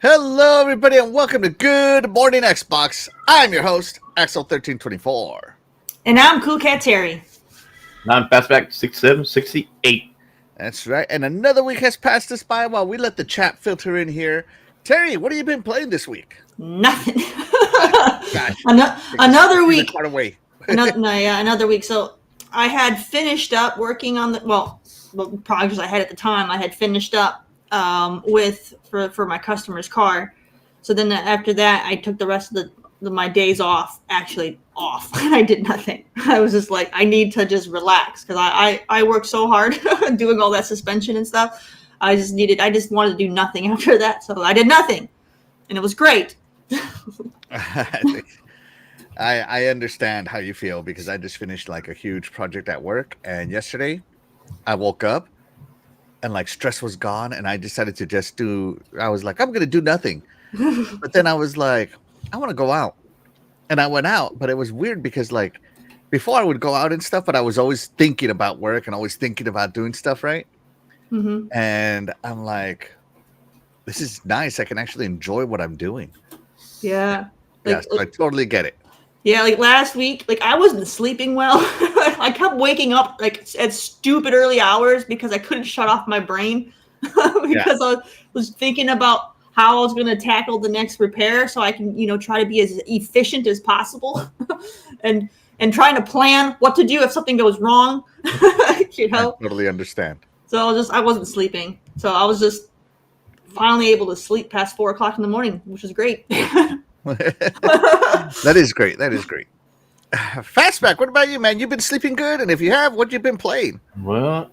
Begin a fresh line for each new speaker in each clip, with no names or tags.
Hello, everybody, and welcome to Good Morning Xbox. I'm your host, Axel1324.
And I'm Cool Cat Terry.
Non-fastback 6768.
That's right, and another week has passed us by while we let the chat filter in here. Terry, what have you been playing this week?
Nothing.
Gosh,
another week.
Away.
Another week. So I had finished up working on the projects I had at the time. I had finished up for my customer's car. So then after that, I took the rest of my days off. Actually, off. I did nothing. I was just like, I need to just relax because I worked so hard doing all that suspension and stuff. I just wanted to do nothing after that. So I did nothing, and it was great.
I understand how you feel because I just finished like a huge project at work, and yesterday I woke up and like stress was gone, and I decided to I was like, I'm gonna do nothing. But then I was like, I want to go out. And I went out, but it was weird because like before I would go out and stuff, but I was always thinking about work and always thinking about doing stuff, right?
Mm-hmm.
And I'm like, this is nice. I can actually enjoy what I'm doing.
Yeah.
So I totally get it.
Yeah, like last week, like I wasn't sleeping well. I kept waking up like at stupid early hours because I couldn't shut off my brain because I was thinking about how I was going to tackle the next repair so I can, try to be as efficient as possible and trying to plan what to do if something goes wrong,
I totally understand.
So I wasn't sleeping. So I was just finally able to sleep past 4:00 in the morning, which is great.
That is great. Fastback, what about you, man? You've been sleeping good? And if you have, what you been playing?
Well,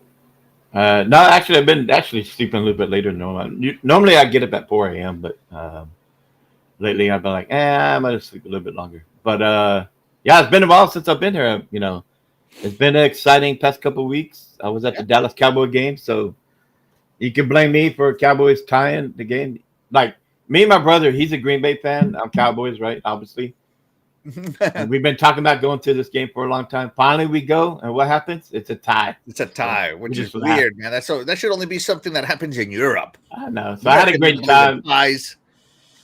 no, actually, I've been sleeping a little bit later than normal. Normally, I get up at 4 a.m., but lately I've been like, I might sleep a little bit longer. But yeah, it's been a while since I've been here. It's been an exciting past couple of weeks. I was at the Dallas Cowboy game, so you can blame me for Cowboys tying the game. Like me and my brother, he's a Green Bay fan. I'm Cowboys, right? Obviously. And we've been talking about going to this game for a long time. Finally, we go, and what happens? It's a tie.
It's a tie, which is weird, man. That should only be something that happens in Europe.
I know. So I had a great time.
Ties.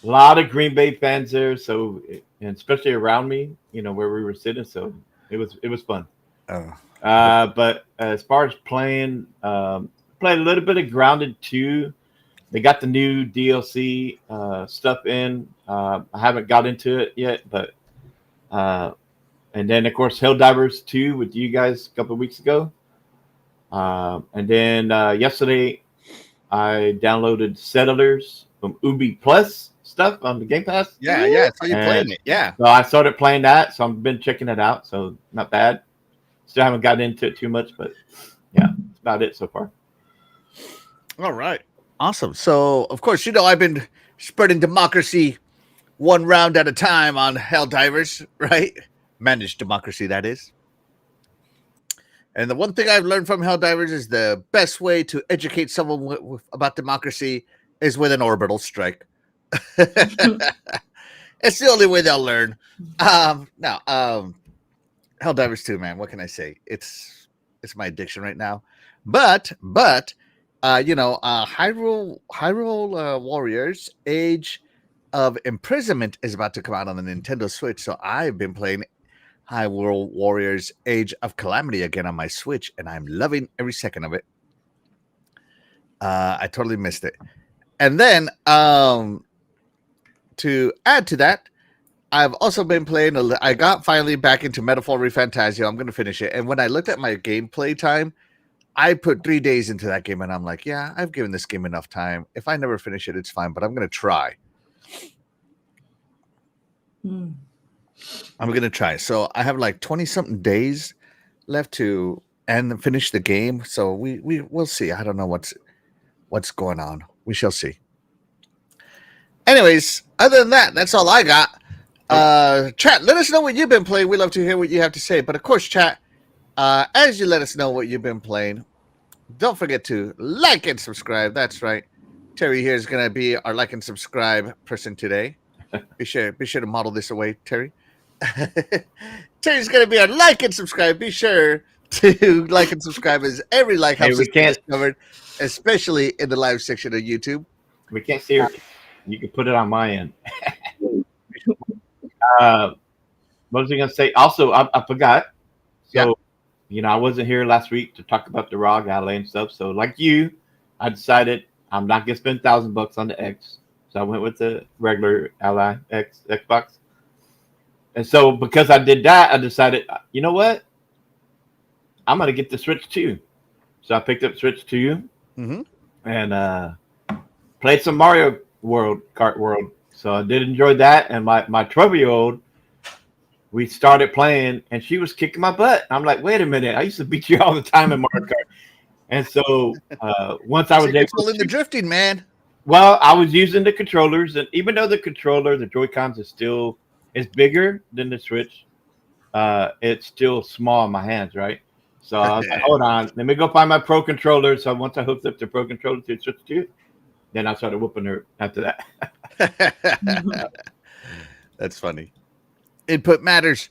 A lot of Green Bay fans there, so and especially around me, where we were sitting. So it was fun.
Oh.
But as far as played a little bit of Grounded 2. They got the new DLC stuff in. I haven't got into it yet, but and then of course Helldivers 2 with you guys a couple of weeks ago. And then yesterday I downloaded Settlers from Ubi Plus stuff on the Game Pass.
Yeah. So you're playing it. Yeah.
So I started playing that, so I've been checking it out. So not bad. Still haven't gotten into it too much, but yeah, that's about it so far.
All right. Awesome. So, of course, I've been spreading democracy one round at a time on Helldivers, right? Managed democracy, that is. And the one thing I've learned from Helldivers is the best way to educate someone about democracy is with an orbital strike. It's the only way they'll learn. Helldivers 2, man. What can I say? It's my addiction right now. But Hyrule Warriors Age of Imprisonment is about to come out on the Nintendo Switch, so I've been playing Hyrule Warriors Age of Calamity again on my Switch, and I'm loving every second of it. I totally missed it. And then to add to that, I've also been playing I got finally back into Metaphor Refantasio. I'm going to finish it, and when I looked at my gameplay time, I put 3 days into that game, and I'm like, yeah, I've given this game enough time. If I never finish it, it's fine, but I'm going to try. I'm going to try. So I have like 20-something days left to finish the game. So we'll see. I don't know what's going on. We shall see. Anyways, other than that, that's all I got. Chat, let us know what you've been playing. We love to hear what you have to say. But of course, chat, as you let us know what you've been playing, don't forget to like and subscribe. That's right. Terry here is going to be our like and subscribe person today. Be sure to model this away, Terry. Terry's going to be our like and subscribe. Be sure to like and subscribe, as every like helps us get discovered, especially in the live section of YouTube.
We can't see her. You can put it on my end. What was I gonna say? Also, I forgot. So, I wasn't here last week to talk about the Raw Galley and stuff. So, like you, I decided I'm not gonna spend $1,000 on the X. So I went with the regular Ally Xbox. And so because I did that, I decided, you know what? I'm gonna get the Switch 2. So I picked up Switch 2 and played some Mario Kart World. So I did enjoy that. And my 12-year-old, we started playing, and she was kicking my butt. I'm like, wait a minute, I used to beat you all the time in Mario Kart. And so once I was able
to the drifting, man.
Well, I was using the controllers, and even though the Joy-Cons is bigger than the Switch, it's still small in my hands, right? So I was like, hold on, let me go find my Pro controller. So once I hooked up the Pro controller to the Switch 2, then I started whooping her after that.
That's funny. Input matters.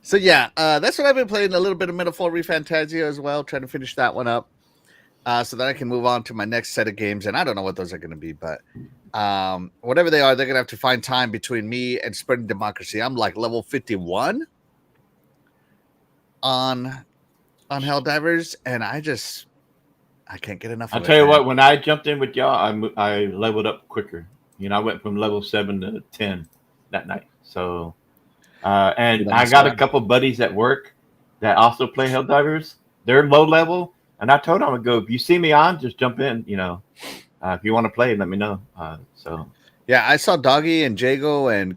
So yeah, that's what I've been playing. A little bit of Metaphor Refantasia as well, trying to finish that one up, so that I can move on to my next set of games. And I don't know what those are going to be, but whatever they are, they're going to have to find time between me and Spreading Democracy. I'm like level 51 on Helldivers, and I can't get enough.
I'll tell you what, when I jumped in with y'all, I leveled up quicker. I went from level 7 to 10 that night. So. And I got a couple buddies at work that also play Helldivers. They're low level, and I told them, I go, if you see me on, just jump in. If you want to play, let me know.
Yeah, I saw Doggy and Jago and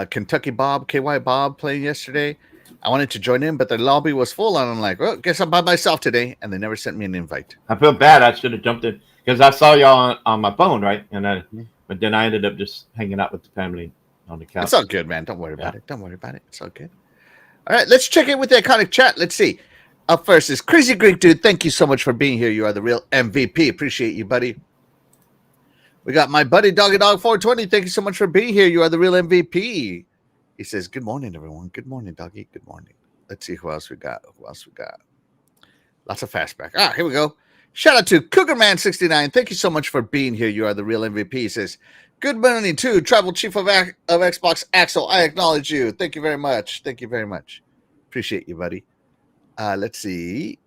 Kentucky Bob, KY Bob playing yesterday. I wanted to join in, but the lobby was full, and I'm like, well, guess I'm by myself today. And they never sent me an invite.
I feel bad. I should have jumped in because I saw y'all on my phone, right? But then I ended up just hanging out with the family on the couch.
It's all good, man. Don't worry about it. Don't worry about it. It's all good. All right, let's check in with the iconic chat. Let's see. Up first is Crazy Greek Dude. Thank you so much for being here. You are the real MVP. Appreciate you, buddy. We got my buddy Doggy Dog 420. Thank you so much for being here. You are the real MVP. He says, good morning, everyone. Good morning, Doggy. Good morning. Let's see who else we got. Lots of fastback. Here we go. Shout out to Cougarman69. Thank you so much for being here. You are the real MVP. He says, good morning to Tribal Chief of Xbox, Axel. I acknowledge you. Thank you very much. Thank you very much. Appreciate you, buddy. Let's see.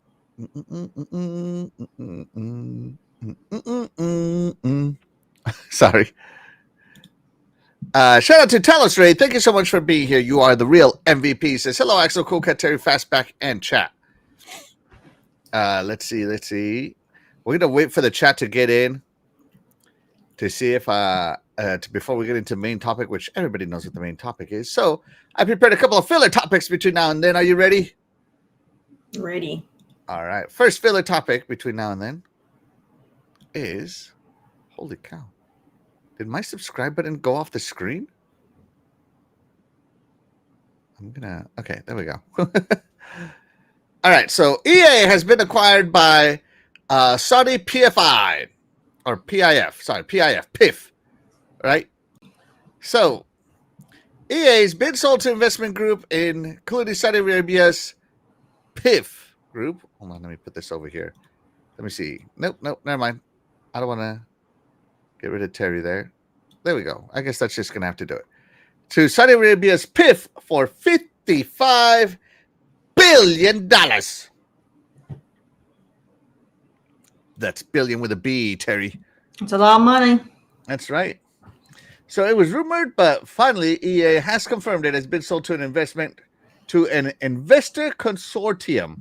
Sorry. Shout out to Talos Ray. Thank you so much for being here. You are the real MVP. He says, hello, Axel, Cool Cat, Terry, Fastback, and chat. Let's see. We're going to wait for the chat to get in to see if before we get into the main topic, which everybody knows what the main topic is. So I prepared a couple of filler topics between now and then. Are you ready?
Ready.
All right. First filler topic between now and then is, holy cow. Did my subscribe button go off the screen? Okay, there we go. All right. So EA has been acquired by Saudi PFI. Or PIF, PIF, right? So, EA's been sold to investment group including Saudi Arabia's PIF group. Hold on, let me put this over here. Let me see. Nope, never mind. I don't want to get rid of Terry there. There we go. I guess that's just going to have to do it. To Saudi Arabia's PIF for $55 billion. That's billion with a B, Terry.
It's a lot of money.
That's right. So it was rumored, but finally EA has confirmed it has been sold to an investor consortium.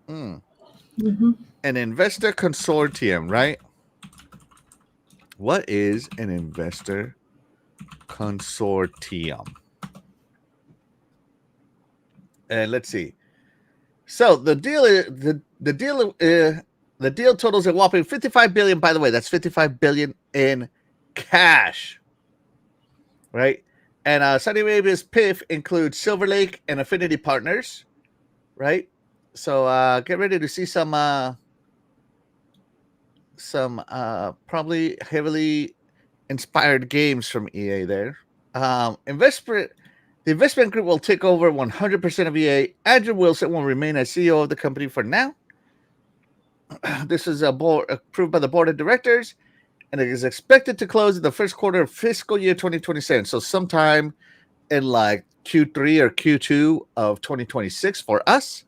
An investor consortium, right? What is an investor consortium? And let's see. So the deal totals a whopping $55 billion. By the way, that's $55 billion in cash, right? And Saudi Arabia's PIF includes Silver Lake and Affinity Partners, right? So get ready to see some probably heavily inspired games from EA there. The investment group will take over 100% of EA. Andrew Wilson will remain as CEO of the company for now. This is approved by the board of directors, and it is expected to close in the first quarter of fiscal year 2027. So sometime in like Q3 or Q2 of 2026 for us.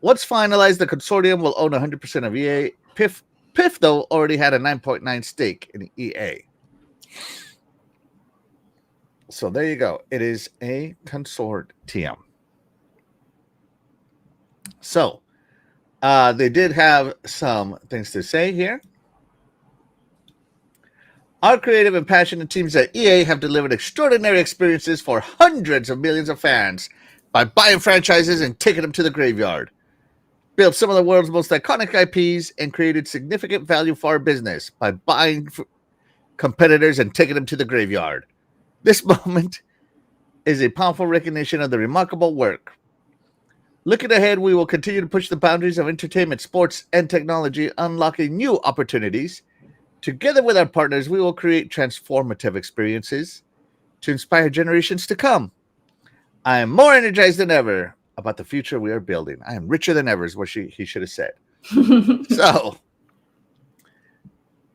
Once finalized, the consortium will own 100% of EA. PIF, though, already had a 9.9 stake in EA. So there you go. It is a consortium. So they did have some things to say here. Our creative and passionate teams at EA have delivered extraordinary experiences for hundreds of millions of fans by buying franchises and taking them to the graveyard. Built some of the world's most iconic IPs and created significant value for our business by buying competitors and taking them to the graveyard. This moment is a powerful recognition of the remarkable work. Looking ahead, we will continue to push the boundaries of entertainment, sports, and technology, unlocking new opportunities. Together with our partners, we will create transformative experiences to inspire generations to come. I am more energized than ever about the future we are building. I am richer than ever is what he should have said.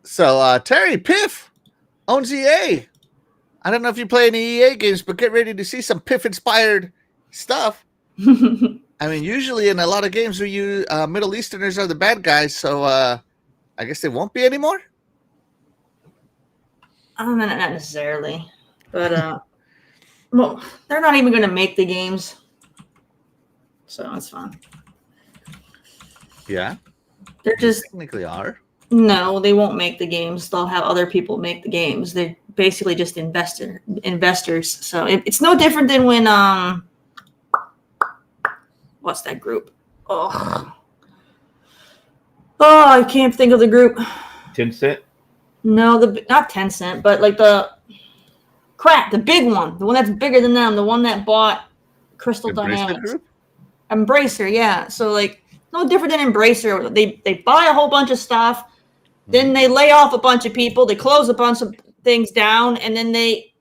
So Terry Piff owns EA. I don't know if you play any EA games, but get ready to see some Piff-inspired stuff. I mean, usually in a lot of games, Middle Easterners are the bad guys, so I guess they won't be anymore?
Not necessarily. But, well, they're not even going to make the games. So that's fine.
Yeah.
They're just...
Technically are.
No, they won't make the games. They'll have other people make the games. They're basically just investors. So it's no different than when... What's that group? Oh, I can't think of the group.
Tencent?
No, not Tencent, but like the big one, the one that's bigger than them, the one that bought Crystal Dynamics.
Group?
Embracer, yeah. So like no different than Embracer. They buy a whole bunch of stuff, then they lay off a bunch of people, they close a bunch of things down, and then they,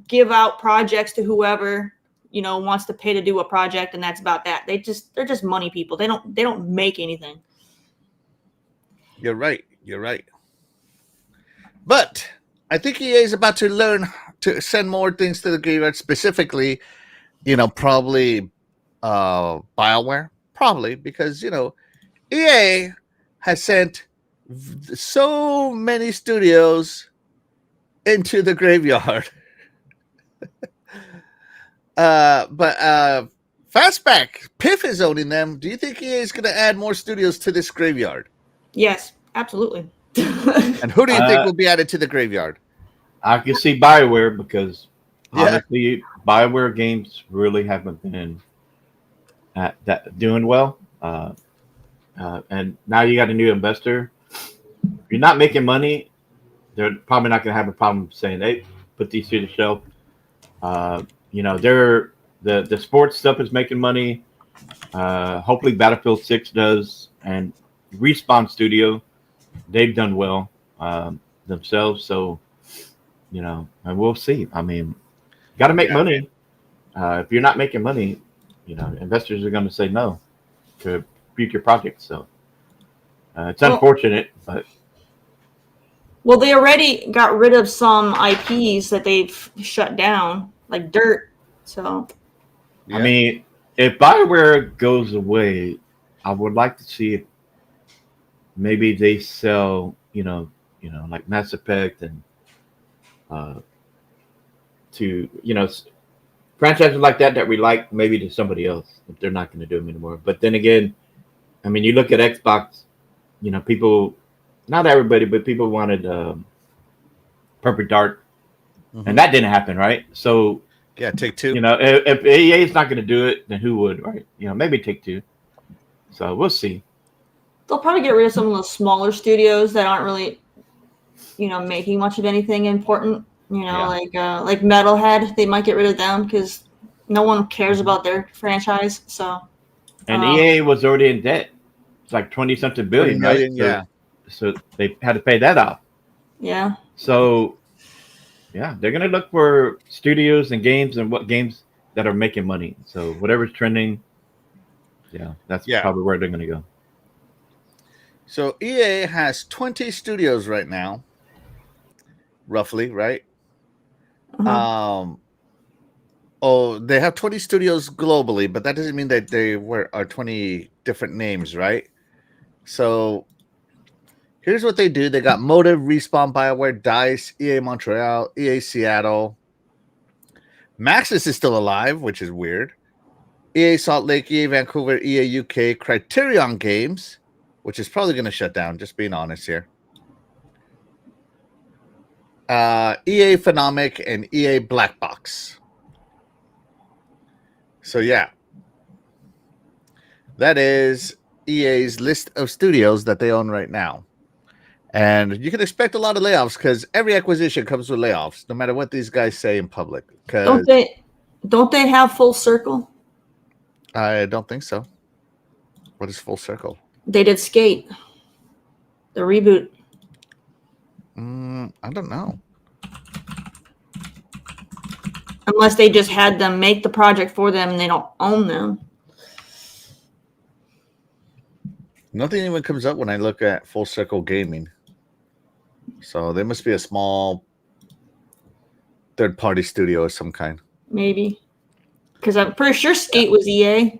give out projects to whoever wants to pay to do a project, and that's about that. They're just money people. They don't make anything.
You're right. But I think EA is about to learn to send more things to the graveyard, specifically, probably BioWare, probably because EA has sent so many studios into the graveyard. But Fastback, Piff is owning them. Do you think EA is going to add more studios to this graveyard?
Yes, absolutely.
And who do you think will be added to the graveyard?
I can see BioWare because honestly, BioWare games really haven't been at that doing well. And now you got a new investor. If you're not making money, they're probably not going to have a problem saying, "Hey, put these to the shelf." They're the sports stuff is making money. Hopefully, Battlefield 6 does, and Respawn Studio, they've done well themselves. So, and we'll see. I mean, got to make money. If you're not making money, investors are going to say no to future projects. So it's unfortunate, but.
Well, they already got rid of some IPs that they've shut down, like Dirt. So,
I mean, if BioWare goes away, I would like to see if maybe they sell, like Mass Effect and to franchises like that we like, maybe to somebody else if they're not going to do them anymore. But then again, I mean, you look at Xbox, people. Not everybody, but people wanted Perfect Dark, and that didn't happen, right? So,
Take-Two.
If EA is not going to do it, then who would, right? Maybe Take-Two. So we'll see.
They'll probably get rid of some of those smaller studios that aren't really, making much of anything important. Like Metalhead, they might get rid of them because no one cares about their franchise. So,
and EA was already in debt. It's like 20-something billion, right? So they had to pay that off.
Yeah.
So, they're going to look for studios and games and what games that are making money. So whatever's trending, that's probably where they're going to go.
So EA has 20 studios right now, roughly, right? Um, oh, they have 20 studios globally, but that doesn't mean that are 20 different names, right? So here's what they do. They got Motive, Respawn, BioWare, DICE, EA Montreal, EA Seattle. Maxis is still alive, which is weird. EA Salt Lake, EA Vancouver, EA UK, Criterion Games, which is probably going to shut down, just being honest here. EA Phenomic, and EA Black Box. So, yeah. That is EA's list of studios that they own right now. And you can expect a lot of layoffs because every acquisition comes with layoffs, no matter what these guys say in public.
Don't they have Full Circle?
I don't think so. What is Full Circle?
They did Skate, the reboot.
I don't know.
Unless they just had them make the project for them and they don't own them.
Nothing even comes up when I look at Full Circle Gaming. So they must be a small third-party studio of some kind.
Maybe. Because I'm pretty sure Skate was EA.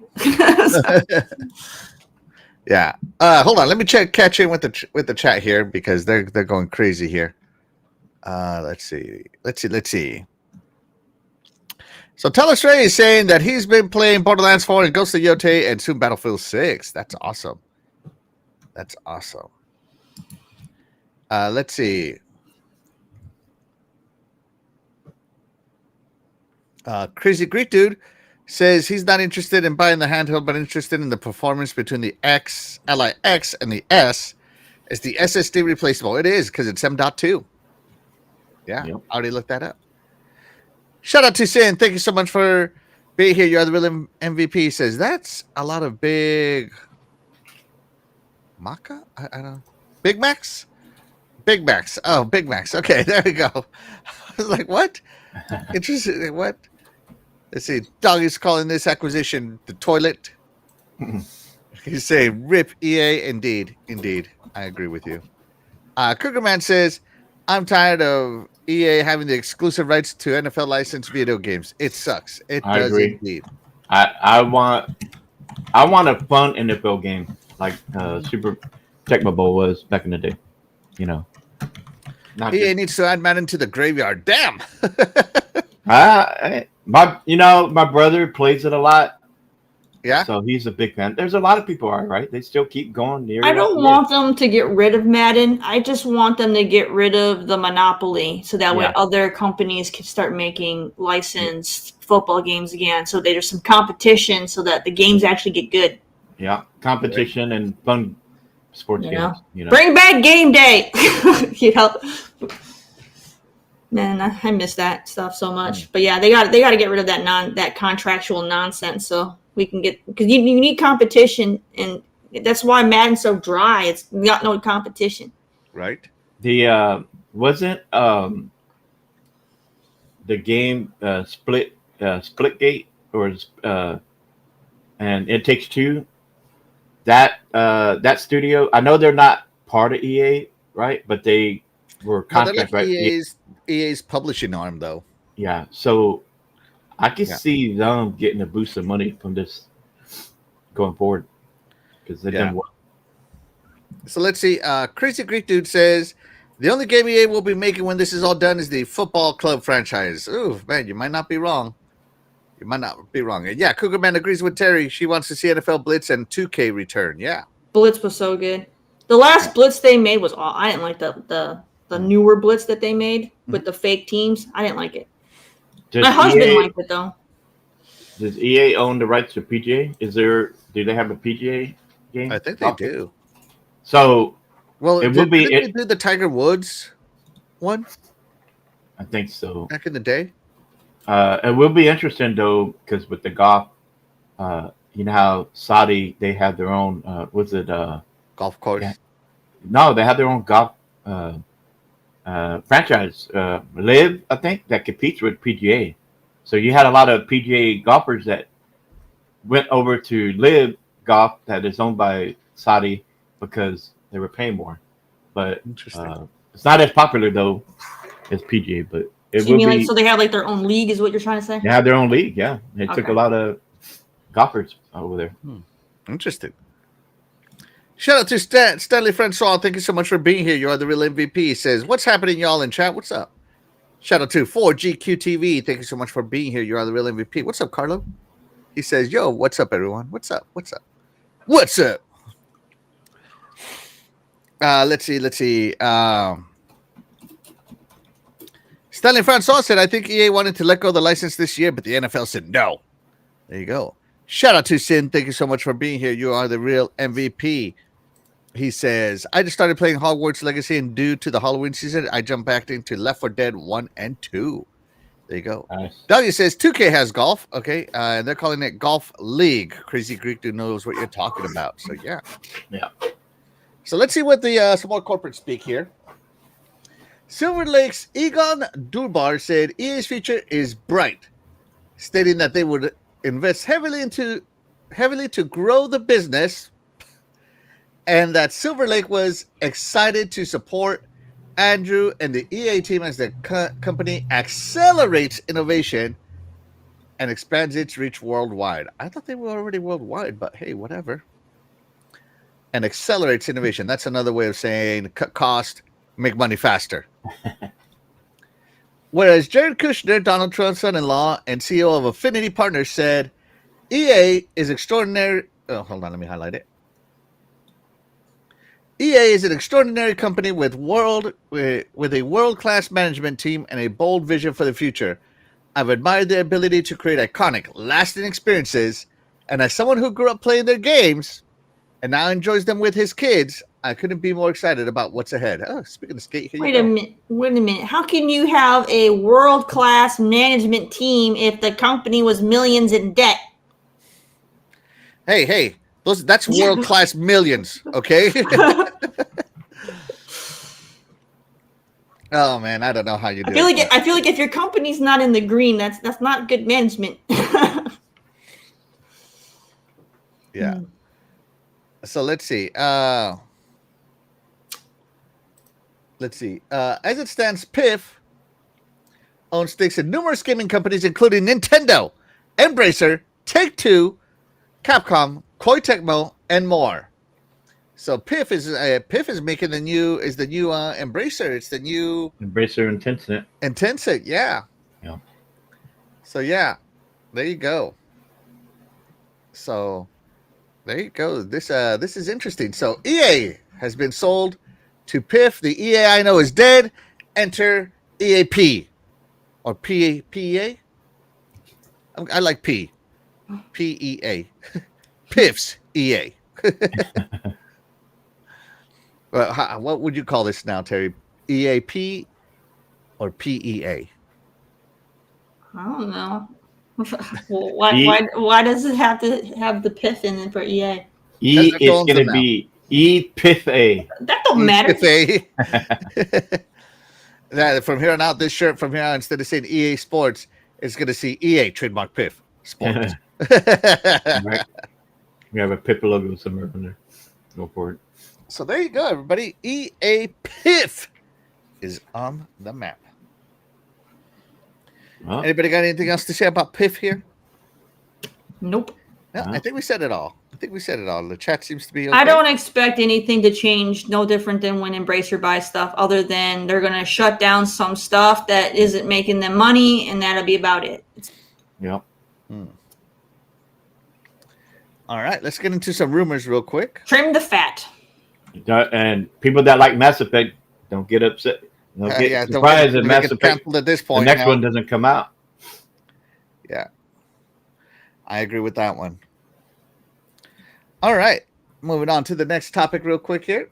Yeah. Hold on. Let me catch in with the chat here because they're going crazy here. Let's see. So Telus Ray is saying that he's been playing Borderlands 4 and Ghost of Yotei and soon Battlefield 6. That's awesome. Let's see. Crazy Greek Dude says he's not interested in buying the handheld, but interested in the performance between the LIX and the S. Is the SSD replaceable? It is because it's M.2. Yeah, yep. I already looked that up. Shout out to Sin. Thank you so much for being here. You're the real MVP. Says that's a lot of big Maca? I don't know. Big Macs? Big Macs. Oh, Big Macs. Okay, there we go. I was like, what? Interesting. What? Let's see. Doggy's calling this acquisition the toilet. He's saying, rip EA. Indeed. I agree with you. Cougarman says, I'm tired of EA having the exclusive rights to NFL licensed video games. It sucks. It does
agree.
Indeed.
I want a fun NFL game like Super Tecmo Bowl was back in the day. You know.
EA needs to add Madden to the graveyard. Damn.
My brother plays it a lot.
Yeah.
So he's a big fan. There's a lot of people are, right? They still keep going near.
I don't want them to get rid of Madden. I just want them to get rid of the monopoly so that way other companies can start making licensed football games again. So there's some competition so that the games actually get good.
Yeah. Competition and fun sports games.
Bring back game day. Man, I miss that stuff so much. But yeah, they got to get rid of that contractual nonsense so we can get, because you need competition, and that's why Madden's so dry. It's got no competition.
Right.
The wasn't the game Splitgate or and It Takes Two. That studio, I know they're not part of EA, right? But they were contract, right?
EA's publishing arm, though.
Yeah, so I can see them getting a boost of money from this going forward because they've done well.
So let's see. Crazy Greek Dude says the only game EA will be making when this is all done is the football club franchise. Ooh, man, you might not be wrong. And yeah, Cougarman agrees with Terry. She wants to see NFL Blitz and 2K return. Yeah.
Blitz was so good. The last Blitz they made was all. I didn't like the newer Blitz that they made with the fake teams. I didn't like it. My husband liked it though.
Does EA own the rights to PGA? Do they have a PGA game?
I think they do.
So,
well, did they do the Tiger Woods one?
I think so.
Back in the day.
It will be interesting though, because with the golf, you know how Saudi they have their own.
Golf course?
Yeah. No, they have their own golf franchise, Live, I think, that competes with PGA. So you had a lot of PGA golfers that went over to Live Golf that is owned by Saudi because They were paying more, but
Interesting.
it's not as popular though as PGA. But it
So you
will
mean
be.
like so they have like their own league? Is what you're trying to say?
They have their own league. Yeah, they took
Okay.
a lot of golfers over there.
Interesting. Shout out to Stanley Francois. Thank you so much for being here. You are the real MVP. He says, "What's happening, y'all in chat? What's up?" Shout out to 4GQTV. Thank you so much for being here. You are the real MVP. What's up, Carlo? He says, "Yo, what's up, everyone? What's up? What's up? What's up?" Let's see. Stanley Francois said, "I think EA wanted to let go of the license this year, but the NFL said no." There you go. Shout out to Sin. Thank you so much for being here. You are the real MVP. He says, "I just started playing Hogwarts Legacy, and due to the Halloween season, I jumped back into Left 4 Dead 1 and 2. There you go.
Nice.
W says 2K has golf. Okay. And they're calling it Golf League. Crazy Greek dude knows what you're talking about. So, yeah.
Yeah.
So, let's see what the some more corporate speak here. Silver Lake's Egon Durbar said EA's future is bright, stating that they would invest heavily to grow the business, and that Silver Lake was excited to support Andrew and the EA team as the company accelerates innovation and expands its reach worldwide. I thought they were already worldwide, but hey, whatever. And accelerates innovation. That's another way of saying cut cost, make money faster. Whereas Jared Kushner, Donald Trump's son-in-law and CEO of Affinity Partners, said EA is extraordinary. Oh, hold on, let me highlight it. EA is an extraordinary company with a world-class management team and a bold vision for the future. I've admired their ability to create iconic, lasting experiences, and as someone who grew up playing their games and now enjoys them with his kids, I couldn't be more excited about what's ahead. Oh, speaking of skate, here
Wait a minute. How can you have a world-class management team if the company was millions in debt?
Hey, that's world-class millions, okay? Oh man, I don't know how you do it.
I feel like if your company's not in the green, that's not good management.
Yeah. So let's see. As it stands, PIF owns stakes in numerous gaming companies, including Nintendo, Embracer, Take-Two, Capcom, Koei Tecmo, and more. So PIF is making the new Embracer. It's the new
Embracer and Tencent.
And Tencent, yeah.
Yeah.
So yeah, there you go. So there you go. This is interesting. So EA has been sold to PIF. The EA I know is dead. Enter EAP or PEA. I like P. PEA. PIF's EA. Well, what would you call this now, Terry? EAP or PEA?
I don't know. Well, why does it have to have the PIF in it for EA?
E is going to be E-PIF-A.
That don't matter.
That from here on out, this shirt from here on, instead of saying EA Sports, it's going to see EA trademark PIF Sports.
Right. We have a PIF logo somewhere on there. Go for it.
So there you go, everybody. EA PIF is on the map. Huh? Anybody got anything else to say about PIF here?
Nope.
No, I think we said it all. The chat seems to be okay.
I don't expect anything to change. No different than when Embracer buys stuff, other than they're going to shut down some stuff that isn't making them money, and that'll be about it.
Yep.
All right, let's get into some rumors real quick.
Trim the fat.
And people that like Mass Effect don't get upset. Don't get surprised that Mass Effect
at this point.
The next one doesn't come out.
Yeah, I agree with that one. All right, moving on to the next topic real quick here.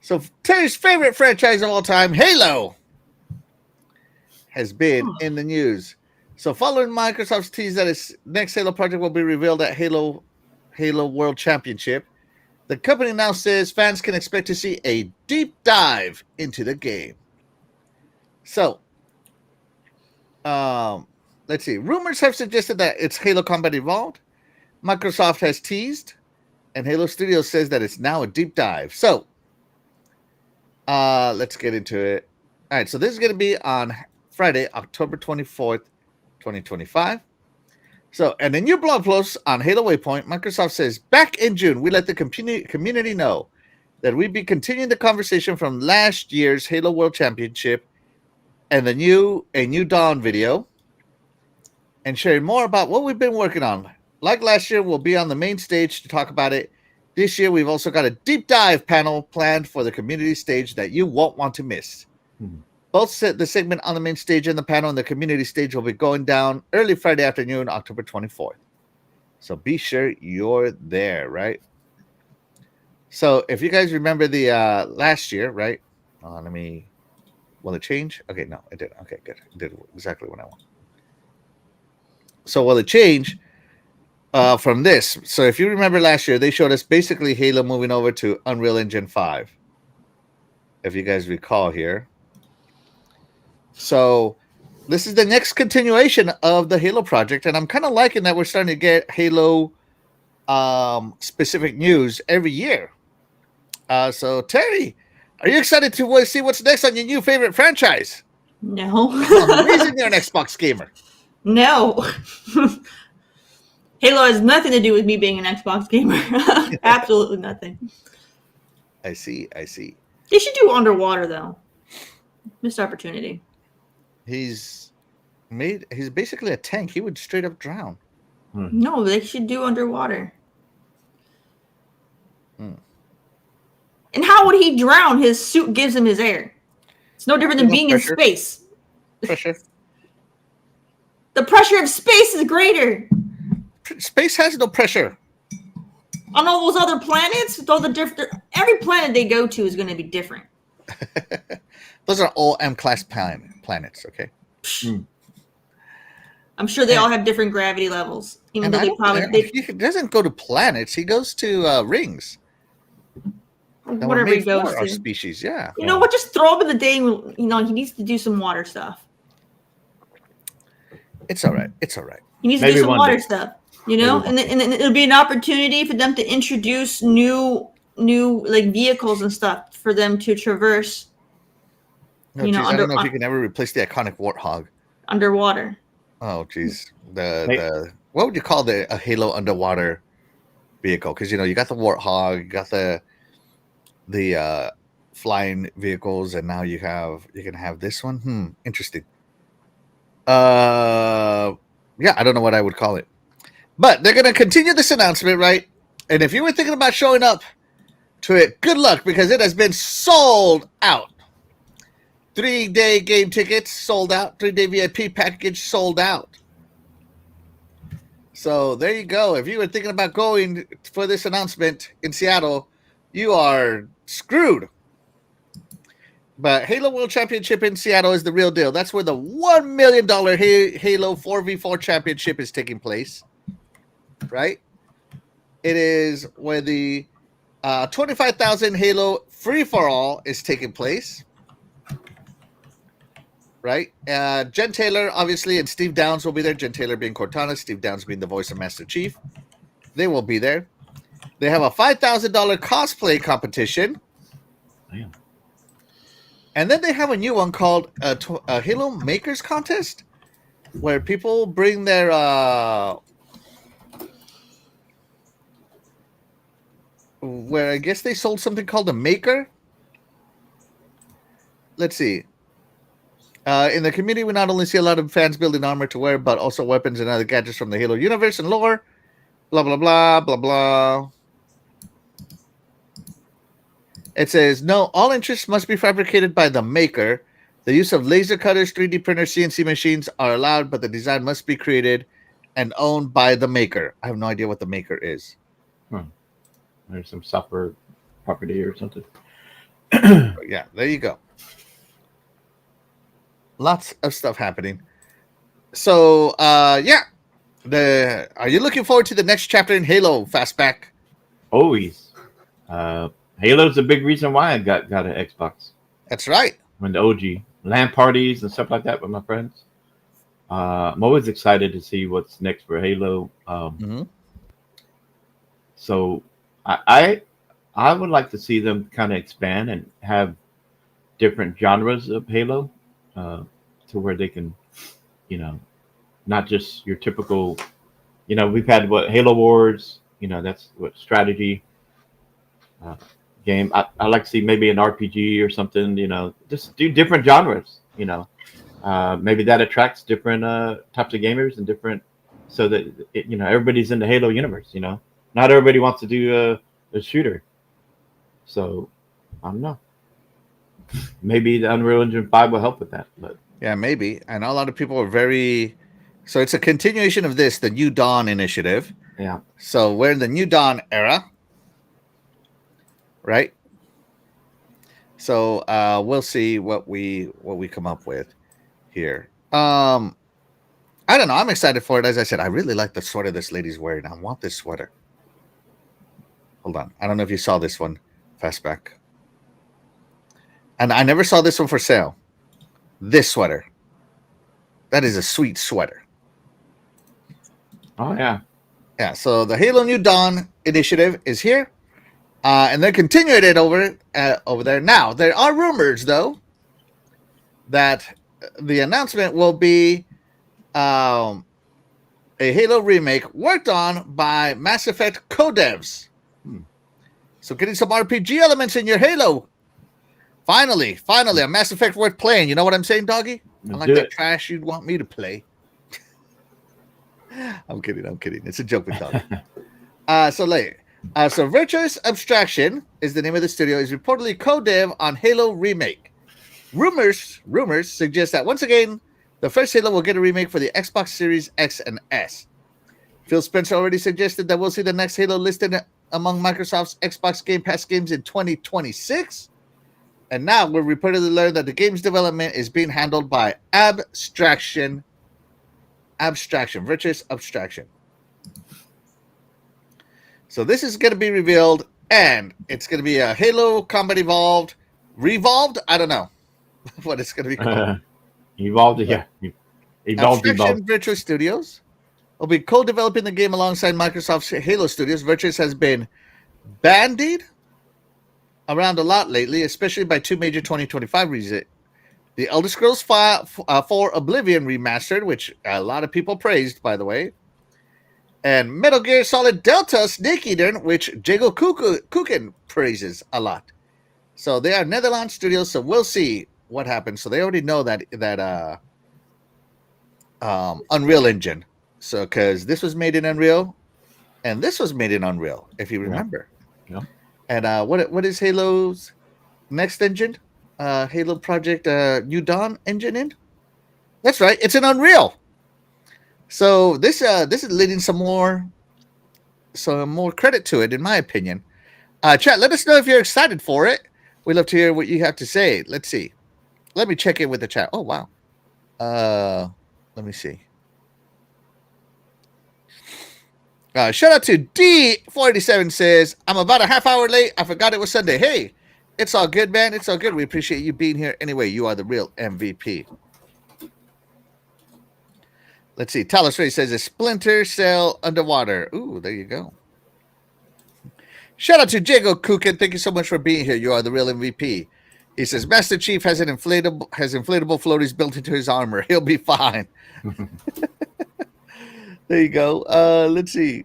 So Terry's favorite franchise of all time, Halo, has been in the news. So following Microsoft's tease that its next Halo project will be revealed at Halo World Championship, the company now says fans can expect to see a deep dive into the game. So, let's see. Rumors have suggested that it's Halo Combat Evolved. Microsoft has teased And Halo Studios says that it's now a deep dive. So let's get into it. All right, so this is going to be on Friday, October 24th, 2025. So, and in your blog post on Halo Waypoint, Microsoft says, back in June, we let the community know that we'd be continuing the conversation from last year's Halo World Championship and a New Dawn video and sharing more about what we've been working on. Like last year, we'll be on the main stage to talk about it. This year, we've also got a deep dive panel planned for the community stage that you won't want to miss. Both the segment on the main stage and the panel on the community stage will be going down early Friday afternoon, October 24th. So be sure you're there, right? So if you guys remember the last year, right? Will it change? Okay, no, it didn't. Okay, good. It did exactly what I want. So will it change from this? So if you remember last year, they showed us basically Halo moving over to Unreal Engine 5. If you guys recall here. So this is the next continuation of the Halo project, and I'm kind of liking that we're starting to get Halo specific news every year. So Terry, are you excited to see what's next on your new favorite franchise?
No.
The reason you're an Xbox gamer.
No. Halo has nothing to do with me being an Xbox gamer. Absolutely nothing.
I see.
They should do underwater though. Missed opportunity.
He's basically a tank. He would straight up drown.
No, they should do underwater. And how would he drown? His suit gives him his air. It's no different than being in space.
Pressure.
The pressure of space is greater.
Space has no pressure.
On all those other planets, every planet they go to is going to be different.
Those are all M-class planets, okay?
I'm sure they all have different gravity levels. Even though
he doesn't go to planets, he goes to rings.
Whatever he goes to.
Our species, yeah.
You know what? Just throw him in the day. You know, he needs to do some water stuff.
It's all right.
He needs to do some water stuff. You know, and it'll be an opportunity for them to introduce new like vehicles and stuff for them to traverse.
I don't know if you can ever replace the iconic warthog
underwater.
Oh, geez. The what would you call a Halo underwater vehicle? Because you got the warthog, you got the flying vehicles, and now you can have this one. Interesting. Yeah, I don't know what I would call it, but they're gonna continue this announcement, right? And if you were thinking about showing up to it, good luck, because it has been sold out. 3-day game tickets sold out. 3-day VIP package sold out. So there you go. If you were thinking about going for this announcement in Seattle, you are screwed. But Halo World Championship in Seattle is the real deal. That's where the $1 million Halo 4v4 Championship is taking place. Right? It is where the 25,000 Halo free-for-all is taking place. Right? Jen Taylor, obviously, and Steve Downs will be there. Jen Taylor being Cortana, Steve Downs being the voice of Master Chief. They will be there. They have a $5,000 cosplay competition.
Damn.
And then they have a new one called a Halo Makers Contest, where people bring their where I guess they sold something called a maker. Let's see. In the community, we not only see a lot of fans building armor to wear, but also weapons and other gadgets from the Halo universe and lore. Blah, blah, blah, blah, blah. It says, no, all interests must be fabricated by the maker. The use of laser cutters, 3D printers, CNC machines are allowed, but the design must be created and owned by the maker. I have no idea what the maker is.
There's some software property or something.
Yeah, there you go. Lots of stuff happening. So, yeah. Are you looking forward to the next chapter in Halo, Fastback?
Always. Halo's a big reason why I got an Xbox.
That's right.
When the OG LAN parties and stuff like that with my friends. I'm always excited to see what's next for Halo. So I would like to see them kind of expand and have different genres of Halo, to where they can, you know, not just your typical. We've had what Halo Wars. That's what strategy uh, game. I like to see maybe an RPG or something. Just do different genres. Maybe that attracts different types of gamers and different, so that everybody's in the Halo universe. Not everybody wants to do a shooter. So I don't know. Maybe the Unreal Engine 5 will help with that. But
Yeah, maybe. And a lot of people are very. So it's a continuation of this, the New Dawn initiative.
yeah,
So we're in the New Dawn era, right? So we'll see what we come up with here. I don't know. I'm excited for it. As I said, I really like the sweater this lady's wearing. I want this sweater. Hold on. I don't know if you saw this one, Fastback. And I never saw this one for sale. This sweater. That is a sweet sweater.
oh yeah,
Yeah, so the Halo New Dawn initiative is here. And they're continuing it over there. Now, there are rumors, though, that the announcement will be a Halo remake worked on by Mass Effect co-devs. So getting some RPG elements in your Halo. Finally, a Mass Effect worth playing. You know what I'm saying, Doggy? I like that trash you'd want me to play. I'm kidding. It's a joke with Doggy. So Virtuous Abstraction is the name of the studio, is reportedly co-dev on Halo Remake. Rumors suggest that once again, the first Halo will get a remake for the Xbox Series X and S. Phil Spencer already suggested that we'll see the next Halo listed among Microsoft's Xbox Game Pass games in 2026. And now we're reportedly learned that the game's development is being handled by Virtuous Abstraction. So this is going to be revealed, and it's going to be a Halo Combat Revolved? I don't know what it's going to be called.
Evolved.
Abstraction Virtuous Studios will be co-developing the game alongside Microsoft's Halo Studios. Virtuous has been bandied around a lot lately, especially by two major 2025 releases. The Elder Scrolls 4 Oblivion Remastered, which a lot of people praised, by the way, and Metal Gear Solid Delta Snake Eater, which Jago Kukin praises a lot. So they are Netherlands studios, so we'll see what happens. So they already know that Unreal Engine. So because this was made in Unreal, and this was made in Unreal, if you remember.
Yeah.
And what is Halo's next engine? Halo Project New Dawn engine in? That's right, it's in Unreal. So this is leading some more credit to it, in my opinion. Chat, let us know if you're excited for it. We'd love to hear what you have to say. Let's see. Let me check in with the chat. Oh wow. Let me see. Shout out to D487 says, I'm about a half hour late. I forgot it was Sunday. Hey, it's all good, man. It's all good. We appreciate you being here. Anyway, you are the real MVP. Let's see. Talos Ray says a Splinter Cell underwater. Ooh, there you go. Shout out to Jago Kukin. Thank you so much for being here. You are the real MVP. He says Master Chief has inflatable floaties built into his armor. He'll be fine. There you go. Let's see.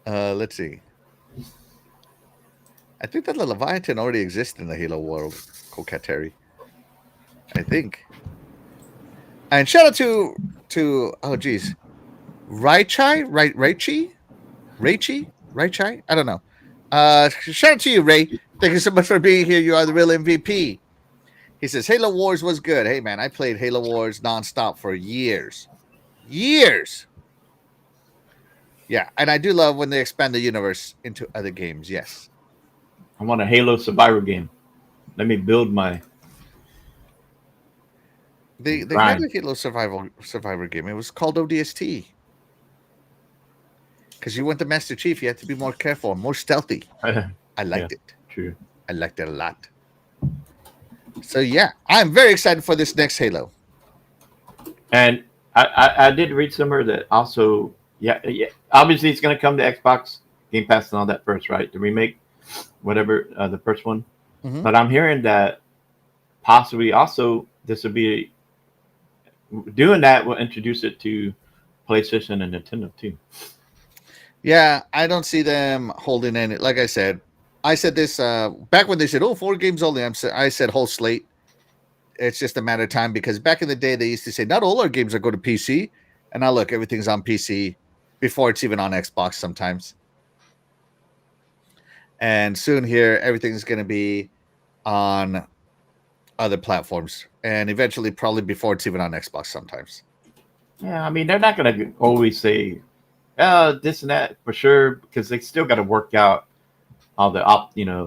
Let's see. I think that the Leviathan already exists in the Halo world. Kokateri. I think. And shout out to oh geez, Raichai? Raichai? I don't know. Shout out to you, Ray. Thank you so much for being here. You are the real MVP. He says Halo Wars was good. Hey man, I played Halo Wars nonstop for years. Yeah, and I do love when they expand the universe into other games. Yes.
I want a Halo Survivor game. Let me build my.
They had a Halo Survivor game. It was called ODST. Because you went to Master Chief, you had to be more careful, more stealthy. I liked it.
True.
I liked it a lot. So yeah, I'm very excited for this next Halo.
And I did read somewhere that also Yeah, yeah. Obviously, it's going to come to Xbox Game Pass and all that first, right? The remake, whatever the first one.
Mhm.
But I'm hearing that possibly also this will be doing that will introduce it to PlayStation and Nintendo too.
Yeah, I don't see them holding any. Like I said this back when they said, "Oh, 4 games only." I said whole slate. It's just a matter of time because back in the day they used to say not all our games are going to PC, and now look, everything's on PC before it's even on Xbox sometimes. And soon here, everything's going to be on other platforms, and eventually, probably before it's even on Xbox sometimes.
Yeah, I mean they're not going to always say this and that for sure because they still got to work out all the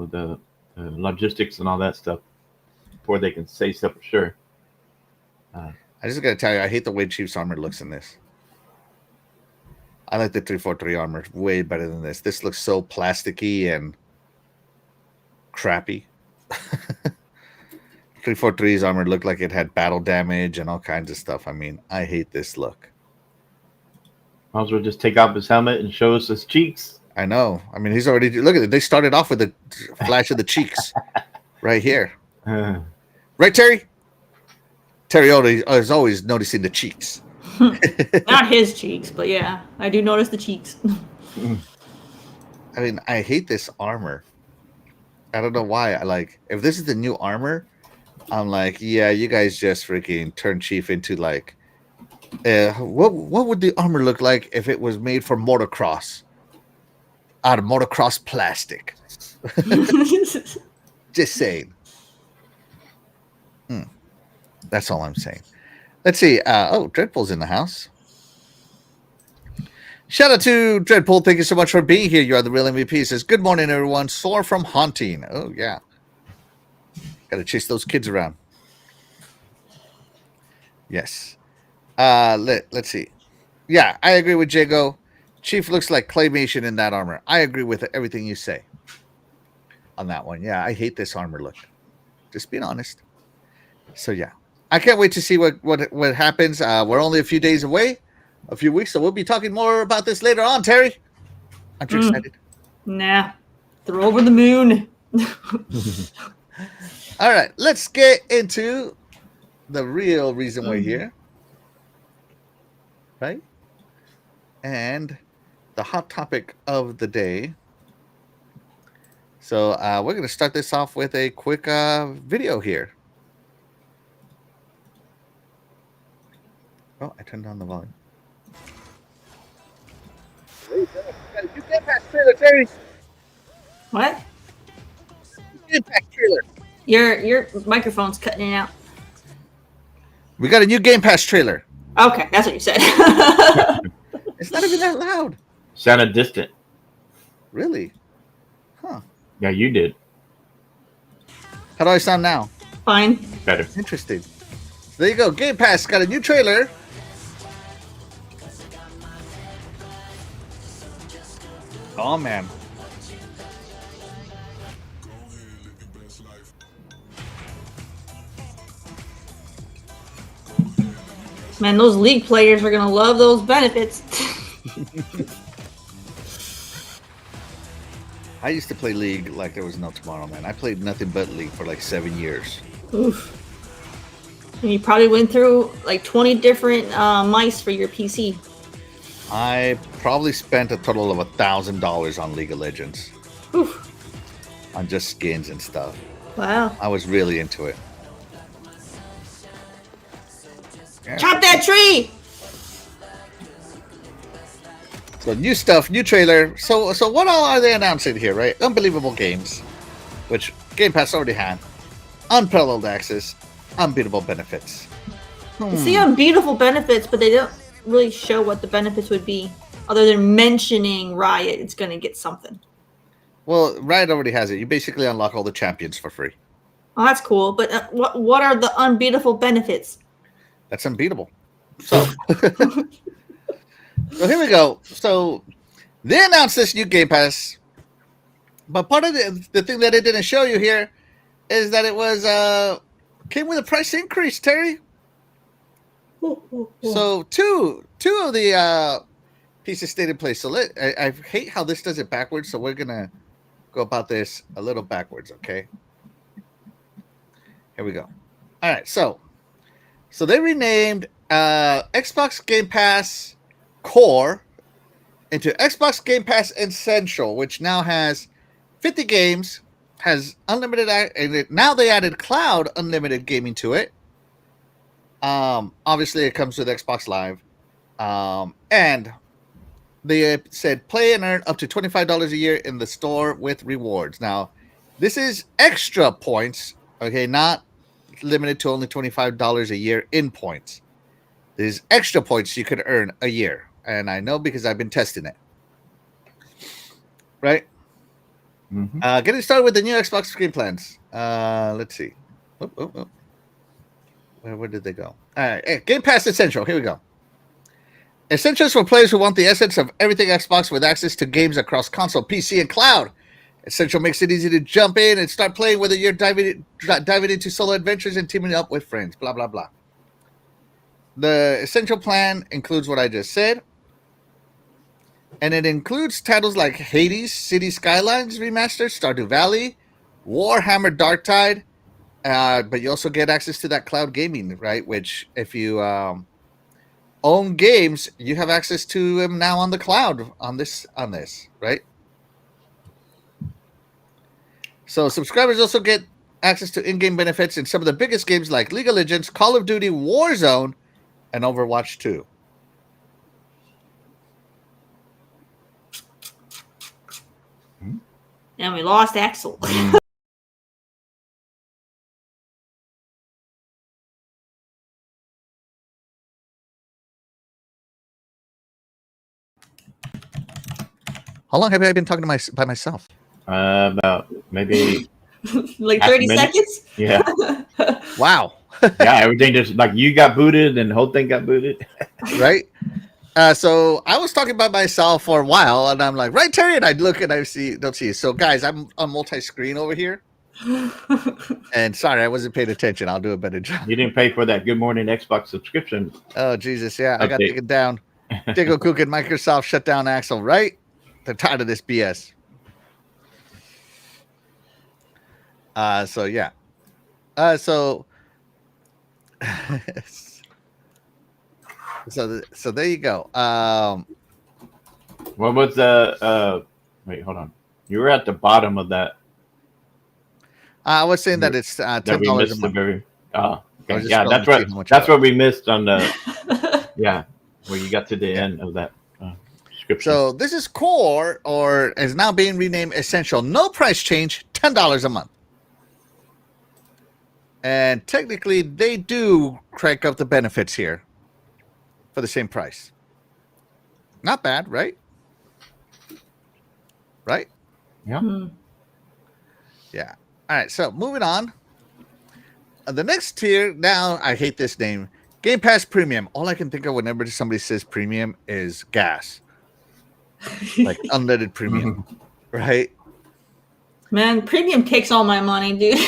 the logistics and all that stuff before they can say stuff for sure.
I just got to tell you, I hate the way Chief's armor looks in this. I like the 343 armor way better than this. This looks so plasticky and crappy. 343's armor looked like it had battle damage and all kinds of stuff. I mean, I hate this look.
Might as well just take off his helmet and show us his cheeks.
I know. I mean, he's already look at it. They started off with a flash of the cheeks right here. Right, Terry? Terry is always noticing the cheeks.
Not his cheeks, but yeah, I do notice the cheeks.
I mean, I hate this armor. I don't know why. If this is the new armor, I'm like, yeah, you guys just freaking turn Chief into like, what would the armor look like if it was made for motocross? Out of motocross plastic. Just saying. That's all I'm saying. Let's see. Dreadpool's in the house. Shout out to Dreadpool. Thank you so much for being here. You are the real MVP. He says, good morning, everyone. Sore from haunting. Oh, yeah. Got to chase those kids around. Yes. Let's see. Yeah, I agree with Jago. Chief looks like claymation in that armor. I agree with everything you say on that one. Yeah, I hate this armor look. Just being honest. So, yeah. I can't wait to see what happens. We're only a few days away, a few weeks, so we'll be talking more about this later on, Terry. Aren't you excited?
Nah. They're over the moon.
All right, let's get into the real reason we're here. Right? And the hot topic of the day. So we're going to start this off with a quick video here. Oh, I turned down the volume. You get past trailer, Terry.
What?
Get past trailer.
Your microphone's cutting out.
We got a new Game Pass trailer.
Okay, that's what you said.
It's not even that loud.
Sounded distant.
Really? Huh.
Yeah, you did.
How do I sound now?
Fine.
Better.
Interesting. So there you go. Game Pass got a new trailer. Oh, man.
Man, those League players are going to love those benefits.
I used to play League like there was no tomorrow, man. I played nothing but League for like 7 years.
Oof. And you probably went through like 20 different mice for your PC.
I probably spent a total of $1,000 on League of Legends.
Oof.
On just skins and stuff.
Wow.
I was really into it. Yeah.
Chop that tree!
So new stuff, new trailer. So what all are they announcing here, right? Unbelievable games, which Game Pass already had. Unparalleled access, unbeatable benefits.
See unbeatable benefits, but they don't really show what the benefits would be. Other than mentioning Riot, it's going to get something.
Well, Riot already has it. You basically unlock all the champions for free.
Oh, that's cool. But what are the unbeatable benefits?
That's unbeatable. So, so here we go. So they announced this new Game Pass, but part of the thing that it didn't show you here is that it was came with a price increase, Terry. So two of the pieces stayed in place. So I hate how this does it backwards. So we're gonna go about this a little backwards. Okay. Here we go. All right. So they renamed Xbox Game Pass Core into Xbox Game Pass Essential, which now has 50 games, has unlimited, and now they added cloud unlimited gaming to it. Obviously, it comes with Xbox Live, and they said play and earn up to $25 a year in the store with rewards. Now, this is extra points, okay, not limited to only $25 a year in points. There's extra points you could earn a year, and I know because I've been testing it. Right?
Mm-hmm.
Getting started with the new Xbox game plans. Let's see. Where did they go? All right, Game Pass Essential. Here we go. Essentials for players who want the essence of everything Xbox with access to games across console, PC, and cloud. Essential makes it easy to jump in and start playing whether you're diving into solo adventures and teaming up with friends. Blah, blah, blah. The Essential plan includes what I just said. And it includes titles like Hades, City Skylines Remastered, Stardew Valley, Warhammer Dark Tide. But you also get access to that cloud gaming, right? Which if you own games, you have access to them now on the cloud on this, right? So subscribers also get access to in-game benefits in some of the biggest games like League of Legends, Call of Duty, Warzone, and Overwatch 2.
And we lost Axel.
How long have I been talking by myself?
About maybe
like
half a
30
minute.
seconds?
Yeah.
Wow.
Yeah, everything just like you got booted and the whole thing got booted.
Right? So I was talking by myself for a while, and I'm like, right, Terry? And I look and I don't see. So, guys, I'm on multi-screen over here. And sorry, I wasn't paying attention. I'll do a better job.
You didn't pay for that Good Morning Xbox subscription.
Oh, Jesus. Yeah, I got to
Update.
take it down. Diggle Cook and Microsoft shut down Axel, right? They're tired of this BS. So, yeah. So there you go.
What was the wait, hold on. You were at the bottom of that.
I was saying that it's
That we
$10 a
missed the
month.
very
I
okay.
was just
Yeah,
scrolling
that's
to see
what
how much
that's
it
what we missed on the yeah, where you got to the end of that description.
So this is Core, or is now being renamed Essential. No price change, $10 a month. And technically, they do crank up the benefits here for the same price. Not bad, right? Right?
Yeah.
Yeah. All right, so moving on. The next tier, now I hate this name, Game Pass Premium. All I can think of whenever somebody says premium is gas. Like unleaded premium, right?
Man, premium takes all my money, dude.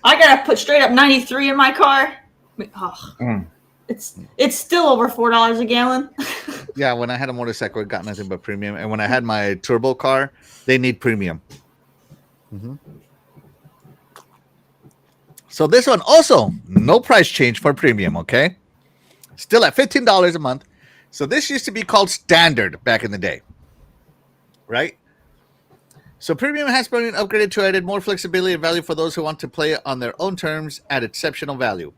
I gotta put straight up 93 in my car. It's still over $4 a gallon.
Yeah, when I had a motorcycle, it got nothing but premium. And when I had my turbo car, they need premium. So this one also, no price change for premium, okay? Still at $15 a month. So this used to be called standard back in the day, right? So premium has been upgraded to add more flexibility and value for those who want to play on their own terms at exceptional value.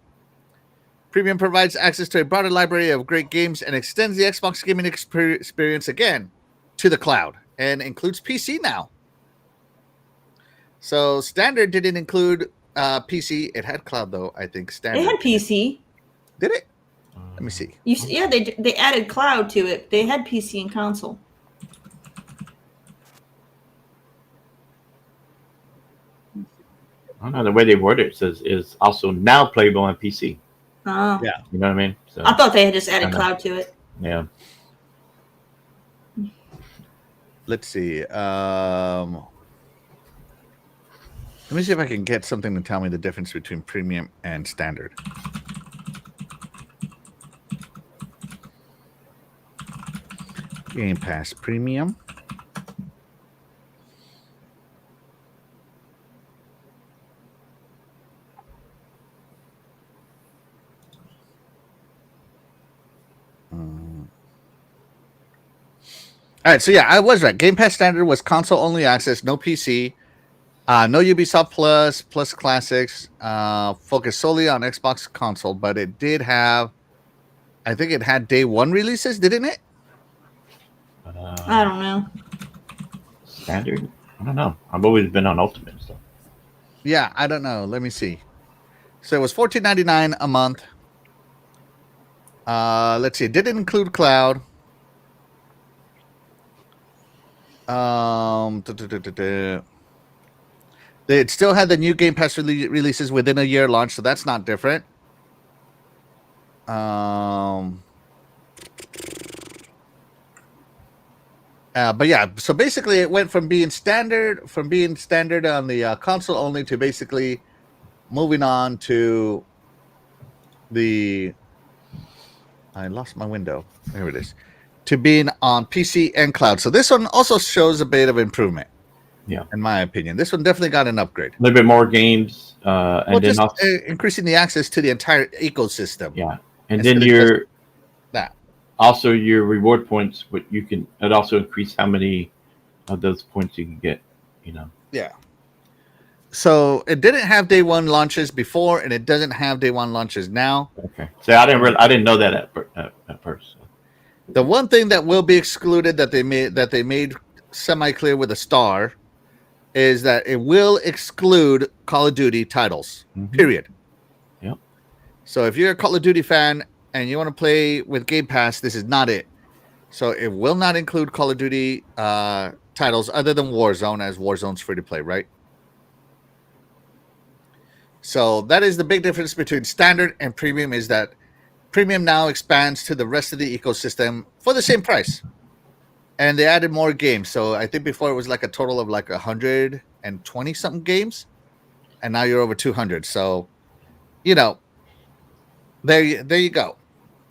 Premium provides access to a broader library of great games and extends the Xbox gaming experience again to the cloud and includes PC now. So standard didn't include PC. It had cloud though, I think. Standard.
It had PC.
Did it? Let me see.
Yeah, they added cloud to it. They had PC and console.
I don't know, the way they word it says is also now playable on PC.
Oh.
Yeah.
You know what I mean? So,
I thought they had just added cloud to it.
yeah.
Let's see. Let me see if I can get something to tell me the difference between premium and standard. Game Pass Premium. All right, so yeah, I was right. Game Pass Standard was console only access, no PC, no Ubisoft Plus Classics, focused solely on Xbox console, but it did have, I think it had day one releases, didn't it?
I don't know.
Standard? I don't know. I've always been on Ultimate and stuff.
Yeah, I don't know. Let me see. So it was $14.99 a month. Let's see. It didn't include cloud. It still had the new Game Pass releases within a year launch, so that's not different. But yeah, so basically it went from being standard on the console only to basically moving on to the. I lost my window. There it is. To being on PC and cloud. So this one also shows a bit of improvement.
Yeah,
in my opinion, this one definitely got an upgrade.
A little bit more games, and then
just
also,
increasing the access to the entire ecosystem.
yeah, and then also your reward points. But you can it also increase how many of those points you can get.
Yeah. So it didn't have day one launches before, and it doesn't have day one launches now.
Okay. So I didn't know that at first. So.
The one thing that will be excluded that they made semi-clear with a star is that it will exclude Call of Duty titles. Mm-hmm. Period.
Yep.
So if you're a Call of Duty fan and you want to play with Game Pass, this is not it. So it will not include Call of Duty titles other than Warzone, as Warzone's free to play, right? So that is the big difference between standard and premium, is that premium now expands to the rest of the ecosystem for the same price. And they added more games. So I think before it was like a total of like 120 something games. And now you're over 200. So, there you go.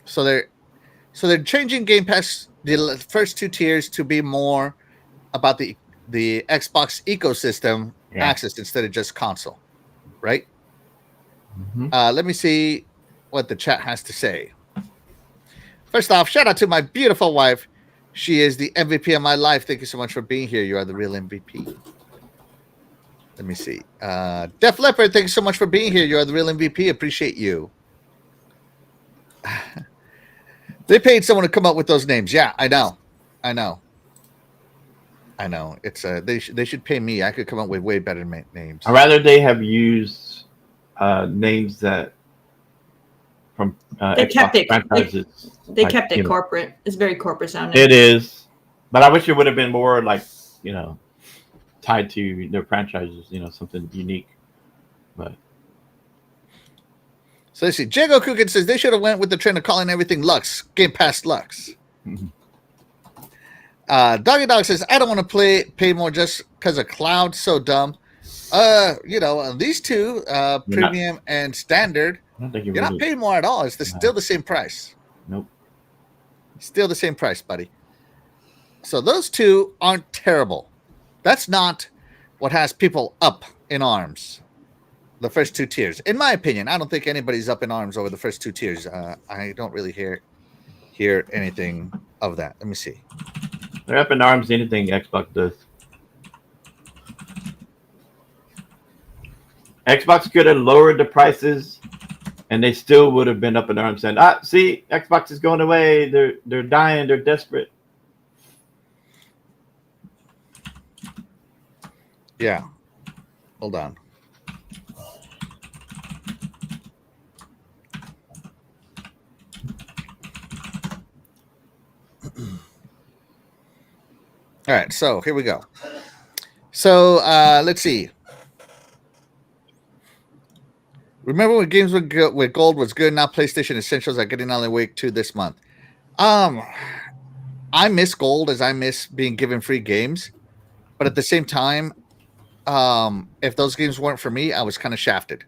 So they're changing Game Pass, the first two tiers, to be more about the Xbox ecosystem access instead of just console, right? Mm-hmm. Let me see what the chat has to say. First off, shout out to my beautiful wife. She is the MVP of my life. Thank you so much for being here. You are the real MVP. Let me see. Def Leppard, thank you so much for being here. You are the real MVP. Appreciate you. They paid someone to come up with those names. Yeah, I know. It's they should pay me. I could come up with way better names.
I'd rather they have used names that from
they kept it.
franchises.
They kept it corporate. It's very corporate sounding.
It is, but I wish it would have been more like tied to their franchises. Something unique. But
so let's see. Jago Coogan says they should have went with the trend of calling everything Lux, Game Pass Lux. Doggy Dog says I don't want to pay more just because of cloud. So dumb. These two, premium and standard, you're not paying more at all. It's still the same price.
Nope.
Still the same price, buddy. So those two aren't terrible. That's not what has people up in arms. The first two tiers, in my opinion, I don't think anybody's up in arms over the first two tiers. I don't really hear anything of that. Let me see.
They're up in arms. Anything Xbox does. Xbox could have lowered the prices, and they still would have been up in arms saying, see, Xbox is going away. They're dying. They're desperate.
Yeah. Hold on. All right, so here we go. So let's see. Remember when games with gold was good? Now PlayStation Essentials are getting Alan Wake 2 this month. I miss gold as I miss being given free games, but at the same time, if those games weren't for me, I was kind of shafted.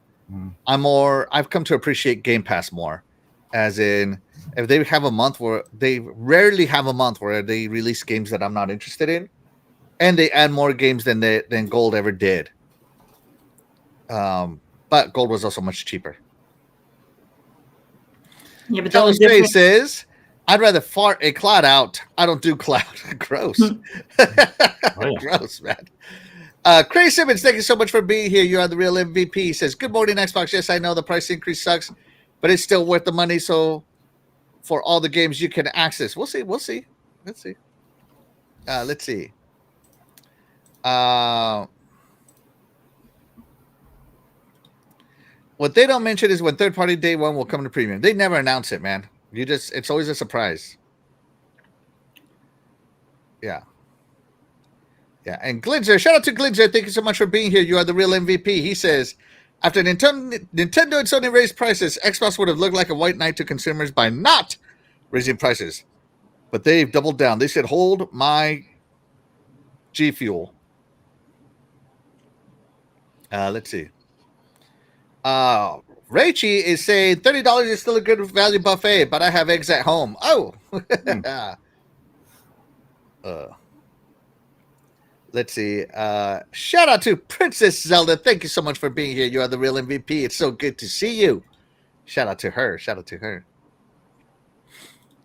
I've come to appreciate Game Pass more. as in if they have a month where they rarely have a month where they release games that I'm not interested in, and they add more games than Gold ever did. But Gold was also much cheaper.
Yeah, but that was
Joe's
different.
face says, "I'd rather fart a cloud out. I don't do cloud. Gross, gross, man." Crazy Simmons, thank you so much for being here. You are the real MVP. He says, "Good morning, Xbox. Yes, I know the price increase sucks, but it's still worth the money. So, for all the games you can access, we'll see. Let's see. Let's see. What they don't mention is when third-party day one will come to premium. They never announce it, man. It's always a surprise. Yeah. Yeah, and Glitzer, shout out to Glitzer. Thank you so much for being here. You are the real MVP. He says, after Nintendo and Sony raised prices, Xbox would have looked like a white knight to consumers by not raising prices. But they've doubled down. They said, hold my G Fuel. Let's see. Raichi is saying $30 is still a good value buffet, but I have eggs at home. Oh. Let's see. Shout out to Princess Zelda. Thank you so much for being here. You are the real MVP. It's so good to see you. Shout out to her.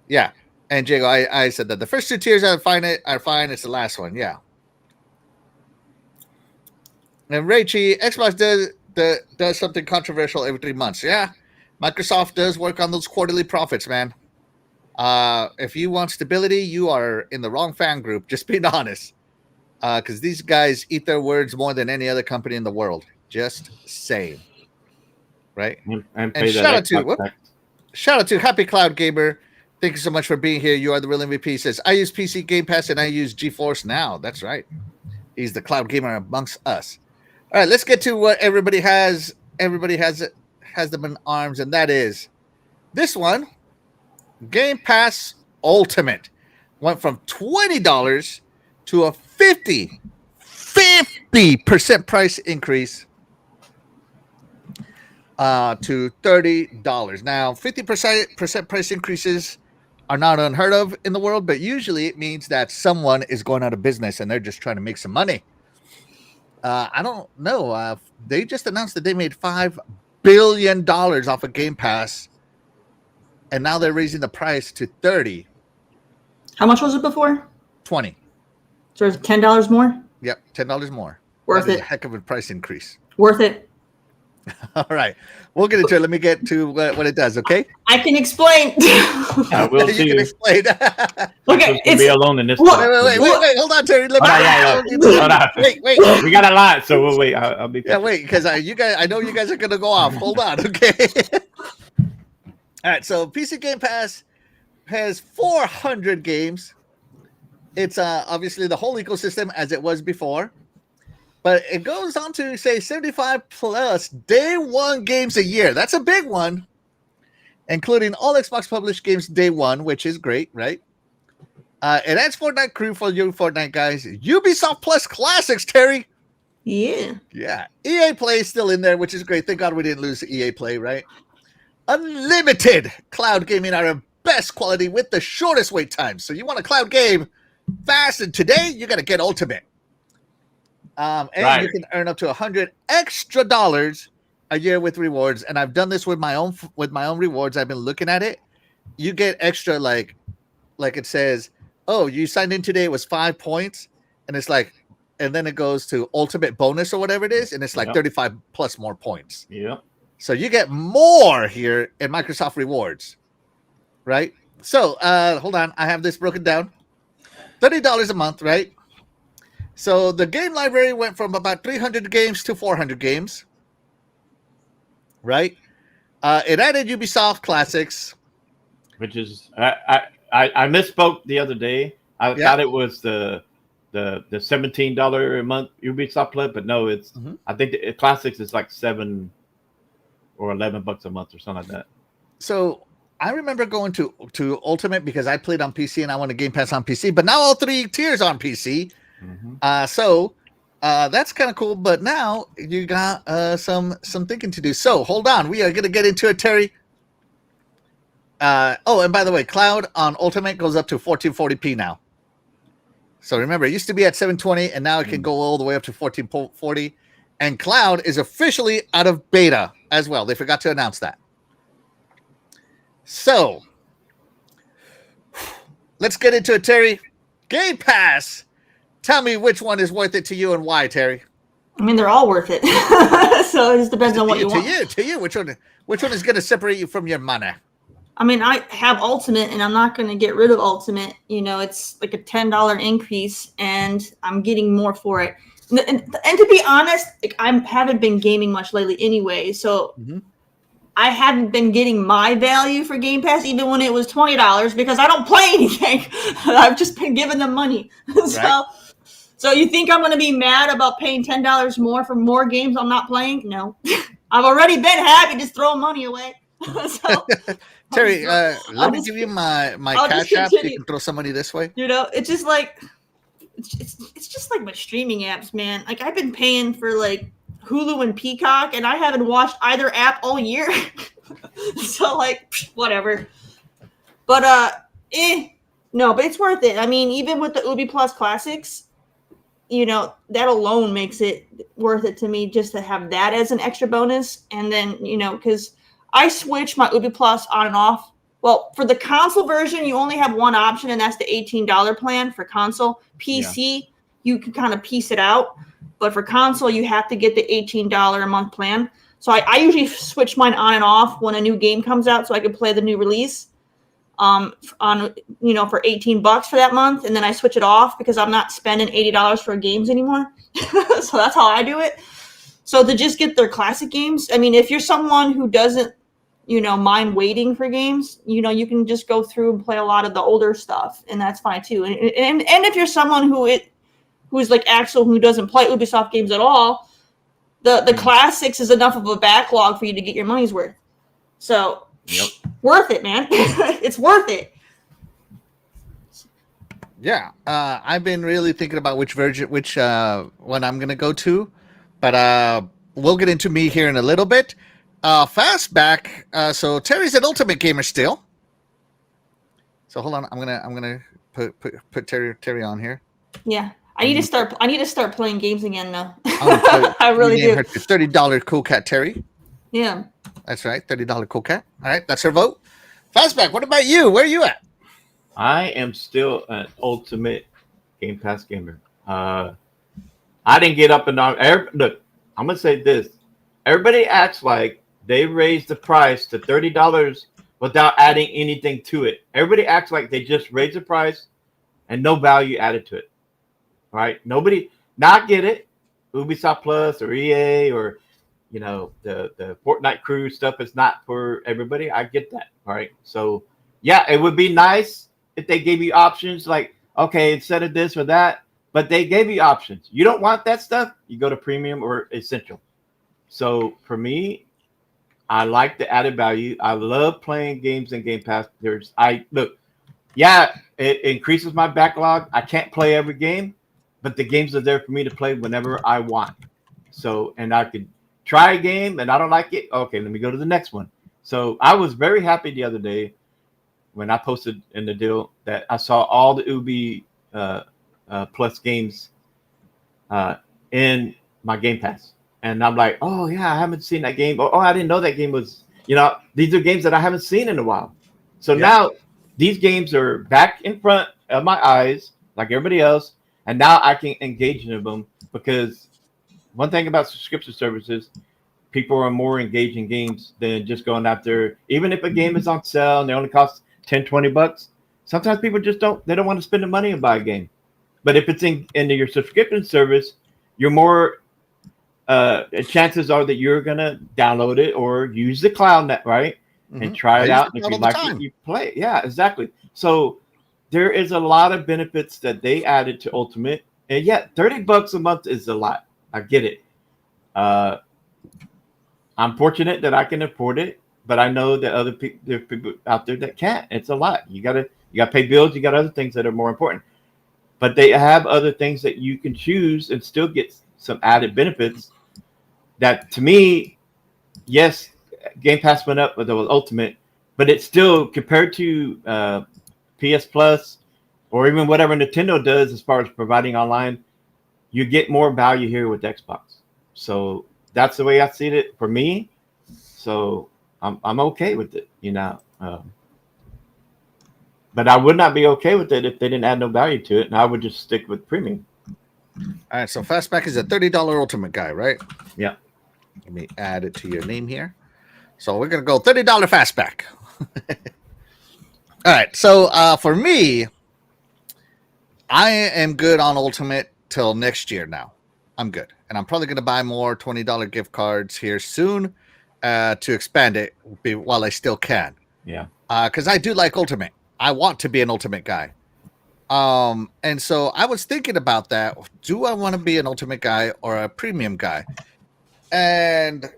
Yeah. And Jago, I said that the first two tiers are fine. It's the last one. Yeah. And Raichi, Xbox does something controversial every 3 months. Yeah. Microsoft does work on those quarterly profits, man. If you want stability, you are in the wrong fan group. Just being honest. Because these guys eat their words more than any other company in the world. Just saying. Right? And shout out to Happy Cloud Gamer. Thank you so much for being here. You are the real MVP. He says, I use PC Game Pass and I use GeForce Now. That's right. He's the cloud gamer amongst us. All right, let's get to what everybody has. Everybody has them in arms, and that is this one. Game Pass Ultimate went from $20 to a 50% price increase to $30. Now, 50% price increases are not unheard of in the world, but usually it means that someone is going out of business and they're just trying to make some money. I don't know. They just announced that they made $5 billion off of Game Pass, and now they're raising the price to $30.
How much was it before?
$20.
So it's $10 more?
Yep, $10 more.
Worth it.
A heck of a price increase.
Worth it.
All right. We'll get into it. Let me get to what it does, okay?
I can explain.
We'll see.
You can explain.
Okay.
It's be alone in this.
Wait. Hold on, Terry. Let me
Hold on.
Wait.
We got a lot, so we'll wait. I'll be.
Yeah, wait, because I know you guys are gonna go off. Hold on, okay? All right. So PC Game Pass has 400 games. It's obviously the whole ecosystem as it was before. But it goes on to say 75 plus day one games a year. That's a big one, including all Xbox published games day one, which is great, right? It adds Fortnite Crew for you Fortnite guys. Ubisoft Plus Classics, Terry.
Yeah.
EA Play is still in there, which is great. Thank God we didn't lose EA Play, right? Unlimited cloud gaming are of best quality with the shortest wait times. So you want a cloud game fast, and today you got to get Ultimate. And you can earn up to $100 extra a year with rewards. And I've done this with my own rewards. I've been looking at it. You get extra like it says, oh, you signed in today, it was 5 points, and it's like, and then it goes to ultimate bonus or whatever it is, and it's like 35 plus more points.
Yeah.
So you get more here in Microsoft Rewards, right? So hold on, I have this broken down. $30 a month, right? So the game library went from about 300 games to 400 games, right? It added Ubisoft Classics,
which is I misspoke the other day. I thought it was the $17 a month Ubisoft Plus, but no, it's I think the Classics is like $7 or $11 a month or something like that. So I remember going to Ultimate because I played on PC and I wanted Game Pass on PC, but now all three tiers on PC. So that's kind of cool, but now you got some thinking to do. So hold on, we are gonna get into it, Terry.
And by the way, Cloud on Ultimate goes up to 1440p now. So remember, it used to be at 720, and now it can go all the way up to 1440. And Cloud is officially out of beta as well. They forgot to announce that. So let's get into it, Terry. Game Pass. Tell me which one is worth it to you and why, Terry.
I mean, they're all worth it. So it just depends on what you want.
To you, which one is going to separate you from your money?
I mean, I have Ultimate, and I'm not going to get rid of Ultimate. You know, it's like a $10 increase, and I'm getting more for it. And to be honest, like, I haven't been gaming much lately anyway, so I haven't been getting my value for Game Pass, even when it was $20, because I don't play anything. I've just been giving them money. So you think I'm going to be mad about paying $10 more for more games I'm not playing? No. I've already been happy just throwing money away. So
Terry, let me give you my cash app so you can throw some money this way.
You know, it's just like it's just like my streaming apps, man. Like, I've been paying for like Hulu and Peacock, and I haven't watched either app all year. So like, whatever. But no, but it's worth it. I mean, even with the Ubi Plus Classics, you know, that alone makes it worth it to me just to have that as an extra bonus. And then, you know, because I switch my Ubi Plus on and off. Well, for the console version, you only have one option, and that's the $18 plan for console. PC, you can kind of piece it out. But for console, you have to get the $18 a month plan. So I usually switch mine on and off when a new game comes out so I can play the new release on, you know, for $18 for that month. And then I switch it off because I'm not spending $80 for games anymore. So that's how I do it. So to just get their classic games, I mean, if you're someone who doesn't, you know, mind waiting for games, you know, you can just go through and play a lot of the older stuff, and that's fine too. And if you're someone who's like Axel, who doesn't play Ubisoft games at all, the classics is enough of a backlog for you to get your money's worth. So worth it, man. It's worth it.
Yeah, I've been really thinking about which one I'm gonna go to, but we'll get into me here in a little bit. Fastback. So Terry's an Ultimate Gamer still. So hold on, I'm gonna put Terry on here.
Yeah, I need to start playing games again now. I really do.
$30 Cool Cat Terry.
Yeah,
that's right, $30 Cool Cat. All right, that's her vote. Fastback. What about you? Where are you at?
I am still an Ultimate Game Pass gamer. I didn't get up and down. Look, I'm gonna say this. Everybody acts like they raised the price to $30 without adding anything to it. Everybody acts like they just raised the price and no value added to it. Right? Nobody not get it. Ubisoft Plus or EA or, you know, the Fortnite crew stuff is not for everybody. I get that. All right. So yeah, it would be nice if they gave you options like, okay, instead of this or that, but they gave you options. You don't want that stuff, you go to premium or essential. So for me, I like the added value. I love playing games in Game Pass. It increases my backlog. I can't play every game, but the games are there for me to play whenever I want. So, and I could try a game and I don't like it. Okay, let me go to the next one. So I was very happy the other day when I posted in the deal that I saw all the Ubi Plus games in my Game Pass. And I'm like, oh, yeah, I haven't seen that game. Oh, I didn't know that game was, you know, these are games that I haven't seen in a while. So now these games are back in front of my eyes like everybody else. And now I can engage in them because one thing about subscription services, people are more engaged in games than just going after, even if a game is on sale and they only cost $10-20. Sometimes people just don't want to spend the money and buy a game. But if it's into your subscription service, you're more chances are that you're gonna download it or use the cloud net, right? And try it out. If you like it, you play it. Yeah, exactly. So there is a lot of benefits that they added to Ultimate, and yet $30 a month is a lot. I get it. I'm fortunate that I can afford it, but I know that there are people out there that can't. It's a lot. You gotta pay bills. You got other things that are more important. But they have other things that you can choose and still get some added benefits. That to me, yes, Game Pass went up, but there was Ultimate. but it's still compared to PS Plus or even whatever Nintendo does as far as providing online, you get more value here with Xbox. So that's the way I see it for me. So I'm okay with it, you know. But I would not be okay with it if they didn't add no value to it, and I would just stick with premium.
All right, so Fastback is a $30 Ultimate guy, right?
Yeah.
Let me add it to your name here. So we're gonna go $30 Fastback. All right, so for me, I am good on Ultimate till next year now. I'm good, and I'm probably gonna buy more $20 gift cards here soon to expand it while I still can.
Yeah.
Because I do like Ultimate. I want to be an Ultimate guy. And so I was thinking about that. Do I want to be an Ultimate guy or a premium guy? And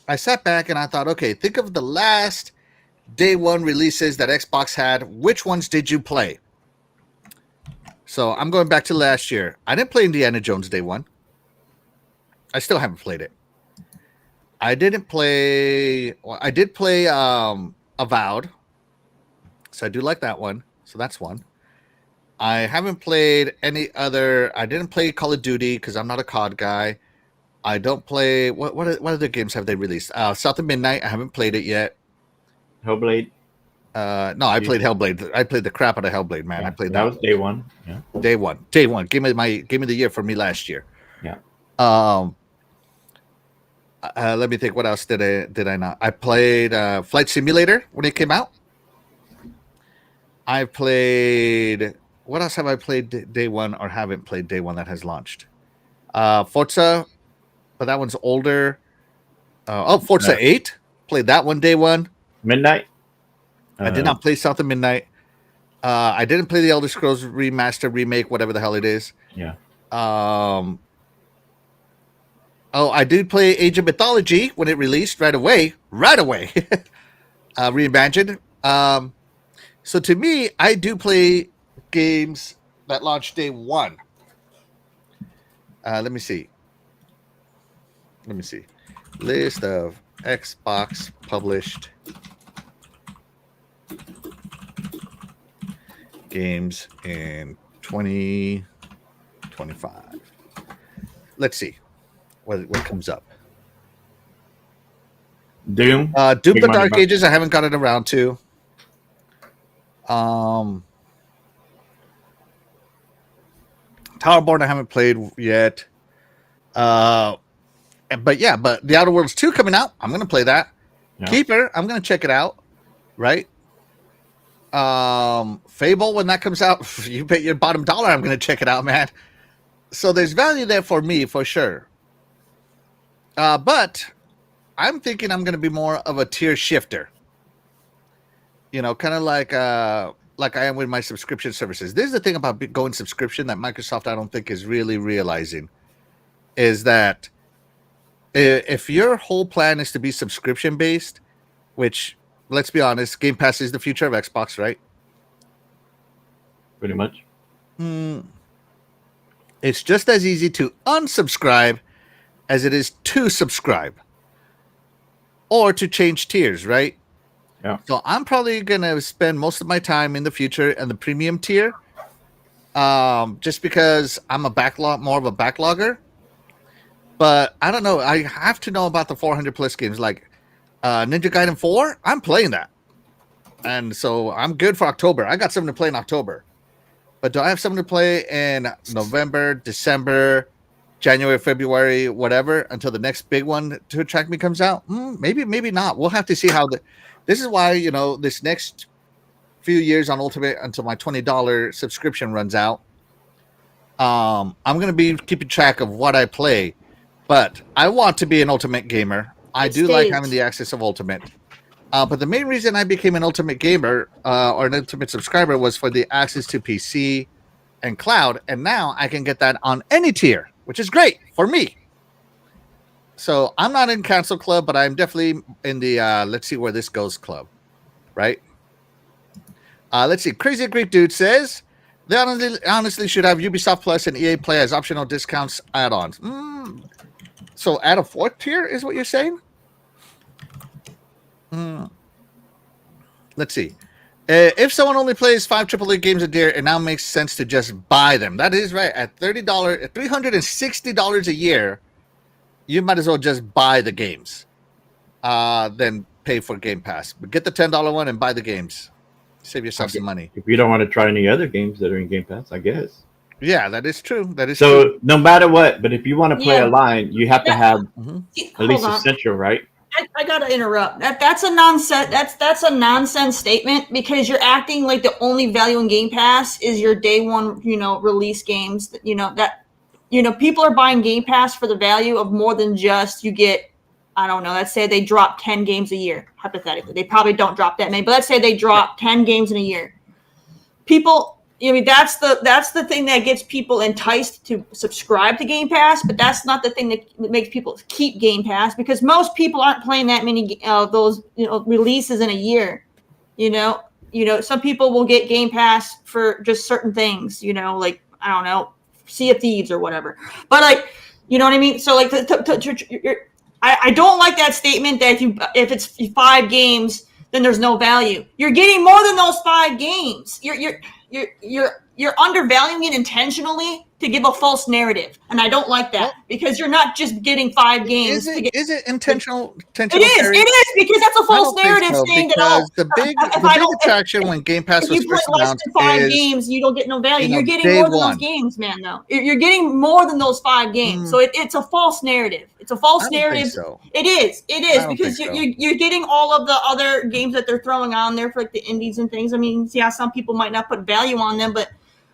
I sat back and I thought, okay, think of the last day one releases that Xbox had. Which ones did you play? So I'm going back to last year. I didn't play Indiana Jones day one. I still haven't played it. I didn't play. Well, I did play Avowed. So I do like that one. So that's one. I haven't played any other. I didn't play Call of Duty because I'm not a COD guy. I don't play. What other games have they released? South of Midnight. I haven't played it yet.
Hellblade.
No, I played Hellblade. I played the crap out of Hellblade, man.
Yeah,
I played
that
that.
was day one. Yeah.
Day one. Give me the year for me last year.
Yeah.
Let me think. What else did I not? I played Flight Simulator when it came out. I played. What else have I played day one or haven't played day one that has launched? Forza, but that one's older. Forza 8. Played that one day one.
Midnight.
I did not play South of Midnight. I didn't play the Elder Scrolls remaster, remake, whatever the hell it is.
Yeah.
I did play Age of Mythology when it released right away. Reimagined. So to me, I do play games that launch day one. Let me see. List of Xbox published games in 2025. Let's see what comes up.
Doom.
Doom
Big
the
money
Dark
buck.
Ages, I haven't gotten around to. Towerborn, I haven't played yet. But The Outer Worlds 2 coming out. I'm gonna play that.
Yeah.
Keeper, I'm gonna check it out. Right. Fable, when that comes out, you bet your bottom dollar I'm gonna check it out, man. So there's value there for me for sure. But I'm thinking I'm gonna be more of a tier shifter. You know, kind of like I am with my subscription services. This is the thing about going subscription that Microsoft I don't think is really realizing is that if your whole plan is to be subscription based, which let's be honest, Game Pass is the future of Xbox, right?
Pretty much.
It's just as easy to unsubscribe as it is to subscribe or to change tiers, right?
Yeah.
So I'm probably going to spend most of my time in the future in the premium tier just because I'm more of a backlogger. But I don't know. I have to know about the 400 plus games like Ninja Gaiden 4. I'm playing that. And so I'm good for October. I got something to play in October. But do I have something to play in November, December, January, February, whatever, until the next big one to attract me comes out? Maybe not. We'll have to see how this is why, this next few years on Ultimate until my $20 subscription runs out. I'm going to be keeping track of what I play, but I want to be an Ultimate gamer. I do like having the access of Ultimate. But the main reason I became an Ultimate gamer or an Ultimate subscriber was for the access to PC and cloud. And now I can get that on any tier, which is great for me. So I'm not in Cancel Club, but I'm definitely in the let's see where this goes club, right? Let's see. Crazy Greek Dude says they honestly should have Ubisoft Plus and EA Play as optional discounts add-ons. So add a fourth tier is what you're saying? let's see. If someone only plays 5 AAA games a year, it now makes sense to just buy them. That is right. At $30, at $360 a year, you might as well just buy the games, then pay for Game Pass. But get the $10 one and buy the games. Save yourself some money.
If you don't want to try any other games that are in Game Pass, I guess.
Yeah, that is true. That is
So
true.
no matter what, but if you want to play
Yeah.
a line, you have to have
Mhm.
at least
Hold on.
essential, right?
I gotta interrupt. That's a nonsense. That's a nonsense statement because you're acting like the only value in Game Pass is your day one, release games. People are buying Game Pass for the value of more than just you get. I don't know. Let's say they drop 10 games a year. Hypothetically, they probably don't drop that many, but let's say they drop 10 games in a year. People. That's the thing that gets people enticed to subscribe to Game Pass, but that's not the thing that makes people keep Game Pass because most people aren't playing that many of those releases in a year. Some people will get Game Pass for just certain things. Like I don't know, Sea of Thieves or whatever. But like, you know what I mean? So like, I don't like that statement that if it's 5 games, then there's no value. You're getting more than those 5 games. You're undervaluing it intentionally to give a false narrative, and I don't like that because you're not just getting 5 games.
Is it intentional?
It is because that's a false narrative saying that
the big attraction when Game Pass was
if you play
first
less
announced
than 5
is
games, you don't get no value. You're getting
day
more than
one.
those games, man. Though you're getting more than those 5 games, so it's a false narrative. It's a false narrative.
So.
It is because you're getting all of the other games that they're throwing on there for like the indies and things. I mean, yeah, some people might not put value on them, but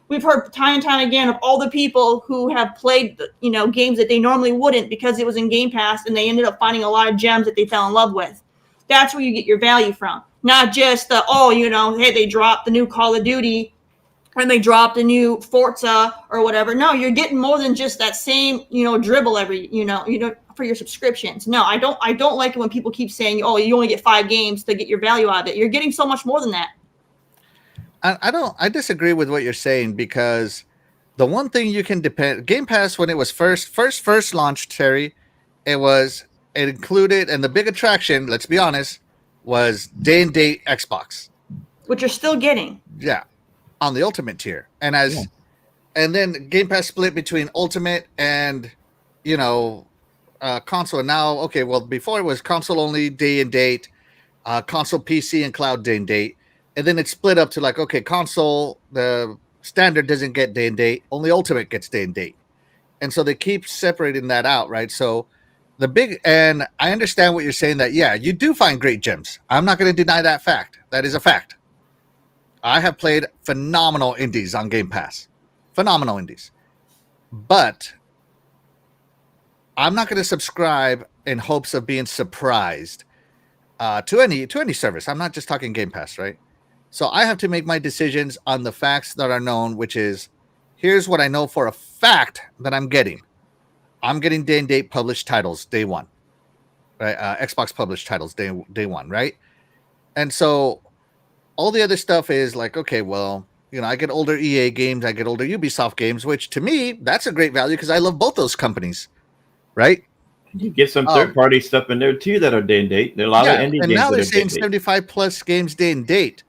we've heard time and time again of all the people who have played, games that they normally wouldn't because it was in Game Pass, and they ended up finding a lot of gems that they fell in love with. That's where you get your value from, not just hey, they dropped the new Call of Duty, and they dropped a new Forza or whatever. No, you're getting more than just that same, dribble every, for your subscriptions. No, I don't like it when people keep saying, oh, you only get 5 games to get your value out of it. You're getting so much more than that.
I disagree with what you're saying because the one thing you can depend Game Pass when it was first launched, Terry, it included, and the big attraction, let's be honest, was day and date Xbox,
which you're still getting.
Yeah, on the Ultimate tier, and and then Game Pass split between Ultimate and console. And now, before it was console only day and date, console, PC, and cloud day and date. And then it's split up to like, okay, console, the standard doesn't get day and date, only Ultimate gets day and date. And so they keep separating that out, right? So and I understand what you're saying that, yeah, you do find great gems. I'm not going to deny that fact. That is a fact. I have played phenomenal indies on Game Pass. Phenomenal indies. But I'm not going to subscribe in hopes of being surprised to any service. I'm not just talking Game Pass, right? So I have to make my decisions on the facts that are known, which is, here's what I know for a fact that I'm getting. I'm getting day and date published titles day one, right? Xbox published titles day one, right? And so all the other stuff is like, okay, well, I get older EA games, I get older Ubisoft games, which to me, that's a great value because I love both those companies, right?
You get some third-party stuff in there too that are day and date. There are a lot of indie games.
And now they're saying
day
75 plus games day and date.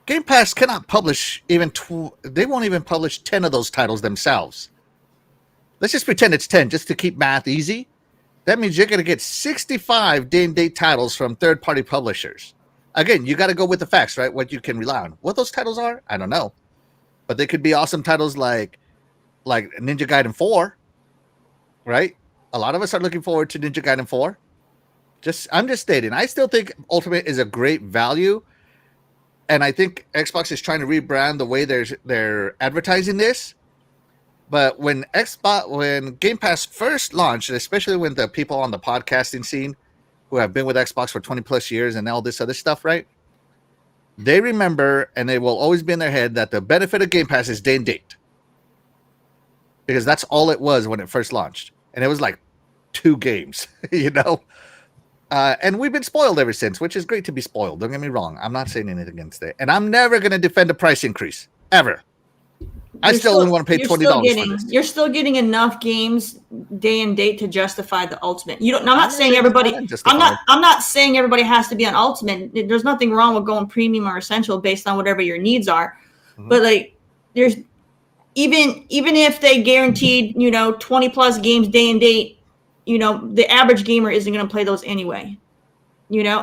Game Pass cannot publish even they won't even publish 10 of those titles themselves. Let's just pretend it's 10 just to keep math easy. That means you're going to get 65 day and date titles from third-party publishers. Again, you got to go with the facts, right? What you can rely on. What those titles are, I don't know. But they could be awesome titles like Ninja Gaiden 4, right? A lot of us are looking forward to Ninja Gaiden 4. I'm just stating. I still think Ultimate is a great value. And I think Xbox is trying to rebrand the way they're advertising this. But when Game Pass first launched, especially when the people on the podcasting scene who have been with Xbox for 20 plus years and all this other stuff, right? They remember, and they will always be in their head, that the benefit of Game Pass is day and date. Because that's all it was when it first launched. And it was like 2 games, and we've been spoiled ever since, which is great to be spoiled. Don't get me wrong. I'm not saying anything against it. And I'm never going to defend a price increase. Ever. I still only want to pay $20 for this.
You're still getting enough games day and date to justify the ultimate. You don't. I'm not saying everybody. I'm not saying everybody has to be on ultimate. There's nothing wrong with going premium or essential based on whatever your needs are. Mm-hmm. But like, there's even if they guaranteed 20 plus games day and date, the average gamer isn't going to play those anyway.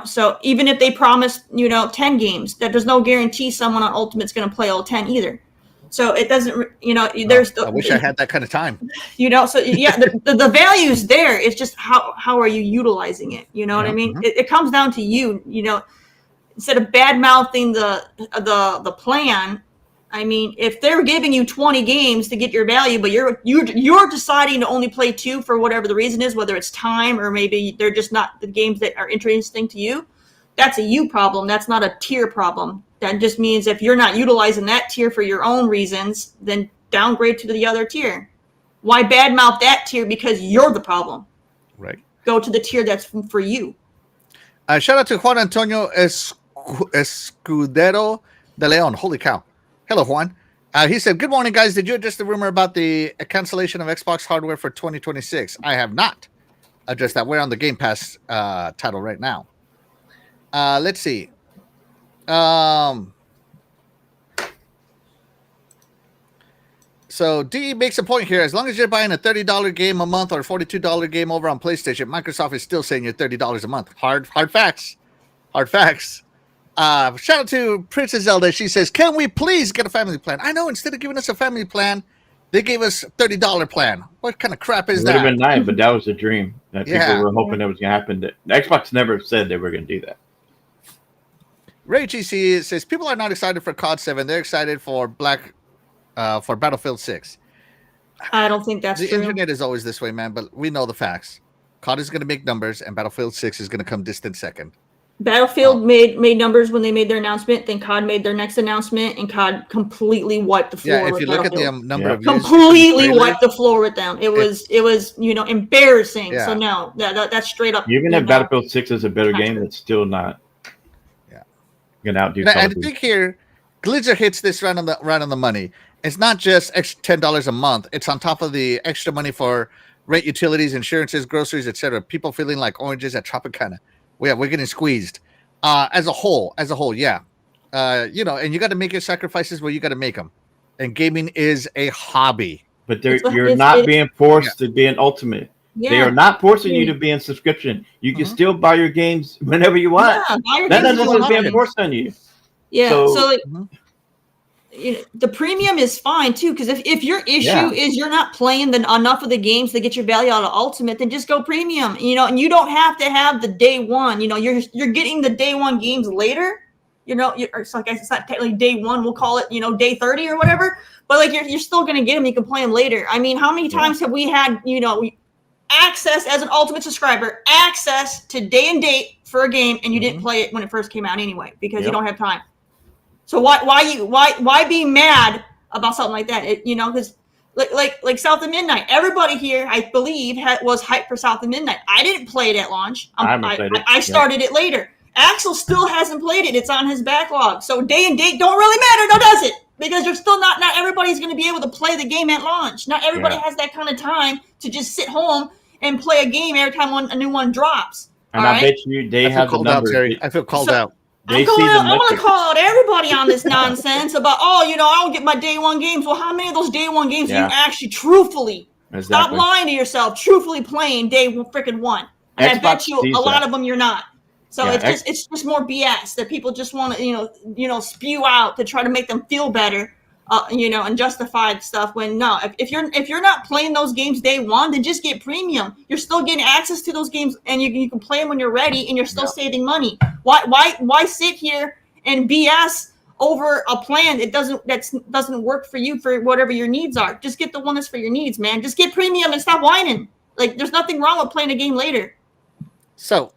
So even if they promise 10 games, that there's no guarantee someone on ultimate's going to play all 10 either. So it doesn't, there's.
I wish I had that kind of time.
So yeah, the value is there. It's just how are you utilizing it? You know what I mean? Mm-hmm. It comes down to you. Instead of bad mouthing the plan. I mean, if they're giving you 20 games to get your value, but you're deciding to only play 2 for whatever the reason is, whether it's time or maybe they're just not the games that are interesting to you. That's a you problem. That's not a tier problem. That just means if you're not utilizing that tier for your own reasons, then downgrade to the other tier. Why badmouth that tier because you're the problem?
Right.
Go to the tier that's for you.
Shout out to Juan Antonio Escudero de Leon. Holy cow. Hello, Juan. He said, good morning, guys. Did you address the rumor about the cancellation of Xbox hardware for 2026? I have not addressed that. We're on the Game Pass title right now. Let's see. So D makes a point here. As long as you're buying a $30 game a month or $42 game over on PlayStation, Microsoft is still saying you're $30 a month. Hard facts. Hard facts. Shout out to Princess Zelda. She says, can we please get a family plan? I know, instead of giving us a family plan, they gave us a $30 plan. What kind of crap is that?
It would have been nice, but that was a dream that people were hoping that was going to happen. Xbox never said they were going to do that.
Ray GC says, people are not excited for COD 7. They're excited for for Battlefield 6.
I don't think that's
true.
The
internet is always this way, man, but we know the facts. COD is going to make numbers, and Battlefield 6 is going to come distant second.
Battlefield made numbers when they made their announcement. Then COD made their next announcement, and COD completely wiped the floor.
Yeah, if you look at the number of views,
completely wiped the floor with them. It was embarrassing. Yeah. So no, that's straight up.
Even if Battlefield 6 is a better game, it's still not. Yeah, gonna outdo.
And I think here, Glitzer hits this right on the money. It's not just extra $10 a month. It's on top of the extra money for rent, utilities, insurances, groceries, etc. People feeling like oranges at Tropicana. We're getting squeezed. As a whole, yeah. And you got to make your sacrifices where you got to make them. And gaming is a hobby.
But you're not being forced to be an ultimate. Yeah. They are not forcing you to be in subscription. You can still buy your games whenever you want. Yeah, that doesn't being forced on you.
Yeah. So the premium is fine too, because if your issue is you're not playing enough of the games to get your value out of ultimate, then just go premium. And you don't have to have the day one. You're getting the day one games later. It's like it's not technically day one. We'll call it day 30 or whatever. But like you're still gonna get them. You can play them later. I mean, how many times have we had access as an ultimate subscriber, access to day and date for a game, and you didn't play it when it first came out anyway because you don't have time. So why be mad about something like that? Because like South of Midnight, everybody here, I believe, was hyped for South of Midnight. I didn't play it at launch. I started it later. Axel still hasn't played it. It's on his backlog. So day and date don't really matter, no, does it? Because you're still not everybody's going to be able to play the game at launch. Not everybody has that kind of time to just sit home and play a game every time a new one drops.
And I bet you they have the numbers.
I feel called out.
I'm going to call out everybody on this nonsense about, I don't get my day one games. Well, how many of those day one games are you actually truthfully, stop lying to yourself, truthfully playing day freaking one? And I bet you a lot of them you're not. So it's just more BS that people just want to, spew out to try to make them feel better, and justify stuff when no, if you're not playing those games day one, then just get premium. You're still getting access to those games and you can play them when you're ready and you're still saving money. Why sit here and BS over a plan that doesn't work for you for whatever your needs are? Just get the one that's for your needs, man. Just get premium and stop whining. Like there's nothing wrong with playing a game later.
So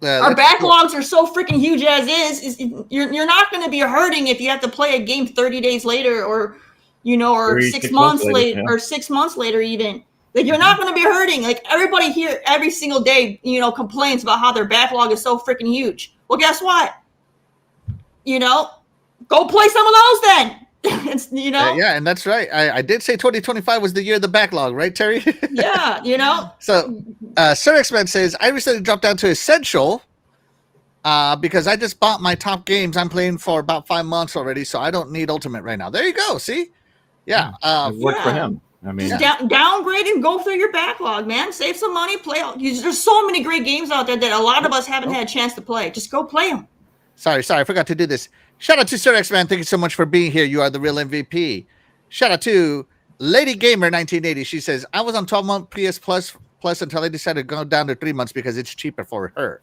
our backlogs are so freaking huge as is you're not going to be hurting if you have to play a game 30 days later or 6 months later or 6 months later even. Like you're not going to be hurting. Like everybody here every single day, complains about how their backlog is so freaking huge. Well, guess what? Go play some of those then. It's
Yeah, and that's right. I did say 2025 was the year of the backlog, right, Terry?
yeah,
So, Sir X-Men says, I recently dropped down to Essential because I just bought my top games I'm playing for about 5 months already, so I don't need Ultimate right now. There you go. See? Yeah.
It worked for
Yeah.
him. I mean,
just downgrade and go through your backlog, man. Save some money, play. There's so many great games out there that a lot of us haven't had a chance to play. Just go play them.
Sorry, I forgot to do this. Shout out to Sir X-Man. Thank you so much for being here. You are the real MVP. Shout out to Lady Gamer 1980. She says, I was on 12-month PS Plus until I decided to go down to 3 months because it's cheaper for her.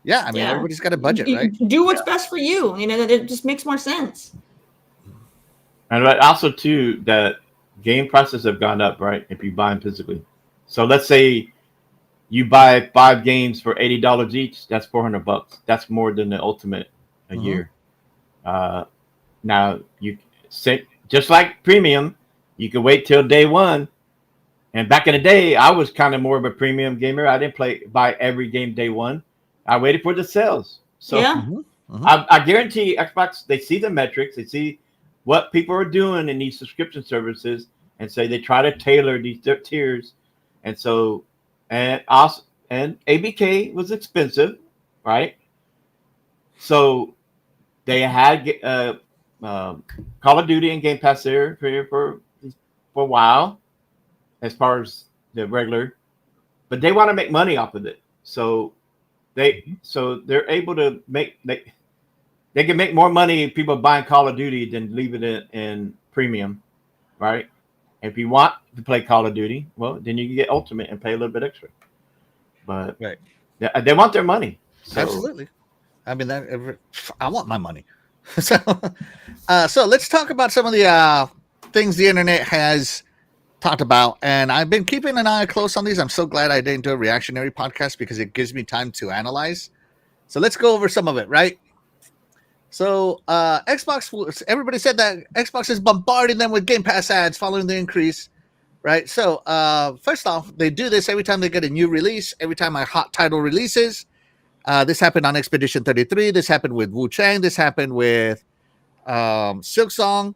Yeah, I mean, everybody's got a budget, right?
Do what's best for you. It just makes more sense.
and also too that game prices have gone up, right? If you buy them physically. So let's say you buy 5 games for $80 each. That's $400. That's more than the Ultimate a year. Now you say just like premium, you can wait till day one. And back in the day, I was kind of more of a premium gamer. I didn't buy every game day one. I waited for the sales. So I guarantee Xbox, they see the metrics, they see what people are doing in these subscription services, and say they try to tailor these tiers. And so, and ABK was expensive, right? So they had Call of Duty and Game Pass there for a while, as far as the regular, but they want to make money off of it. So they're able to they can make more money if people buying Call of Duty than leave it in premium, right? If you want to play Call of Duty, well, then you can get Ultimate and pay a little bit extra. But they want their money. So.
Absolutely. I mean, I want my money. So let's talk about some of the things the internet has talked about, and I've been keeping an eye close on these. I'm so glad I didn't do a reactionary podcast because it gives me time to analyze. So let's go over some of it, right? So Xbox, everybody said that Xbox is bombarding them with Game Pass ads following the increase, right? So first off, they do this every time they get a new release, every time a hot title releases. This happened on Expedition 33. This happened with Wu Chang. This happened with Silk Song.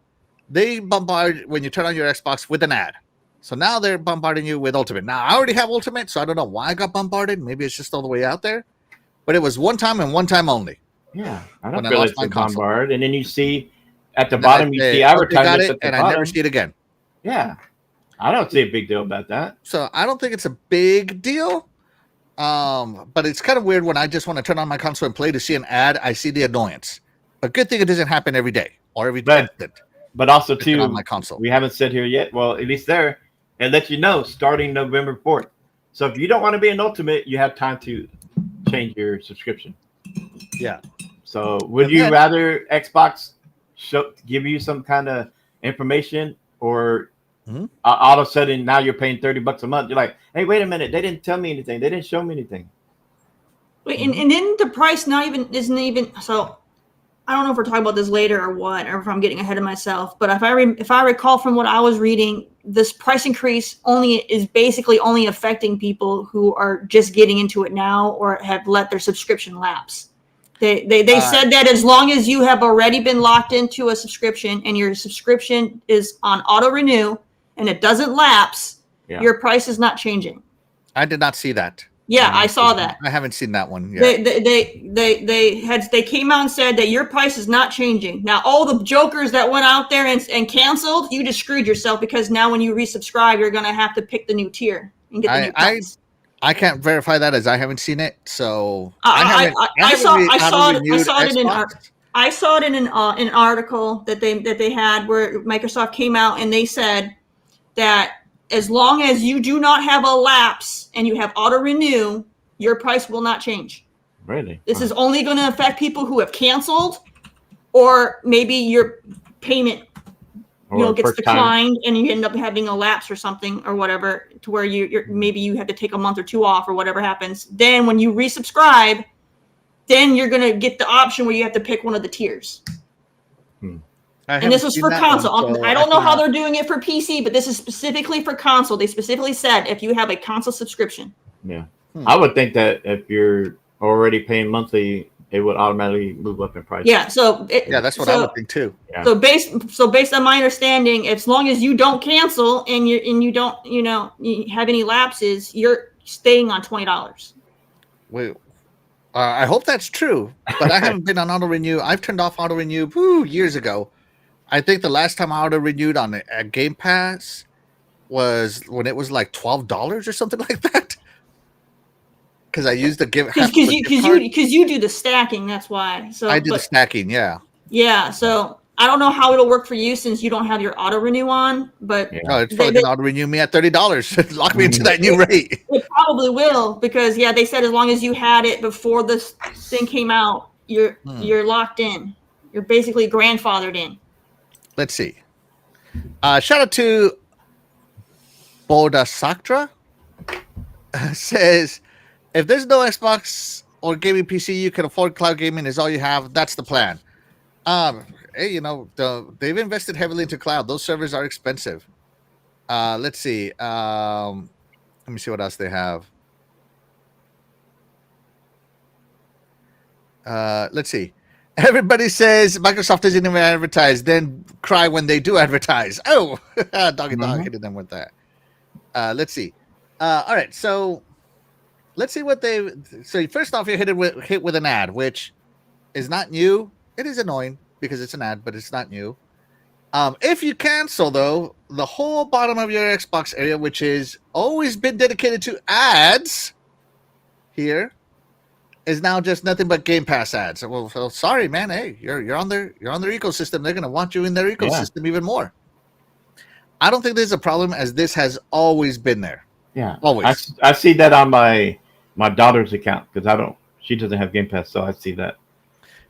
They bombard when you turn on your Xbox with an ad. So now they're bombarding you with Ultimate. Now, I already have Ultimate, so I don't know why I got bombarded. Maybe it's just all the way out there. But it was one time and one time only.
Yeah, I don't feel like bombard. And then you see at the bottom, you see
advertisements and I never see it again.
Yeah, I don't see a big deal about that.
So I don't think it's a big deal. But it's kind of weird when I just want to turn on my console and play to see an ad. I see the annoyance. A good thing it doesn't happen every day or every instant.
But also, too,
on my console.
We haven't said here yet. Well, at least there, and let you know starting November 4th. So if you don't want to be an Ultimate, you have time to change your subscription.
Yeah.
So would you rather Xbox give you some kind of information, or all of a sudden now you're paying $30 a month? You're like, hey, wait a minute, they didn't tell me anything. They didn't show me anything.
Wait, and then the price isn't even so. I don't know if we're talking about this later or what, or if I'm getting ahead of myself. But if I recall from what I was reading, this price increase is basically only affecting people who are just getting into it now or have let their subscription lapse. They said that as long as you have already been locked into a subscription and your subscription is on auto renew and it doesn't lapse, your price is not changing.
I did not see that.
Yeah, I saw that.
I haven't seen that one yet.
They came out and said that your price is not changing. Now, all the jokers that went out there and canceled, you just screwed yourself, because now when you resubscribe, you're going to have to pick the new tier and get the new price.
I can't verify that as I haven't seen it. So
I saw it in an article that they had where Microsoft came out and they said that as long as you do not have a lapse and you have auto renew, your price will not change.
Really?
This is only going to affect people who have canceled, or maybe your payment gets declined and you end up having a lapse or something or whatever, to where maybe you have to take a month or two off or whatever happens. Then when you resubscribe, then you're going to get the option where you have to pick one of the tiers. And this was for console. So I don't know how they're doing it for PC, but this is specifically for console. They specifically said if you have a console subscription.
Yeah. I would think that if you're already paying monthly it would automatically move up in price.
Yeah. So
that's what I would think too.
Yeah.
So based on my understanding, as long as you don't cancel and you don't you have any lapses, you're staying on $20.
Wait, I hope that's true, but I haven't been on auto renew. I've turned off auto renew years ago. I think the last time I auto renewed on a Game Pass was when it was like $12 or something like that. Because I used the
because you do the stacking. That's why. So
I did the stacking. Yeah.
Yeah. So I don't know how it'll work for you since you don't have your auto renew on, but
no, it's probably gonna auto renew me at $30. Lock me into that new rate.
It probably will because they said as long as you had it before this thing came out, you're locked in. You're basically grandfathered in.
Let's see. Shout out to Bodasaktra. Says, if there's no Xbox or gaming PC, you can afford cloud gaming is all you have. That's the plan. Hey, they've invested heavily into cloud. Those servers are expensive. Let's see. Let me see what else they have. Let's see. Everybody says Microsoft doesn't even advertise, then cry when they do advertise. Oh, doggy dog hitting them with that. Let's see. All right, so let's see what they. So first off, you're hit with an ad, which is not new. It is annoying because it's an ad, but it's not new. If you cancel though, the whole bottom of your Xbox area, which has always been dedicated to ads, here is now just nothing but Game Pass ads. Well, sorry, man. Hey, you're on their ecosystem. They're gonna want you in their ecosystem even more. I don't think there's a problem, as this has always been there.
Yeah,
always.
I see that on my daughter's account because she doesn't have Game Pass, so I see that.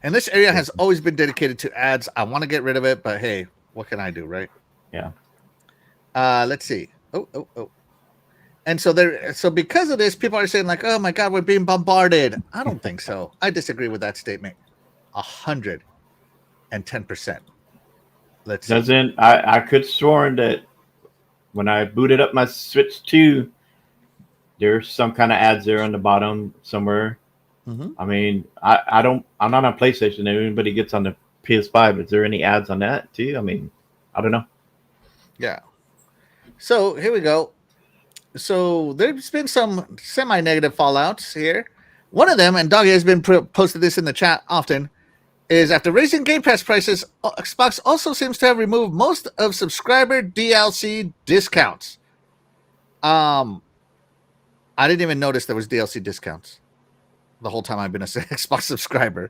And this area has always been dedicated to ads. I want to get rid of it, but hey, what can I do, right?
Yeah.
Let's see. Oh. And so because of this, people are saying like, "Oh my God, we're being bombarded." I don't think so. I disagree with that statement. 110%. Let's see.
I could sworn that when I booted up my Switch 2, there's some kind of ads there on the bottom somewhere.
Mm-hmm.
I mean, I'm not on PlayStation. If anybody gets on the PS5, is there any ads on that too? I mean, I don't know.
Yeah. So here we go. So there's been some semi-negative fallouts here. One of them, and Doggy has been posted this in the chat often, is after raising Game Pass prices, Xbox also seems to have removed most of subscriber DLC discounts. I didn't even notice there was DLC discounts the whole time I've been a Xbox subscriber.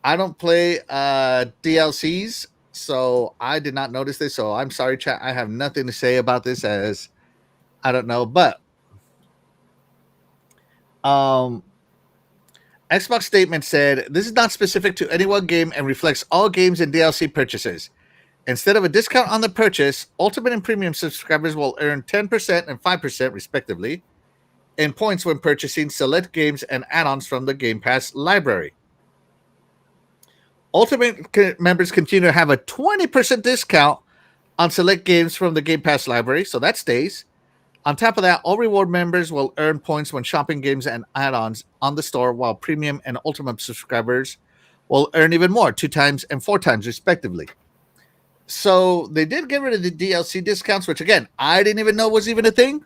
I don't play DLCs, so I did not notice this. So I'm sorry, chat. I have nothing to say about this, as I don't know. But Xbox statement said, this is not specific to any one game and reflects all games and DLC purchases. Instead of a discount on the purchase, Ultimate and Premium subscribers will earn 10% and 5% respectively in points when purchasing select games and add-ons from the Game Pass library. Ultimate members continue to have a 20% discount on select games from the Game Pass library, so that stays. On top of that, all reward members will earn points when shopping games and add-ons on the store, while Premium and Ultimate subscribers will earn even more, 2 times and 4 times respectively. So they did get rid of the DLC discounts, which again, I didn't even know was even a thing.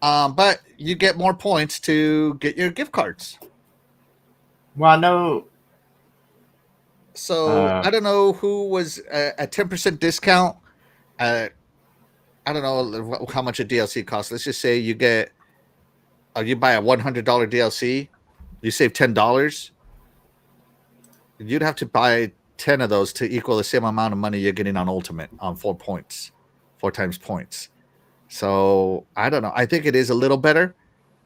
But you get more points to get your gift cards.
Well, I know.
So I don't know who was a 10% discount. I don't know how much a DLC costs. Let's just say you buy a $100 DLC, you save $10. You'd have to buy 10 of those to equal the same amount of money you're getting on Ultimate on 4 times points. So I don't know. I think it is a little better.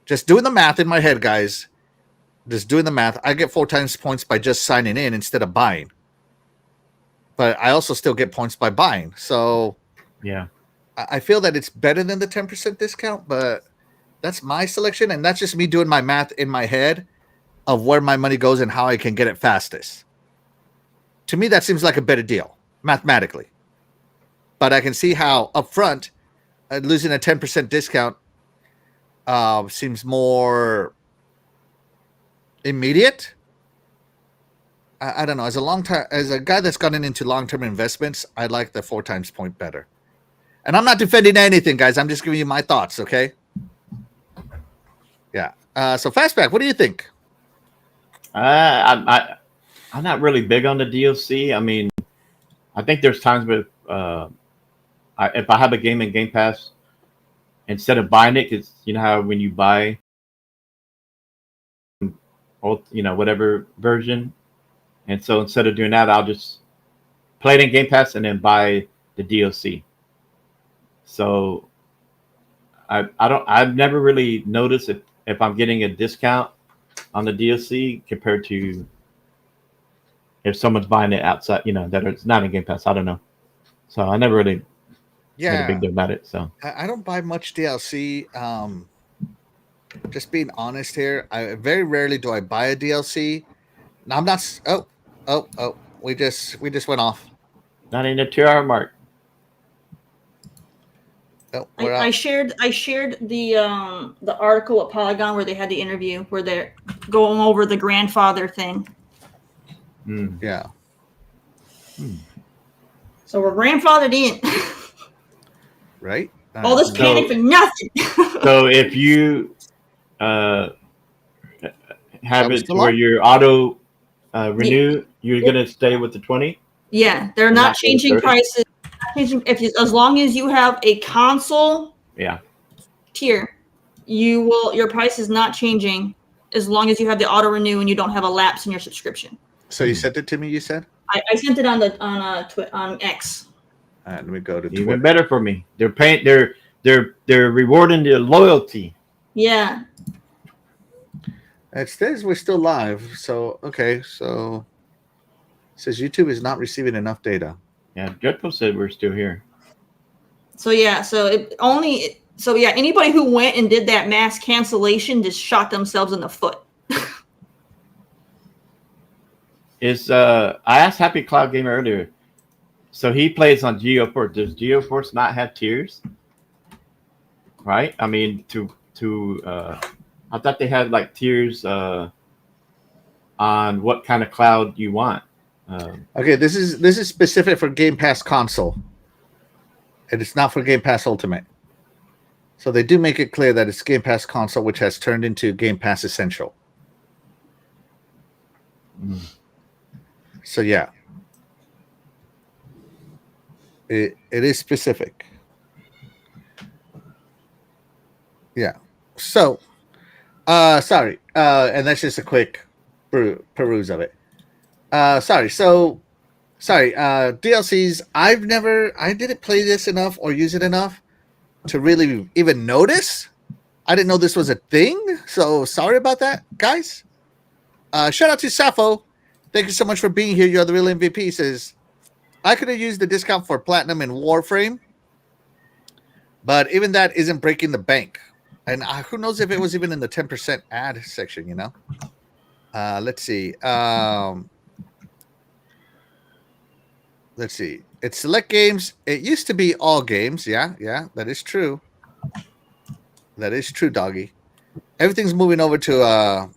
Just doing the math in my head, guys. Just doing the math. I get 4 times points by just signing in instead of buying. But I also still get points by buying. So
yeah.
I feel that it's better than the 10% discount, but that's my selection, and that's just me doing my math in my head of where my money goes and how I can get it fastest. To me, that seems like a better deal, mathematically. But I can see how upfront, losing a 10% discount seems more immediate, I don't know. As a guy that's gotten into long-term investments, I like the 4 times point better. And I'm not defending anything, guys. I'm just giving you my thoughts, okay? Yeah. So Fastback, what do you think?
I'm not really big on the DLC. I mean, I think there's times where if I have a game in Game Pass, instead of buying it, because you know how when you buy, whatever version, and so instead of doing that, I'll just play it in Game Pass and then buy the DLC. So I've never really noticed if I'm getting a discount on the DLC compared to if someone's buying it outside, that it's not in Game Pass. I don't know. So I never really made a big deal about it. So
I don't buy much DLC. Just being honest here, I very rarely do I buy a DLC. Now I'm not. Oh! We just went off.
not in the 2-hour mark.
Oh,
I shared the article at Polygon where they had the interview where they're going over the grandfather thing.
Yeah.
So we're grandfathered in.
Right.
All this panic for nothing.
So if you have it
still
where
on?
your auto renew, you're gonna stay with the 20.
Yeah, they're not changing prices. As long as you have a console tier, your price is not changing as long as you have the auto renew and you don't have a lapse in your subscription.
So you sent it to me. You said
I sent it on X.
All right, let me go to
Even
Twitter.
better for me. They're paying. They're rewarding the loyalty.
Yeah.
It says we're still live. So okay. So it says YouTube is not receiving enough data.
Yeah, Dreadful said we're still here.
So anybody who went and did that mass cancellation just shot themselves in the foot.
I asked Happy Cloud Gamer earlier. So he plays on GeoForce. Does GeoForce not have tiers? Right? I mean, I thought they had like tiers on what kind of cloud you want.
Okay, this is specific for Game Pass console, and it's not for Game Pass Ultimate. So they do make it clear that it's Game Pass console, which has turned into Game Pass Essential. So yeah, it is specific. Yeah. So, sorry, and that's just a quick peruse of it. DLCs. I didn't play this enough or use it enough to really even notice. I didn't know this was a thing. So sorry about that, guys. Shout out to Sappho. Thank you so much for being here. You're the real MVP. He says, I could have used the discount for Platinum and Warframe, but even that isn't breaking the bank. And who knows if it was even in the 10% ad section, Let's see. Let's see. It's select games. It used to be all games. Yeah, that is true. That is true, Doggy. Everything's moving over to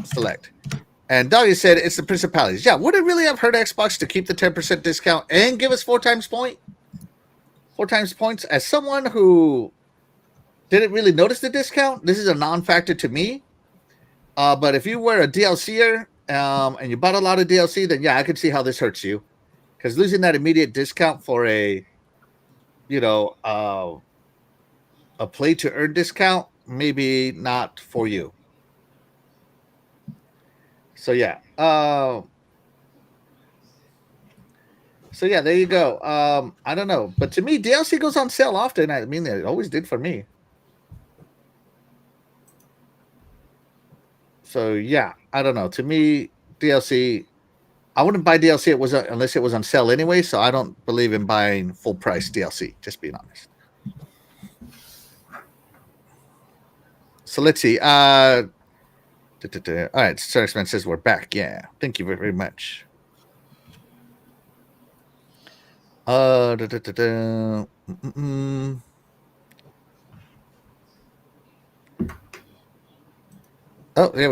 select. And Doggy said it's the principalities. Yeah, would it really have hurt Xbox to keep the 10% discount and give us 4 times point? 4 times points? As someone who didn't really notice the discount, this is a non-factor to me. But if you were a DLCer and you bought a lot of DLC, then yeah, I could see how this hurts you. Because losing that immediate discount for a play to earn discount, maybe not for you. So yeah. There you go. I don't know. But to me, DLC goes on sale often. I mean, it always did for me. So yeah, I don't know. To me, DLC, I wouldn't buy DLC unless it was on sale anyway. So I don't believe in buying full price DLC. Just being honest. So let's see. All right, Sarasman says we're back. Yeah, thank you very much. Oh, there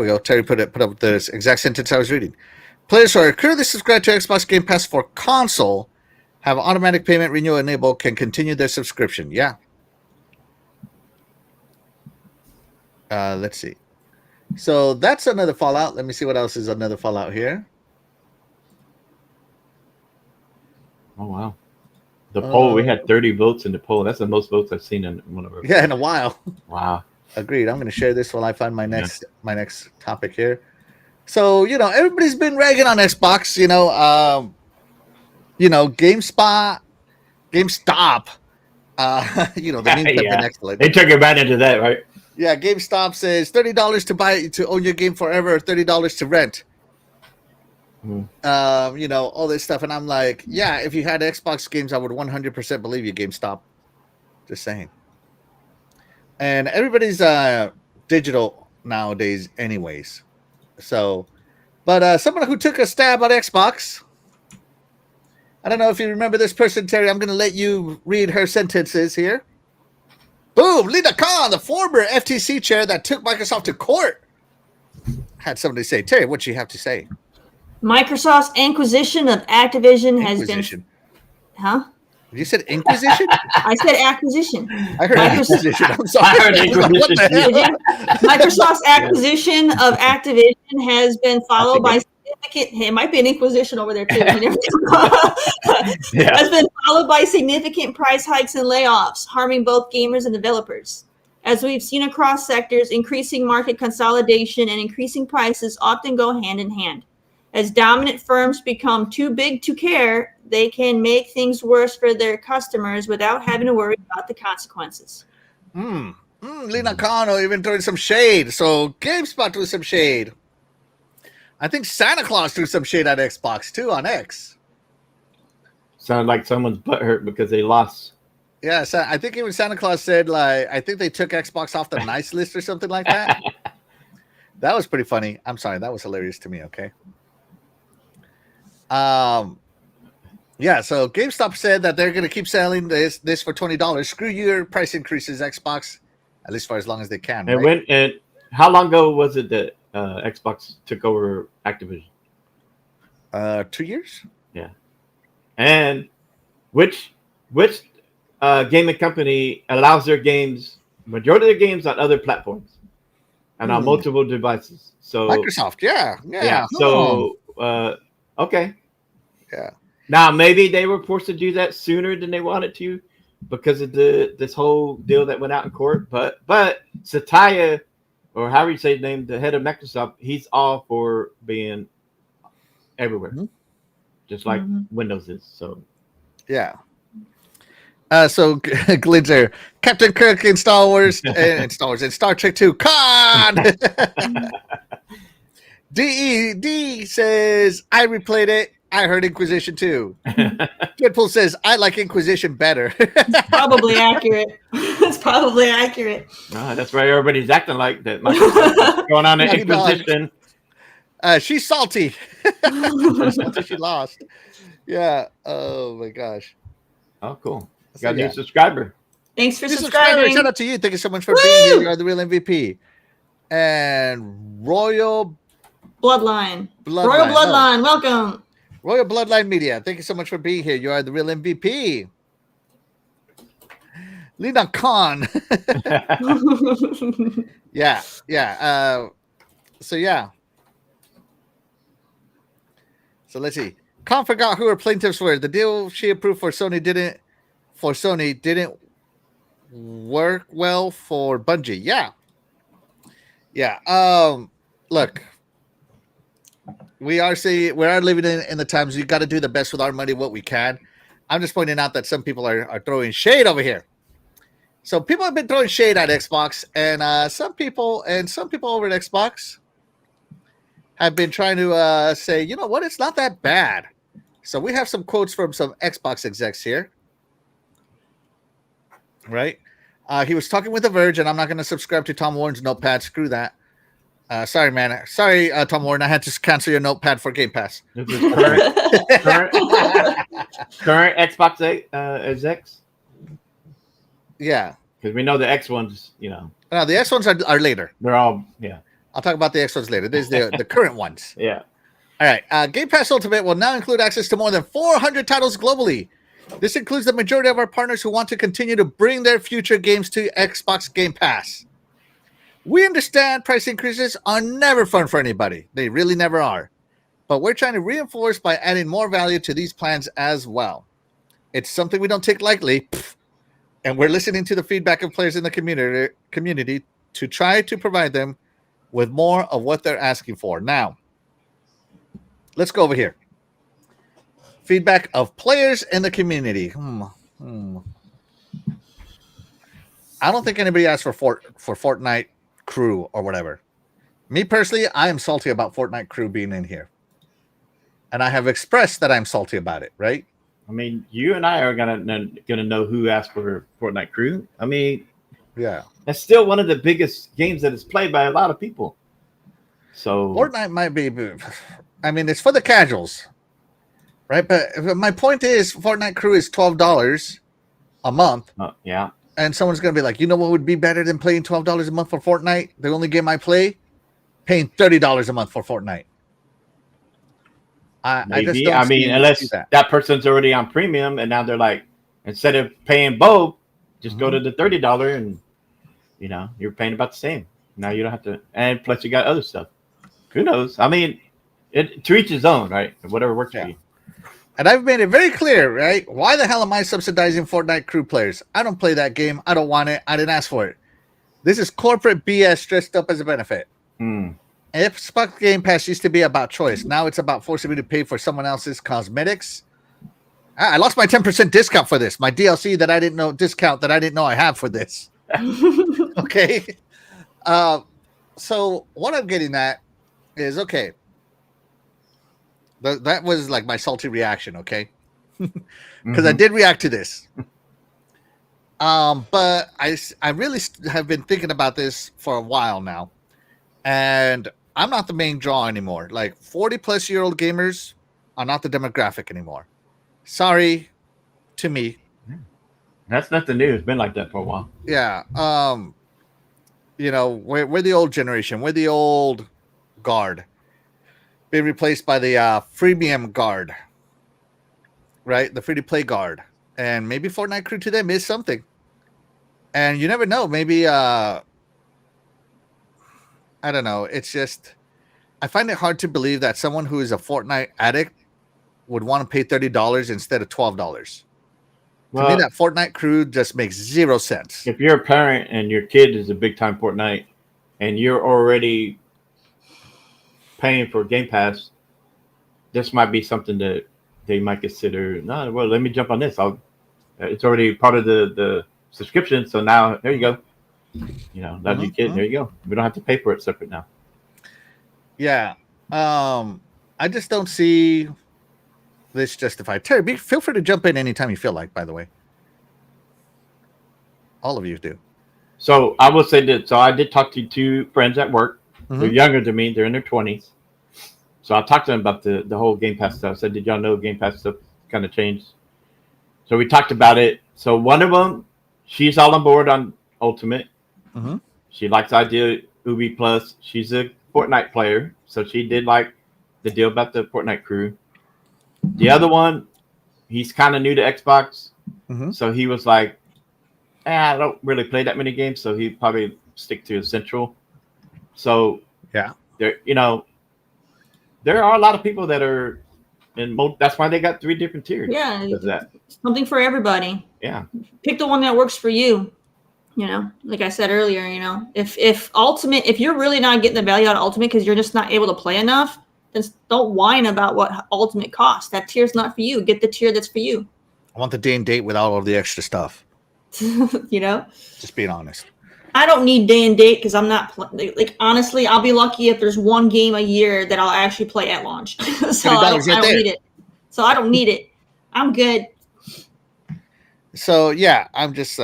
we go. Terry put up the exact sentence I was reading. Players who are currently subscribed to Xbox Game Pass for console have automatic payment renewal enabled can continue their subscription. Yeah. Let's see. So that's another Fallout. Let me see what else is another Fallout here.
Oh wow. The poll, we had 30 votes in the poll. That's the most votes I've seen in one of our.
Yeah, in a while.
Wow.
Agreed. I'm going to share this while I find my next topic here. So everybody's been ragging on Xbox. GameStop. The memes have been excellent.
They took advantage of that, right?
Yeah, GameStop says $30 to own your game forever, or $30 to rent. All this stuff, and I'm like, yeah, if you had Xbox games, I would 100% believe you, GameStop. Just saying. And everybody's digital nowadays, anyways. So, but someone who took a stab at Xbox. I don't know if you remember this person, Terry. I'm going to let you read her sentences here. Boom! Lina Khan, the former FTC chair that took Microsoft to court, had somebody say, Terry, what you have to say?
Microsoft's acquisition of Activision has been... Huh?
You said Inquisition?
I said acquisition.
I heard Acquisition. I'm sorry.
I heard Inquisition.
What the hell?
Microsoft's acquisition of Activision has been followed by significant... It might be an Inquisition over there, too. You never know. Has been followed by significant price hikes and layoffs, harming both gamers and developers. As we've seen across sectors, increasing market consolidation and increasing prices often go hand in hand. As dominant firms become too big to care, they can make things worse for their customers without having to worry about the consequences.
Lina Kano even throwing some shade. So GameSpot threw some shade. I think Santa Claus threw some shade at Xbox too on X.
Sounds like someone's butthurt because they lost.
Yeah, so I think even Santa Claus said, like, I think they took Xbox off the nice list or something like that. That was pretty funny. I'm sorry, that was hilarious to me. Okay. So GameStop said that they're going to keep selling this for $20. Screw your price increases, Xbox, at least for as long as they can.
And
right?
How long ago was it that Xbox took over Activision?
2 years.
Yeah. And which gaming company allows their games, majority of their games, on other platforms and on multiple devices? So
Microsoft, yeah.
So okay.
Yeah.
Now maybe they were forced to do that sooner than they wanted to because of this whole deal that went out in court. But Satya, or however you say his name, the head of Microsoft, he's all for being everywhere, just like Windows is. So
yeah. So Glinzer, Captain Kirk in Star Wars and Star Trek 2. Con. D says, I replayed it. I heard Inquisition too. Deadpool says, I like Inquisition better.
It's probably accurate. It's probably accurate.
That's why everybody's acting like that. Microsoft going on an Inquisition.
She's salty. Salty she lost. Yeah. Oh my gosh.
Oh, cool. Got a new subscriber.
Thanks for subscribing.
Shout out to you. Thank you so much for being here. You are the real MVP. And Royal Bloodline.
Welcome.
Royal Bloodline Media. Thank you so much for being here. You are the real MVP. Lina Khan. Yeah. So let's see. Khan forgot who her plaintiffs were. The deal she approved for Sony didn't work well for Bungie. Yeah. Look, we are living in the times you got to do the best with our money, what we can. I'm just pointing out that some people are throwing shade over here. So people have been throwing shade at Xbox, and some people over at Xbox have been trying to say, you know what, it's not that bad. So we have some quotes from some Xbox execs here. Right? He was talking with The Verge, and I'm not going to subscribe to Tom Warren's notepad. Screw that. Sorry, man. Sorry, Tom Warren. I had to cancel your notepad for Game Pass.
This is current Xbox execs.
Yeah.
Because we know the X ones,
No, the X ones are later.
They're all,
I'll talk about the X ones later. There's the current ones.
Yeah.
All right. Game Pass Ultimate will now include access to more than 400 titles globally. This includes the majority of our partners who want to continue to bring their future games to Xbox Game Pass. We understand price increases are never fun for anybody. They really never are. But we're trying to reinforce by adding more value to these plans as well. It's something we don't take lightly, and we're listening to the feedback of players in the community to try to provide them with more of what they're asking for. Now, let's go over here. Feedback of players in the community. I don't think anybody asked for Fortnite Crew or whatever. Me personally, I am salty about Fortnite Crew being in here. And I have expressed that I'm salty about it, right?
I mean, you and I are gonna know who asked for Fortnite Crew. I mean,
yeah,
that's still one of the biggest games that is played by a lot of people. So
Fortnite might be, I mean, it's for the casuals, right? But my point is, Fortnite Crew is $12 a month.
Yeah.
And someone's gonna be like, you know what would be better than paying $12 a month for Fortnite? The only game I play, paying $30 a month for Fortnite. I just don't
unless that person's already on premium and now they're like, instead of paying both, just go to the $30 and you're paying about the same. Now you don't have to, and plus you got other stuff. Who knows? I mean, to each his own, right? Whatever works for you.
And I've made it very clear, right? Why the hell am I subsidizing Fortnite Crew players? I don't play that game. I don't want it. I didn't ask for it. This is corporate BS dressed up as a benefit. Xbox Game Pass used to be about choice. Now it's about forcing me to pay for someone else's cosmetics. I lost my 10% discount for this. My DLC that I didn't know I have for this. Okay. So what I'm getting at is, okay, that was like my salty reaction, okay? Because I did react to this. But I really have been thinking about this for a while now. And I'm not the main draw anymore. Like 40-plus-year-old gamers are not the demographic anymore. Sorry to me.
That's nothing new. It's been like that for a while.
Yeah. We're the old generation. We're the old guard. Being replaced by the freemium guard. Right? The free-to-play guard. And maybe Fortnite Crew to them is something. And you never know. Maybe I don't know. It's just, I find it hard to believe that someone who is a Fortnite addict would want to pay $30 instead of $12. Well, to me, that Fortnite Crew just makes zero sense.
If you're a parent and your kid is a big time Fortnite and you're already paying for Game Pass, this might be something that they might consider. No, well, let me jump on this. It's already part of the subscription. So now, there you go. Love you, kid. There you go. We don't have to pay for it separate now.
Yeah. I just don't see this justified. Terry, feel free to jump in anytime you feel like, by the way. All of you do.
So I will say that. So I did talk to two friends at work. They're younger than me. They're in their 20s. So I talked to them about the whole Game Pass stuff. I said, did y'all know Game Pass stuff kind of changed? So we talked about it. So one of them, she's all on board on Ultimate. She likes the idea of Ubi Plus. She's a Fortnite player, so she did like the deal about the Fortnite Crew. The other one, he's kind of new to Xbox, so he was like, I don't really play that many games, so he'd probably stick to Essential. So
yeah,
there are a lot of people that are in. That's why they got 3 different tiers.
Yeah, something for everybody.
Yeah,
pick the one that works for you. Like I said earlier, if Ultimate, if you're really not getting the value out of Ultimate because you're just not able to play enough, then don't whine about what Ultimate costs. That tier's not for you. Get the tier that's for you.
I want the day and date without all the extra stuff. Just being honest.
I don't need day and date because I'm not like honestly, I'll be lucky if there's one game a year that I'll actually play at launch. So I don't need it. So I don't need it. I'm good.
So yeah, I'm just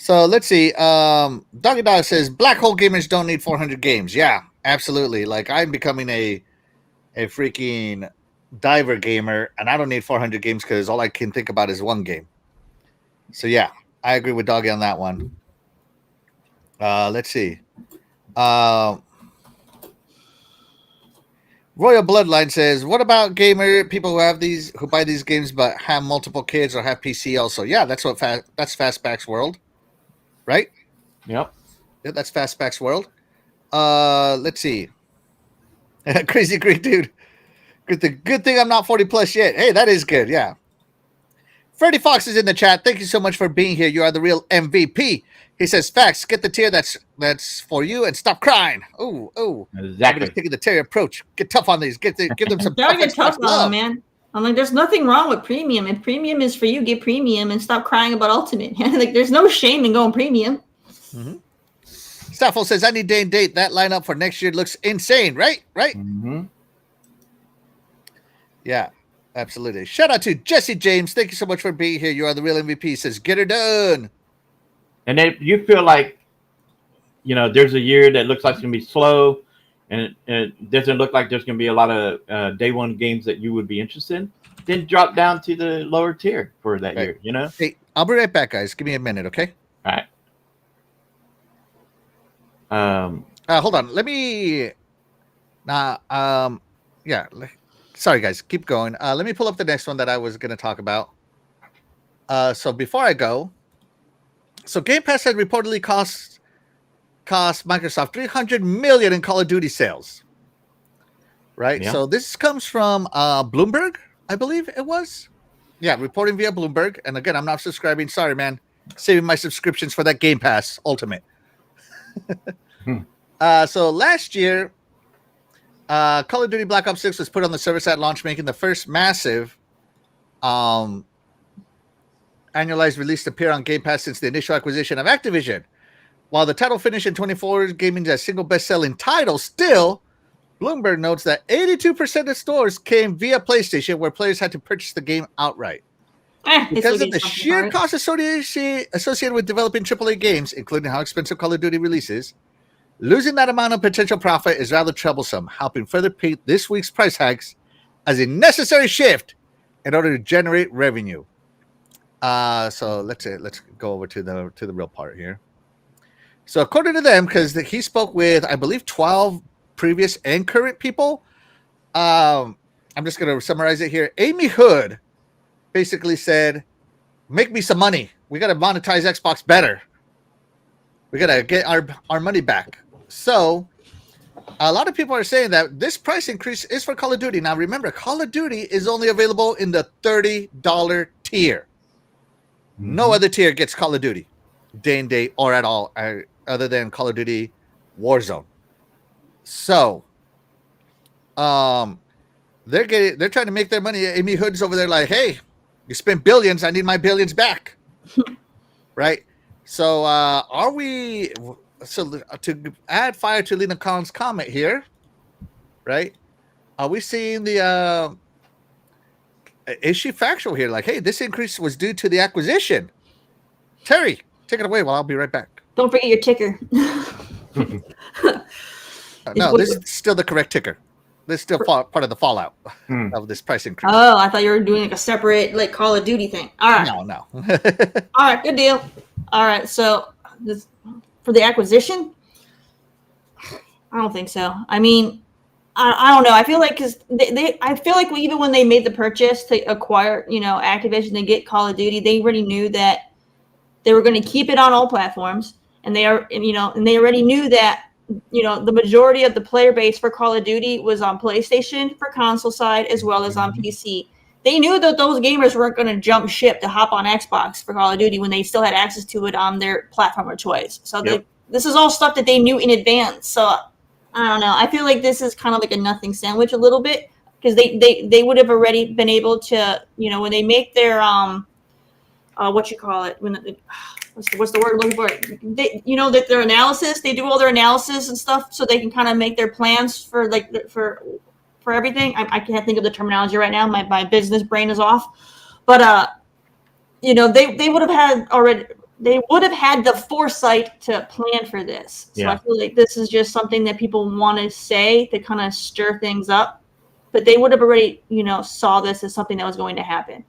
So let's see. Doggy Dog says black hole gamers don't need 400 games. Yeah, absolutely. Like I'm becoming a freaking diver gamer, and I don't need 400 games because all I can think about is one game. So yeah, I agree with Doggy on that one. Let's see. Royal Bloodline says, "What about gamer people who buy these games but have multiple kids or have PC also?" Yeah, that's that's Fastback's world, right?
Yep.
Yeah, that's Fastback's world. Let's see. Crazy Greek dude. Good thing I'm not 40 plus yet. Hey, that is good. Yeah. Freddie Fox is in the chat. Thank you so much for being here. You are the real MVP. He says, "Facts. Get the tier that's for you and stop crying." Oh.
Exactly.
Everybody's taking the Terry approach. Get tough on these. Give them some
Gotta get
tough
tough on them, man. I'm like, there's nothing wrong with premium. If premium is for you, get premium and stop crying about ultimate. Like, there's no shame in going premium.
Mm-hmm. Staffel says, "I need day and date. That lineup for next year looks insane." Right?
Mm-hmm.
Yeah, absolutely. Shout out to Jesse James. Thank you so much for being here. You are the real MVP. He says, "Get her done."
And then you feel like, there's a year that looks like it's going to be slow, and it doesn't look like there's going to be a lot of day one games that you would be interested in, then drop down to the lower tier for that year,
Hey, I'll be right back, guys. Give me a minute, okay?
All right.
Hold on. Let me... yeah. Sorry, guys. Keep going. Let me pull up the next one that I was going to talk about. So before I go... So Game Pass had reportedly cost Microsoft $300 million in Call of Duty sales. Right?
Yeah.
So this comes from Bloomberg, I believe it was. Yeah, reporting via Bloomberg. And again, I'm not subscribing. Sorry, man. Saving my subscriptions for that Game Pass Ultimate. So last year, Call of Duty Black Ops 6 was put on the service at launch, making the first massive annualized release to appear on Game Pass since the initial acquisition of Activision. While the title finished in 24 gaming as single best-selling title, still, Bloomberg notes that 82% of stores came via PlayStation, where players had to purchase the game outright. Because of the sheer cost associated with developing AAA games, including how expensive Call of Duty releases, losing that amount of potential profit is rather troublesome, helping further paint this week's price hikes as a necessary shift in order to generate revenue. So let's go over to the real part here. So according to them, because he spoke with, I believe, 12 previous and current people, I'm just going to summarize it here. Amy Hood basically said, "Make me some money. We got to monetize Xbox better. We got to get our money back." So a lot of people are saying that this price increase is for Call of Duty. Now, remember, Call of Duty is only available in the $30 tier. No other tier gets Call of Duty day and date or at all, other than Call of Duty Warzone. So, they're trying to make their money. Amy Hood's over there like, "Hey, you spent billions. I need my billions back." Right? So, are we? So to add fire to Lena Khan's comment here, right? Are we seeing the? Is she factual here? Like, hey, this increase was due to the acquisition. Terry, take it away while I'll be right back.
Don't forget your ticker.
No, this is still the correct ticker. This is still part of the fallout of this price increase.
Oh, I thought you were doing like a separate like Call of Duty thing. All right.
No.
All right, good deal. All right, so this, for the acquisition, I don't think so. I mean, I don't know. I feel like because I feel like even when they made the purchase to acquire, Activision and get Call of Duty, they already knew that they were going to keep it on all platforms, and they already knew that the majority of the player base for Call of Duty was on PlayStation for console side as well as on PC. They knew that those gamers weren't going to jump ship to hop on Xbox for Call of Duty when they still had access to it on their platform of choice. So this is all stuff that they knew in advance. So I don't know. I feel like this is kind of like a nothing sandwich a little bit because they would have already been able to, when they make their what's the word I'm looking for? That their analysis, they do all their analysis and stuff so they can kind of make their plans for everything. I can't think of the terminology right now. My business brain is off. But they would have had already. They would have had the foresight to plan for this. So I feel like this is just something that people want to say to kind of stir things up. But they would have already, saw this as something that was going to happen.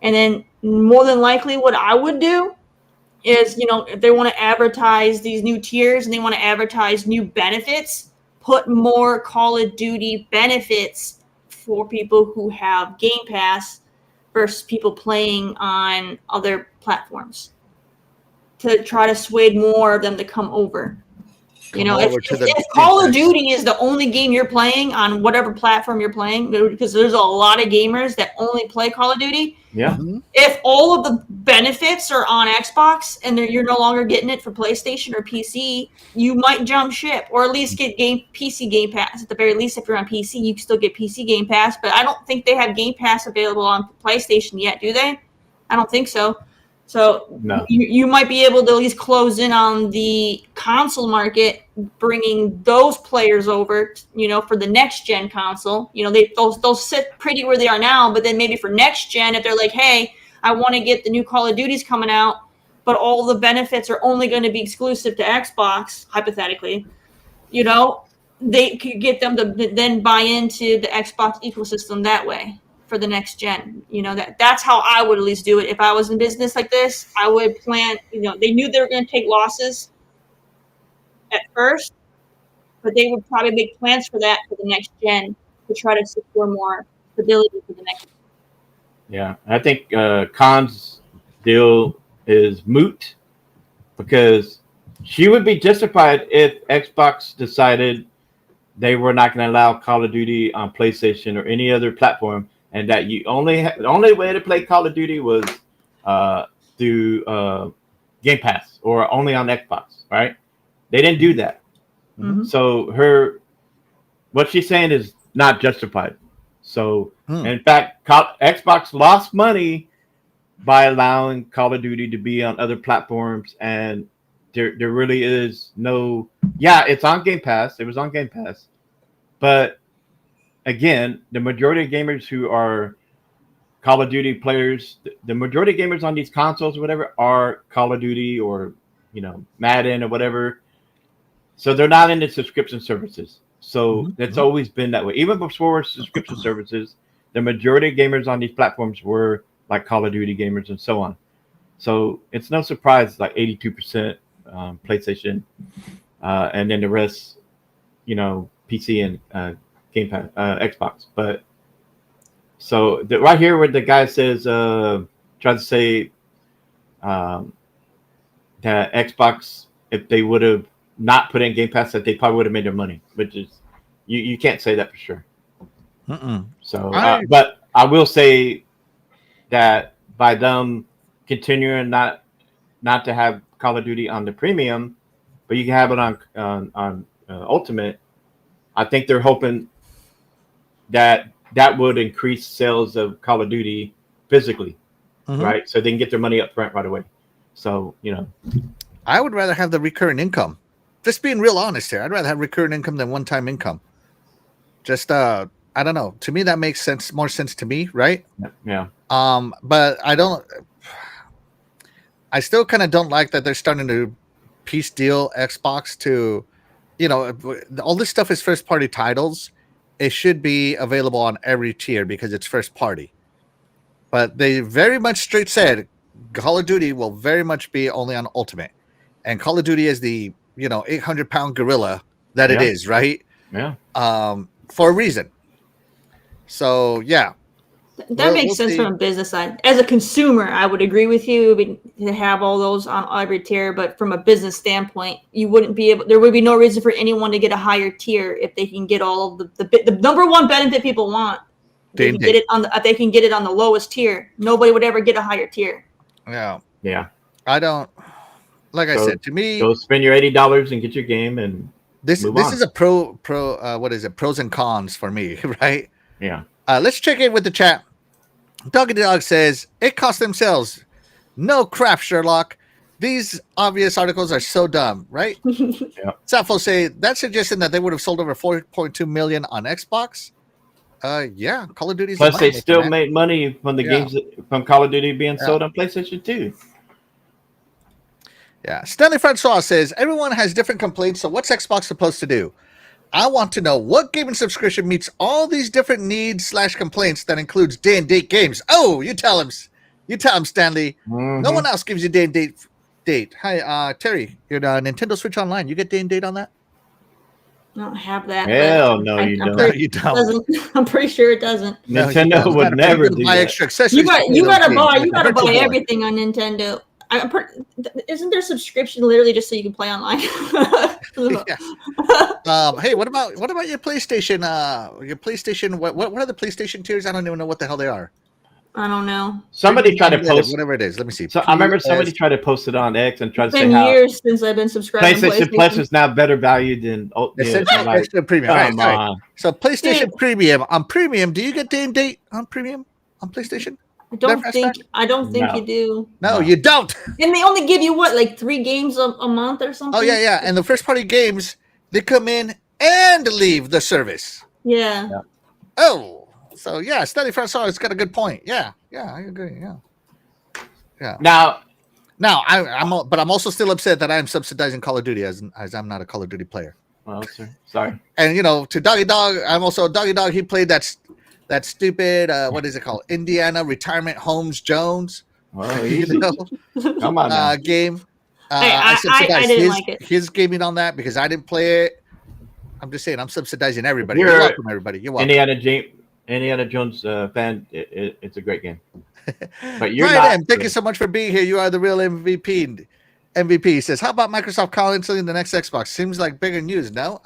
And then more than likely what I would do is, if they want to advertise these new tiers and they want to advertise new benefits, put more Call of Duty benefits for people who have Game Pass versus people playing on other platforms to try to sway more of them to come over. You know, if Call of Duty is the only game you're playing on whatever platform you're playing, because there's a lot of gamers that only play Call of Duty.
Yeah.
If all of the benefits are on Xbox and you're no longer getting it for PlayStation or PC, you might jump ship, or at least get PC Game Pass. At the very least, if you're on PC, you can still get PC Game Pass. But I don't think they have Game Pass available on PlayStation yet, do they? I don't think so. So
no.
you might be able to at least close in on the console market, bringing those players over, you know, for the next gen console. You know, they'll sit pretty where they are now, but then maybe for next gen, if they're like, hey, I want to get the new Call of Duties coming out, but all the benefits are only going to be exclusive to Xbox, hypothetically, you know, they could get them to then buy into the Xbox ecosystem that way. For the next gen, you know, that's how I would at least do it. If I was in business like this, I would plan, you know, they knew they were going to take losses at first, but they would probably make plans for that for the next gen to try to secure more stability for the next.
Yeah, I think Khan's deal is moot because she would be justified if Xbox decided they were not going to allow Call of Duty on PlayStation or any other platform. And that the only way to play Call of Duty was through Game Pass or only on Xbox, right? They didn't do that.
Mm-hmm.
So what she's saying is not justified. So in fact, Xbox lost money by allowing Call of Duty to be on other platforms, and there really is no. Yeah, it's on Game Pass. It was on Game Pass, but again, the majority of gamers who are Call of Duty players, the majority of gamers on these consoles or whatever are Call of Duty or, you know, Madden or whatever. So they're not into subscription services. So it's always been that way. Even before subscription services, the majority of gamers on these platforms were like Call of Duty gamers and so on. So it's no surprise, like 82% PlayStation, and then the rest, you know, PC and Game Pass, Xbox. But so right here where the guy says, tries to say that Xbox, if they would have not put in Game Pass, that they probably would have made their money, which is, you can't say that for sure. So, but I will say that by them continuing not to have Call of Duty on the premium, but you can have it on Ultimate, I think they're hoping that would increase sales of Call of Duty physically, right? So they can get their money up front right away. So, you know,
I would rather have the recurring income. Just being real honest here, I'd rather have recurring income than one-time income. Just I don't know. To me, that makes more sense to me, right?
Yeah.
But I still kind of don't like that they're starting to piece deal Xbox to, you know, all this stuff is first-party titles. It should be available on every tier because it's first party. But they very much straight said Call of Duty will very much be only on Ultimate. And Call of Duty is the, you know, 800-pound gorilla that it is, right?
Yeah.
For a reason. So, yeah.
That makes sense from a business side. As a consumer, I would agree with you to have all those on every tier, but from a business standpoint, you wouldn't be able. There would be no reason for anyone to get a higher tier if they can get all of the number one benefit people want. They can get it if they can get it on the lowest tier. Nobody would ever get a higher tier.
Yeah.
Yeah.
I don't. Like I said, to me,
go spend your $80 and get your game and
this is a pro. What is it? Pros and cons for me, right?
Yeah.
Let's check in with the chat. Doggy Dog says, it cost themselves. No crap, Sherlock. These obvious articles are so dumb, right?
Yeah.
Sappho say, that's suggesting that they would have sold over 4.2 million on Xbox. Yeah, Call of Duty.
Plus, they still made money from the games from Call of Duty being sold on PlayStation 2.
Yeah. Stanley Francois says, everyone has different complaints, so what's Xbox supposed to do? I want to know what gaming subscription meets all these different needs / complaints that includes day and date games. Oh, you tell him, Stanley. No one else gives you day and date. Hi, Terry, you're Nintendo Switch Online. You get day and date on that?
I don't have that.
Hell
but
no,
I,
you
I'm
don't.
No,
pretty
you
sure it
don't.
doesn't. I'm pretty sure it doesn't.
No, you
Nintendo
don't. As a
would
matter of fact,
never
you gotta
do
buy
that.
extra accessories.
You got
to play
you
those
gotta
games,
buy
like
you
a
gotta
virtual
buy
boy.
everything on Nintendo. Isn't there subscription literally just so you can play online?
Yeah. Hey, what about your PlayStation? Your PlayStation. What are the PlayStation tiers? I don't even know what the hell they are.
I don't know.
Somebody tried to
Unlimited,
post.
whatever it is. Let me see.
So I remember somebody
PS.
tried to post it on X and try
It's
to say
been
how
years since I've been subscribed to
PlayStation Plus
PlayStation.
is now better value than
Essential
like,
Extra Premium. Right,
come
right.
on.
So PlayStation
Dude.
Premium. On Premium, do you get day and date on Premium on PlayStation?
I don't
Fastback?
think
No.
you do.
No,
No.
you don't.
And they only give you what, like 3 games a month or something?
Oh yeah. And the first party games, they come in and leave the service.
Yeah.
Oh, so yeah, Study for Saw. It's got a good point. Yeah, I agree. Yeah.
Now,
But I'm also still upset that I am subsidizing Call of Duty as I'm not a Call of Duty player.
well, sir, sorry.
And to Doggy Dog, I'm also Doggy Dog. He played that stupid what is it called? Indiana Retirement Homes Jones.
Well, easy. Come on now.
Game.
Hey, I
subsidized
didn't like it.
his gaming on that because I didn't play it. I'm just saying I'm subsidizing everybody.
You're
You're welcome, everybody. You're welcome.
Indiana Jones fan. It's a great game. But you're
Right,
not.
M, thank you so much for being here. You are the real MVP. MVP says, "How about Microsoft canceling the next Xbox? Seems like bigger news." No,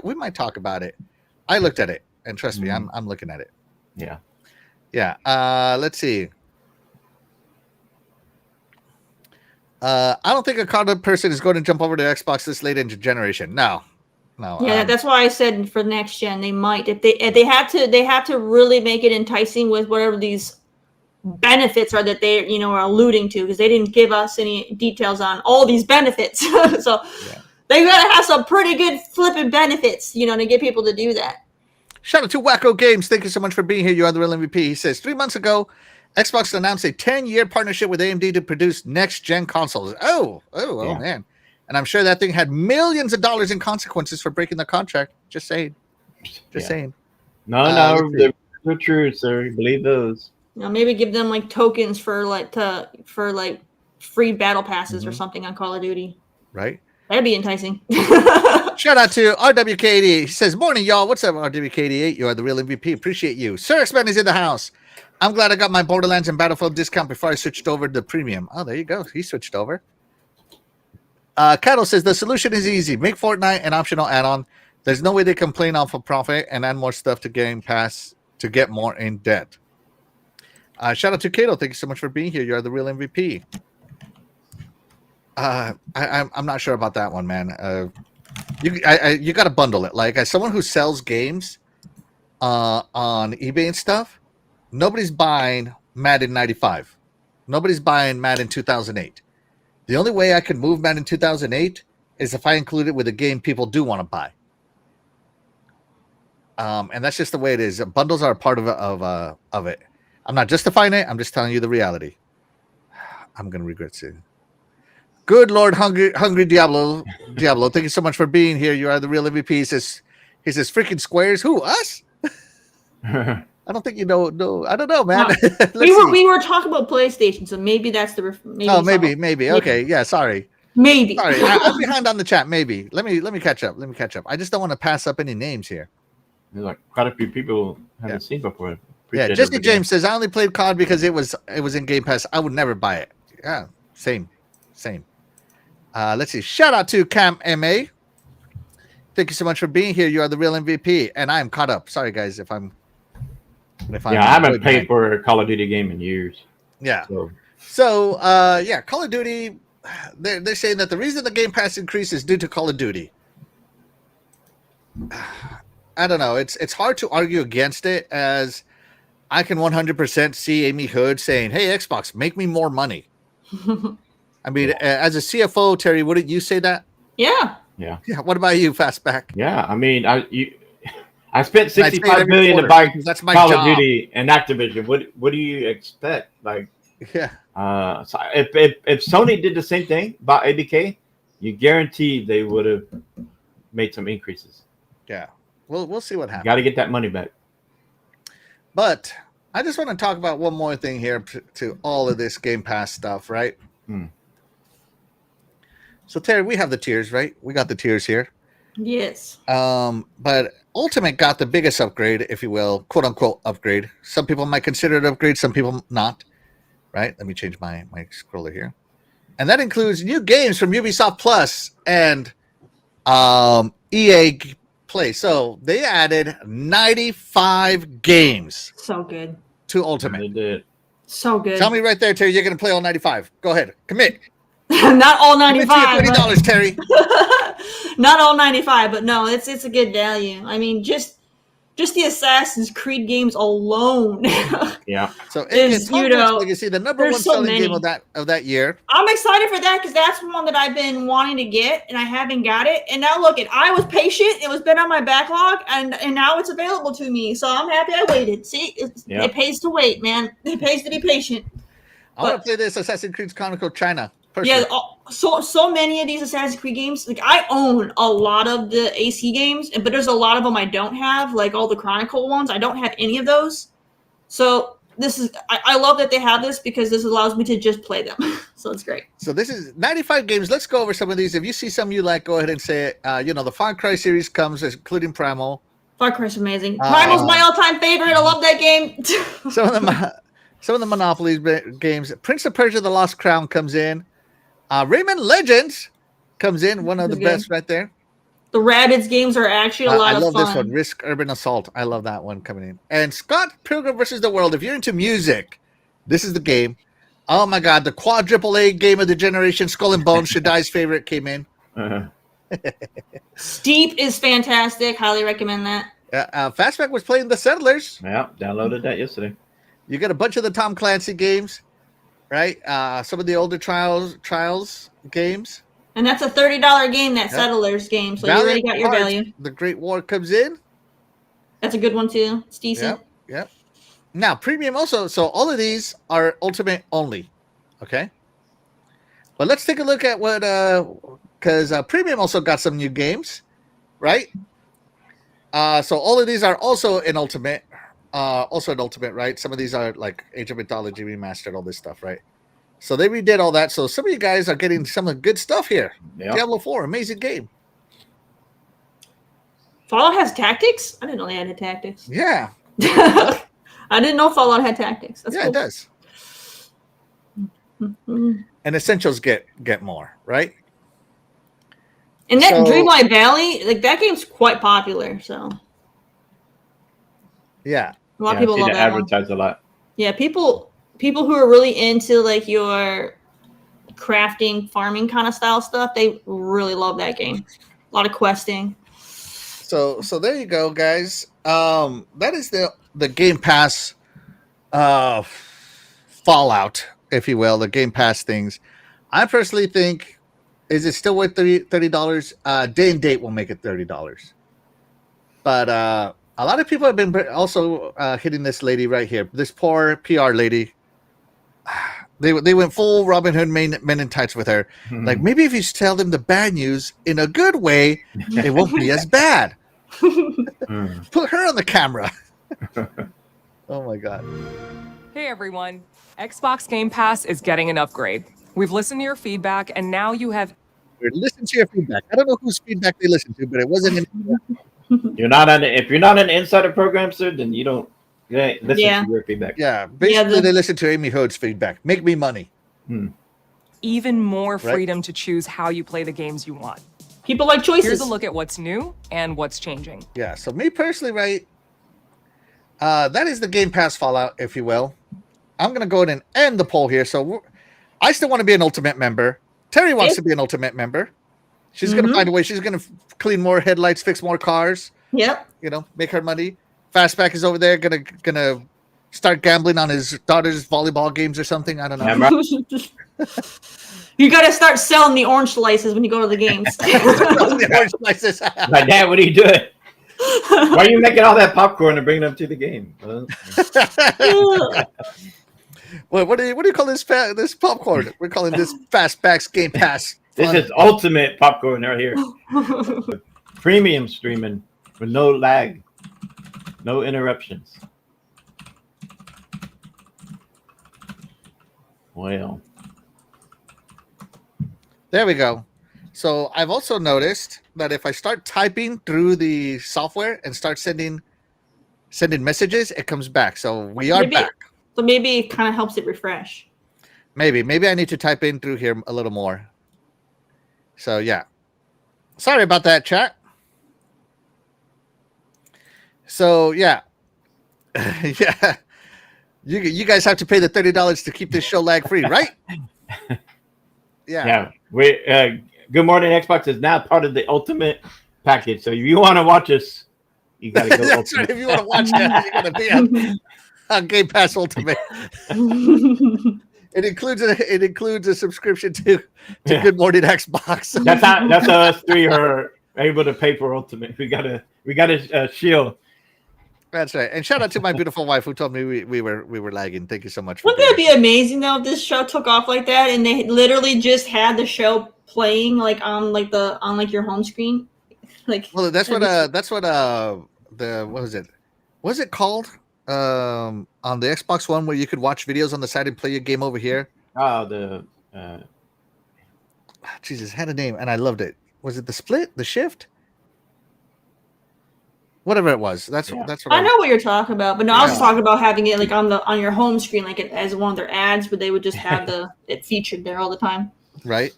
we might talk about it. I looked at it, and trust me, I'm looking at it.
Yeah.
Let's see. I don't think a carded person is going to jump over to Xbox this late into generation. No.
Yeah, that's why I said for next gen they might. If they have to really make it enticing with whatever these benefits are that they are alluding to, because they didn't give us any details on all these benefits. So they gotta have some pretty good flipping benefits, to get people to do that.
Shout out to Wacko Games. Thank you so much for being here. You are the real MVP. He says 3 months ago, Xbox announced a 10-year partnership with AMD to produce next-gen consoles. Oh man. And I'm sure that thing had millions of dollars in consequences for breaking the contract. Just saying. Saying.
No, they're true, sir. Believe those.
Maybe give them like tokens for free battle passes or something on Call of Duty.
Right.
That'd be enticing.
Shout out to RWK88. He says, "Morning, y'all. What's up, RWK88? You are the real MVP. Appreciate you. Sir X-Man is in the house. I'm glad I got my Borderlands and Battlefield discount before I switched over to premium." Oh, there you go. He switched over. Cattle says, "The solution is easy. Make Fortnite an optional add-on. There's no way they complain off of profit and add more stuff to Game Pass to get more in debt." Shout out to Kato. Thank you so much for being here. You are the real MVP. I'm not sure about that one, man. You got to bundle it. Like, as someone who sells games on eBay and stuff, nobody's buying Madden 95. Nobody's buying Madden 2008. The only way I can move Madden 2008 is if I include it with a game people do want to buy. And that's just the way it is. Bundles are a part of it. I'm not justifying it. I'm just telling you the reality. I'm gonna regret seeing. Good Lord, hungry Diablo. Thank you so much for being here. You are the real MVP. He says, freaking squares. Who, us? I don't think you know. No, I don't know, man.
We were talking about PlayStation, so maybe that's the.
Maybe. Okay, yeah. Sorry.
Maybe.
Sorry, I'm behind on the chat. Maybe. Let me catch up. I just don't want to pass up any names here.
There's like quite a few people haven't seen before.
Appreciate Jesse James says, "I only played COD because it was in Game Pass. I would never buy it." Yeah, same. Let's see. Shout out to Cam MA. Thank you so much for being here. You are the real MVP, and I am caught up. Sorry, guys, if I'm.
I haven't paid for a Call of Duty game in years.
Yeah. So Call of Duty. They're saying that the reason the Game Pass increase is due to Call of Duty. I don't know. It's hard to argue against it, as I can 100% see Amy Hood saying, "Hey, Xbox, make me more money." I mean, as a CFO, Terry, wouldn't you say that?
Yeah.
What about you, Fastback?
Yeah, I mean, I spent $65 million to buy
that's my
Call
job.
of Duty and Activision. What do you expect? Like, so if Sony did the same thing, bought ABK, you guarantee they would have made some increases.
Yeah, we'll see what happens.
Got to get that money back.
But I just want to talk about one more thing here to all of this Game Pass stuff, right? So, Terry, we have the tiers, right? We got the tiers here.
Yes.
But Ultimate got the biggest upgrade, if you will, quote unquote upgrade. Some people might consider it an upgrade, some people not. Right? Let me change my scroller here. And that includes new games from Ubisoft Plus and EA Play. So they added 95 games
So good.
to
They
Ultimate.
did.
So good.
Tell me right there, Terry, you're going to play all 95. Go ahead. Commit.
Not all
Commit to your
95.
$30, Terry.
Not all 95, but no, it's a good value. I mean, just the Assassin's Creed games alone.
Yeah.
So
Is,
it's
you
Hogwarts
know,
Legacy, the number
there's
one
so
selling
many.
game of that year.
I'm excited for that because that's one that I've been wanting to get and I haven't got it. And now look, I was patient. It was been on my backlog, and now it's available to me. So I'm happy I waited. See, it pays to wait, man. It pays to be patient.
I want to play this Assassin's Creed Chronicle China.
Personally. Yeah, so many of these Assassin's Creed games. Like I own a lot of the AC games, but there's a lot of them I don't have. Like all the Chronicle ones, I don't have any of those. So this is I love that they have this because this allows me to just play them. So it's great.
So this is 95 games. Let's go over some of these. If you see some you like, go ahead and say it. The Far Cry series comes, including Primal.
Far Cry's amazing. Primal's my all-time favorite. I love that game.
Some of the Monopoly games. Prince of Persia: The Lost Crown comes in. Rayman Legends comes in. One of the best right there.
The Rabbids games are actually a lot of fun.
I love this one. Risk Urban Assault. I love that one coming in. And Scott Pilgrim versus the World. If you're into music, this is the game. Oh my God, the quadruple A game of the generation. Skull and Bones, Shadai's favorite, came in.
Steep is fantastic. Highly recommend that.
Fastback was playing The Settlers.
Yeah, downloaded that yesterday.
You got a bunch of the Tom Clancy games, right? Some of the older Trials games.
And that's a $30 game, that Settlers game. So Valiant you already got your value.
The Great War comes in.
That's a good one too. It's decent.
Yep. Now, premium also. So all of these are Ultimate only. Okay. But let's take a look at what, because premium also got some new games, right? So all of these are also in Ultimate. Right? Some of these are like Age of Mythology Remastered, all this stuff, right? So they redid all that. So some of you guys are getting some of the good stuff here. Yep. Diablo 4, amazing game.
Fallout has tactics? I didn't know they had tactics.
Yeah.
I didn't know Fallout had tactics. That's cool.
It does. And Essentials get more, right?
And that Dreamlight Valley, like that game's quite popular, so.
Yeah.
A lot of people love that
advertise a lot.
Yeah, people who are really into like your crafting, farming kind of style stuff, they really love that game. A lot of questing.
So there you go, guys. That is the Game Pass fallout, if you will, the Game Pass things. I personally think, is it still worth $30? Day and date will make it $30. But a lot of people have been also hitting this lady right here, this poor PR lady. They went full Robin Hood men in tights with her. Like, maybe if you tell them the bad news in a good way, it won't be as bad. Put her on the camera. Oh my God.
Hey everyone. Xbox Game Pass is getting an upgrade. We've listened to your feedback and now you have...
Listen to your feedback. I don't know whose feedback they listened to, but it wasn't
You're not if you're not an insider program, sir, then you don't listen to your feedback.
Yeah, basically they listen to Amy Hood's feedback. Make me money.
Even more freedom to choose how you play the games you want.
People like choices.
Here's a look at what's new and what's changing.
Yeah, so me personally, right, that is the Game Pass fallout, if you will. I'm going to go ahead and end the poll here. So I still want to be an Ultimate member. Terry wants to be an Ultimate member. She's going to find a way. She's going to clean more headlights, fix more cars.
Yep.
Make her money. Fastback is over there gonna start gambling on his daughter's volleyball games or something. I don't know.
You got to start selling the orange slices when you go to the games.
The orange slices.
Like, Dad, what are you doing? Why are you making all that popcorn and bringing them to the game?
What do you call this popcorn? We're calling this Fastback's Game Pass.
This is ultimate popcorn right here. Premium streaming with no lag, no interruptions. Well,
there we go. So I've also noticed that if I start typing through the software and start sending messages, it comes back. So we are back.
So maybe it kind of helps it refresh.
Maybe I need to type in through here a little more. So yeah, sorry about that, chat. So yeah, yeah, you guys have to pay the $30 to keep this show lag free, right? Yeah.
Yeah. We Good Morning Xbox is now part of the Ultimate package. So if you want to watch us, you got to go.
That's right. If you want to watch that, you got to be on Game Pass Ultimate. It includes a subscription to Good Morning Xbox.
That's how us three are able to pay for Ultimate. We got a shield.
That's right. And shout out to my beautiful wife who told me we were lagging. Thank you so much.
Wouldn't that be amazing though if this show took off like that and they literally just had the show playing like on your home screen? Like,
well, that's what what was it? What was it called? On the Xbox One where you could watch videos on the side and play your game over here.
Oh,
Jesus, it had a name and I loved it. Was it the Split? The Shift? Whatever it was. That's what
I know what you're talking about, but no, I was talking about having it like on your home screen, like as one of their ads, where they would just have it featured there all the time.
Right.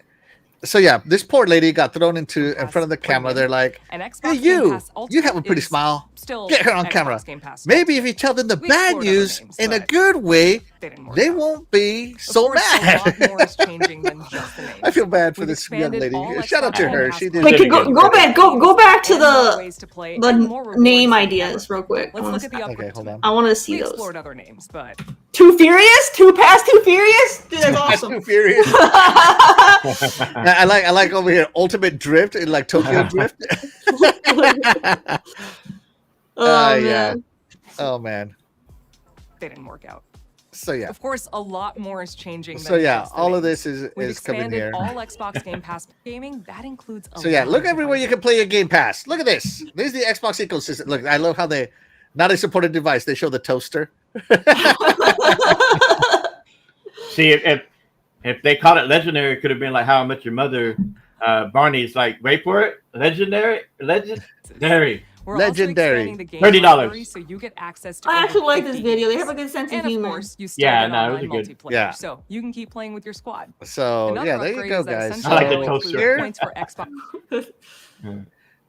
So yeah, this poor lady got thrown in front of the camera. They're like, "Hey, you have a pretty smile. Get her on camera. Maybe if you tell them the bad news in a good way, they won't be so mad." I feel bad for this young lady. Shout out to her. She did.
Wait, go back to the name ideas real quick.
Okay, hold on.
I want to see those.
Explored other names, but
Too Furious? Too Furious? Dude, that's awesome.
Too Furious. I like over here Ultimate Drift and like Tokyo Drift. Yeah. Oh man.
they didn't work out.
So yeah.
Of course, a lot more is changing.
So yeah,
just the
all of
names.
this
We've
is coming
expanded
here.
all Xbox Game Pass gaming. That includes.
So yeah,
lot
look
of
everywhere you
devices.
can play your Game Pass. Look at this. This is the Xbox ecosystem. Look, I love how they support a device. They show the toaster.
See, if they called it legendary, it could have been like How I Met Your Mother. Barney's like, wait for it, legendary.
We're
Legendary.
Also expanding the game
$30.
library, so you get access to
I
over
actually like
50
this video. They
games.
have a good sense of
And of
humor.
course, you still
Yeah,
get
no, it
online
was good.
multiplayer,
Yeah.
so you can keep playing with your squad.
So
Another
yeah, there you
upgrade
go,
is that
guys.
essentially
I like the
will include
toaster.
points for Xbox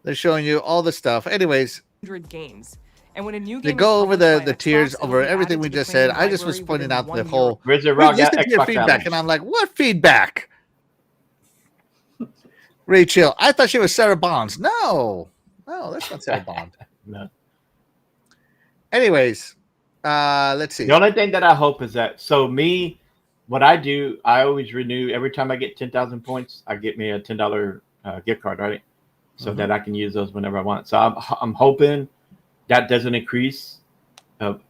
They're showing you all the stuff. Anyways,
100 games. And when a new
they
game
go
is
over
published by
the
Xbox,
tiers
it'll
over
be
everything
added
we
to the
just said.
premium
I just was
library
pointing
within
out
1
the
year.
whole.
Where's the
We
raw
listened to your
Xbox
feedback,
challenge?
and I'm like, what feedback? Rachel, I thought she was Sarah Bonds. No, that's not Sarah Bond.
No.
Anyways, let's see.
The only thing that I hope is that what I do, I always renew every time I get 10,000 points. I get me a $10 gift card, right? So that I can use those whenever I want. So I'm hoping that doesn't increase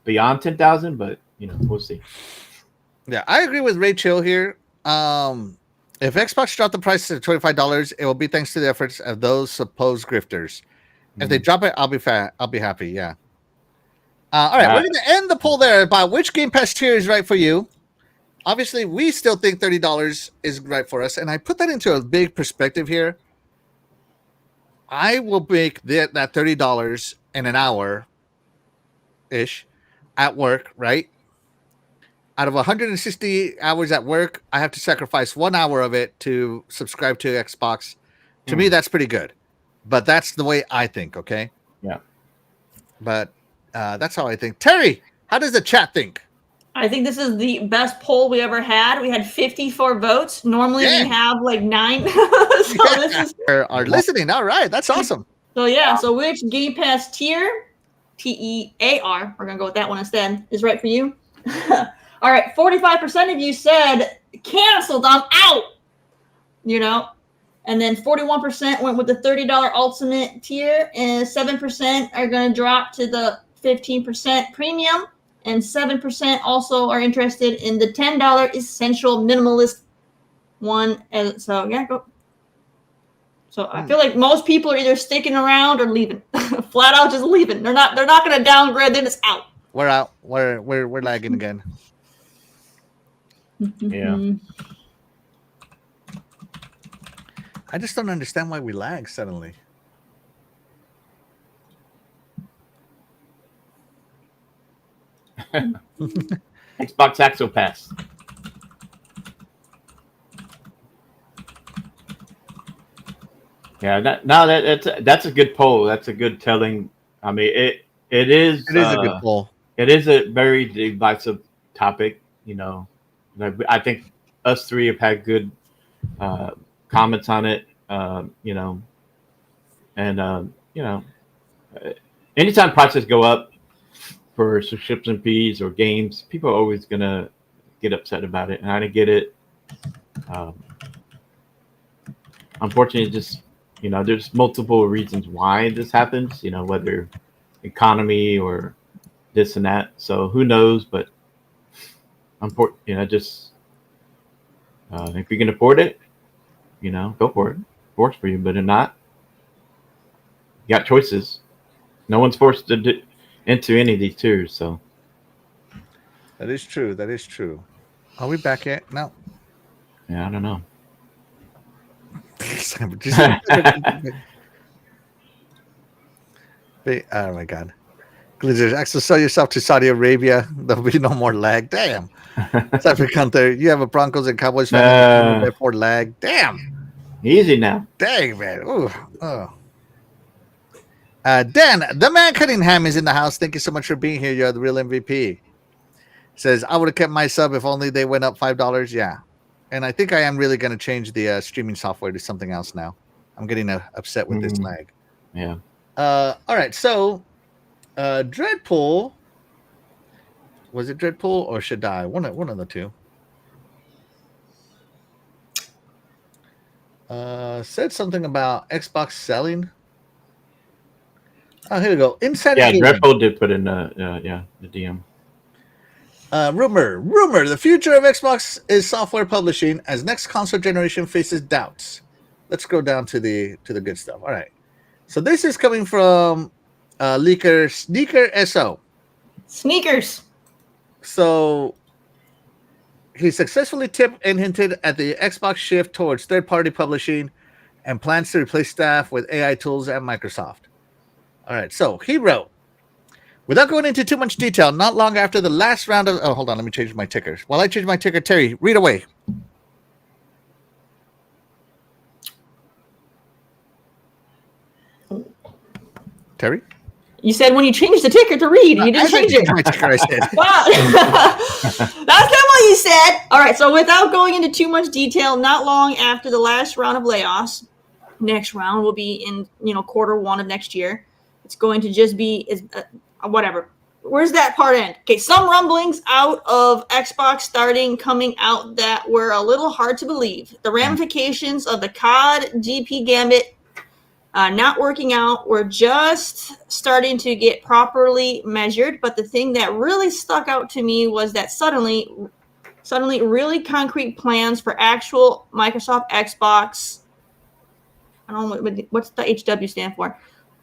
beyond 10,000, but we'll see.
Yeah, I agree with Rachel here. If Xbox dropped the price to $25, it will be thanks to the efforts of those supposed grifters. If they drop it, I'll be happy. Yeah. All right, we're going to end the poll there about which Game Pass tier is right for you. Obviously, we still think $30 is right for us, and I put that into a big perspective here. I will make that $30 in an hour ish at work, right? Out of 160 hours at work, I have to sacrifice 1 hour of it to subscribe to Xbox. To me, that's pretty good. But that's the way I think, okay?
Yeah.
But that's how I think. Terry, how does the chat think?
I think this is the best poll we ever had. We had 54 votes. Normally we have like 9. This is
Are listening. All right. That's awesome.
So which Game Pass tier, TEAR, we're gonna go with that one instead, is right for you? All right, 45% of you said canceled, I'm out. And then 41% went with the $30 ultimate tier, and 7% are going to drop to the 15% premium, and 7% also are interested in the $10 essential minimalist one. And so yeah, go. So I feel like most people are either sticking around or leaving, flat out just leaving. They're not going to downgrade. They're just out.
We're out. We're lagging again.
Yeah.
I just don't understand why we lag suddenly.
Xbox Axle Pass. Yeah, that's a good poll. That's a good telling. I mean, it is.
It is a good poll.
It is a very divisive topic. You know, I think us three have had good comments on it. You know, and you know, anytime prices go up for subscription fees or games, people are always gonna get upset about it, and I get it. Um, Unfortunately, just there's multiple reasons why this happens. You know, whether economy or this and that. So who knows? But just if you can afford it, go for it. Works for you, but if not, you got choices. No one's forced to into any of these tiers. So
that is true. That is true. Are we back yet? No.
Yeah, I don't know.
Oh my god. Glizzard, actually sell yourself to Saudi Arabia. There'll be no more lag. Damn. Cypher Hunter, you have a Broncos and Cowboys fan, therefore lag. Damn.
Easy now.
Dang, man. Ooh. Oh. Dan, the man Cunningham is in the house. Thank you so much for being here. You're the real MVP. Says, I would have kept my sub if only they went up $5. Yeah. And I think I am really going to change the streaming software to something else now. I'm getting upset with this lag.
Yeah.
All right. So, Dreadpool. Was it Dreadpool or should I? One of the two. Said something about Xbox selling. Oh, here we go. Inside.
Yeah, Dreadpool did put in the DM.
Rumor. The future of Xbox is software publishing as next console generation faces doubts. Let's go down to the good stuff. All right. So this is coming from leaker Sneaker SO.
Sneakers.
So he successfully tipped and hinted at the Xbox shift towards third-party publishing and plans to replace staff with AI tools at Microsoft. All right. So he wrote, without going into too much detail, not long after the last round of... Oh, hold on. Let me change my tickers. While I change my ticker, Terry, read away. Terry?
You said when you changed the ticker to read. You didn't change it.
My ticker, I said.
Wow. That's not what you said. All right. So without going into too much detail, not long after the last round of layoffs, next round will be in Q1 of next year. It's going to just be whatever. Where's that part end? Okay, some rumblings out of Xbox coming out that were a little hard to believe. The ramifications of the COD GP Gambit not working out were just starting to get properly measured. But the thing that really stuck out to me was that suddenly really concrete plans for actual Microsoft Xbox. I don't know what's the HW stand for.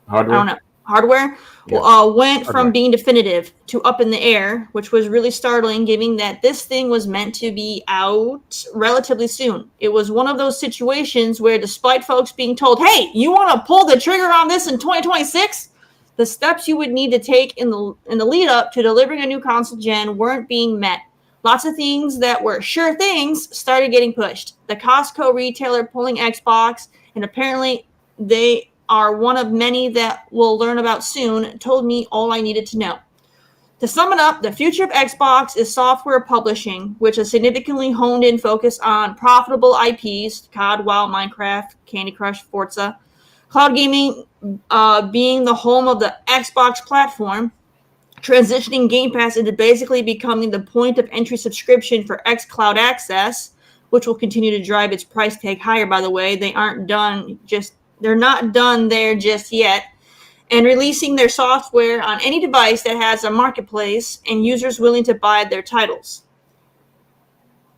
Hardware.
I don't know. Hardware went from being definitive to up in the air, which was really startling, given that this thing was meant to be out relatively soon. It was one of those situations where, despite folks being told, hey, you want to pull the trigger on this in 2026, the steps you would need to take in the lead up to delivering a new console gen weren't being met. Lots of things that were sure things started getting pushed. The Costco retailer pulling Xbox, and apparently they are one of many that we'll learn about soon, told me all I needed to know. To sum it up, the future of Xbox is software publishing, which is significantly honed in focus on profitable IPs, COD, WoW, Minecraft, Candy Crush, Forza. Cloud gaming being the home of the Xbox platform, transitioning Game Pass into basically becoming the point of entry subscription for xCloud access, which will continue to drive its price tag higher, by the way. They're not done there just yet. And releasing their software on any device that has a marketplace and users willing to buy their titles.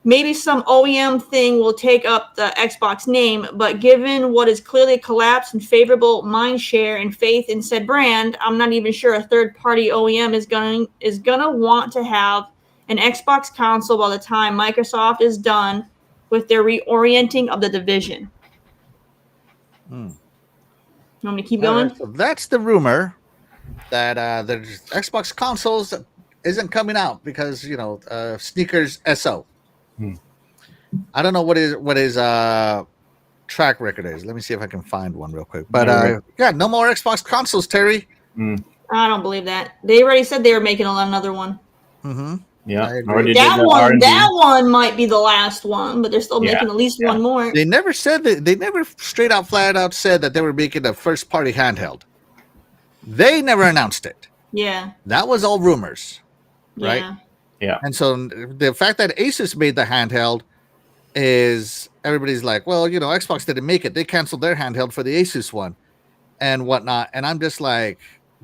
Maybe some OEM thing will take up the Xbox name, but given what is clearly a collapse in favorable mind share and faith in said brand, I'm not even sure a third-party OEM is gonna want to have an Xbox console by the time Microsoft is done with their reorienting of the division.
Hmm.
You want me to keep
All
going?
right, so that's the rumor that the Xbox consoles isn't coming out because sneakers SO.
Hmm.
I don't know what his track record is. Let me see if I can find one real quick. But
Yeah, right.
no more Xbox consoles, Terry.
Mm,
I don't believe that. They already said they were making another one.
Mm-hmm.
yeah,
I agree.
already did
That
the
one,
R&D.
that one might be the last one, but they're still
Yeah,
making at least
yeah.
one more.
They never said that. They never straight out, flat out said that they were making a first party handheld. They never announced it.
Yeah,
That was all rumors, right?
yeah.
Yeah.
And so the fact that Asus made the handheld is everybody's like, well, Xbox didn't make it. They canceled their handheld for the Asus one and whatnot. And I'm just like,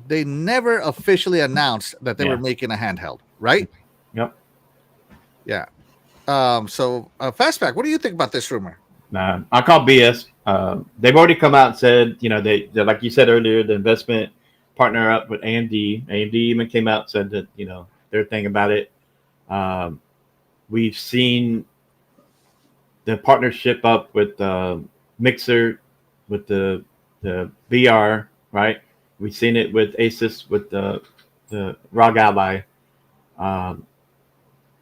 they never officially announced that they were
Yeah.
making a handheld, right?
Yep.
Yeah. So Fastback, what do you think about this rumor?
I call BS. They've already come out and said, they like you said earlier, the investment partner up with AMD. AMD even came out and said that, their thing about it. We've seen the partnership up with Mixer, with the VR, right? We've seen it with Asus, with the ROG Ally.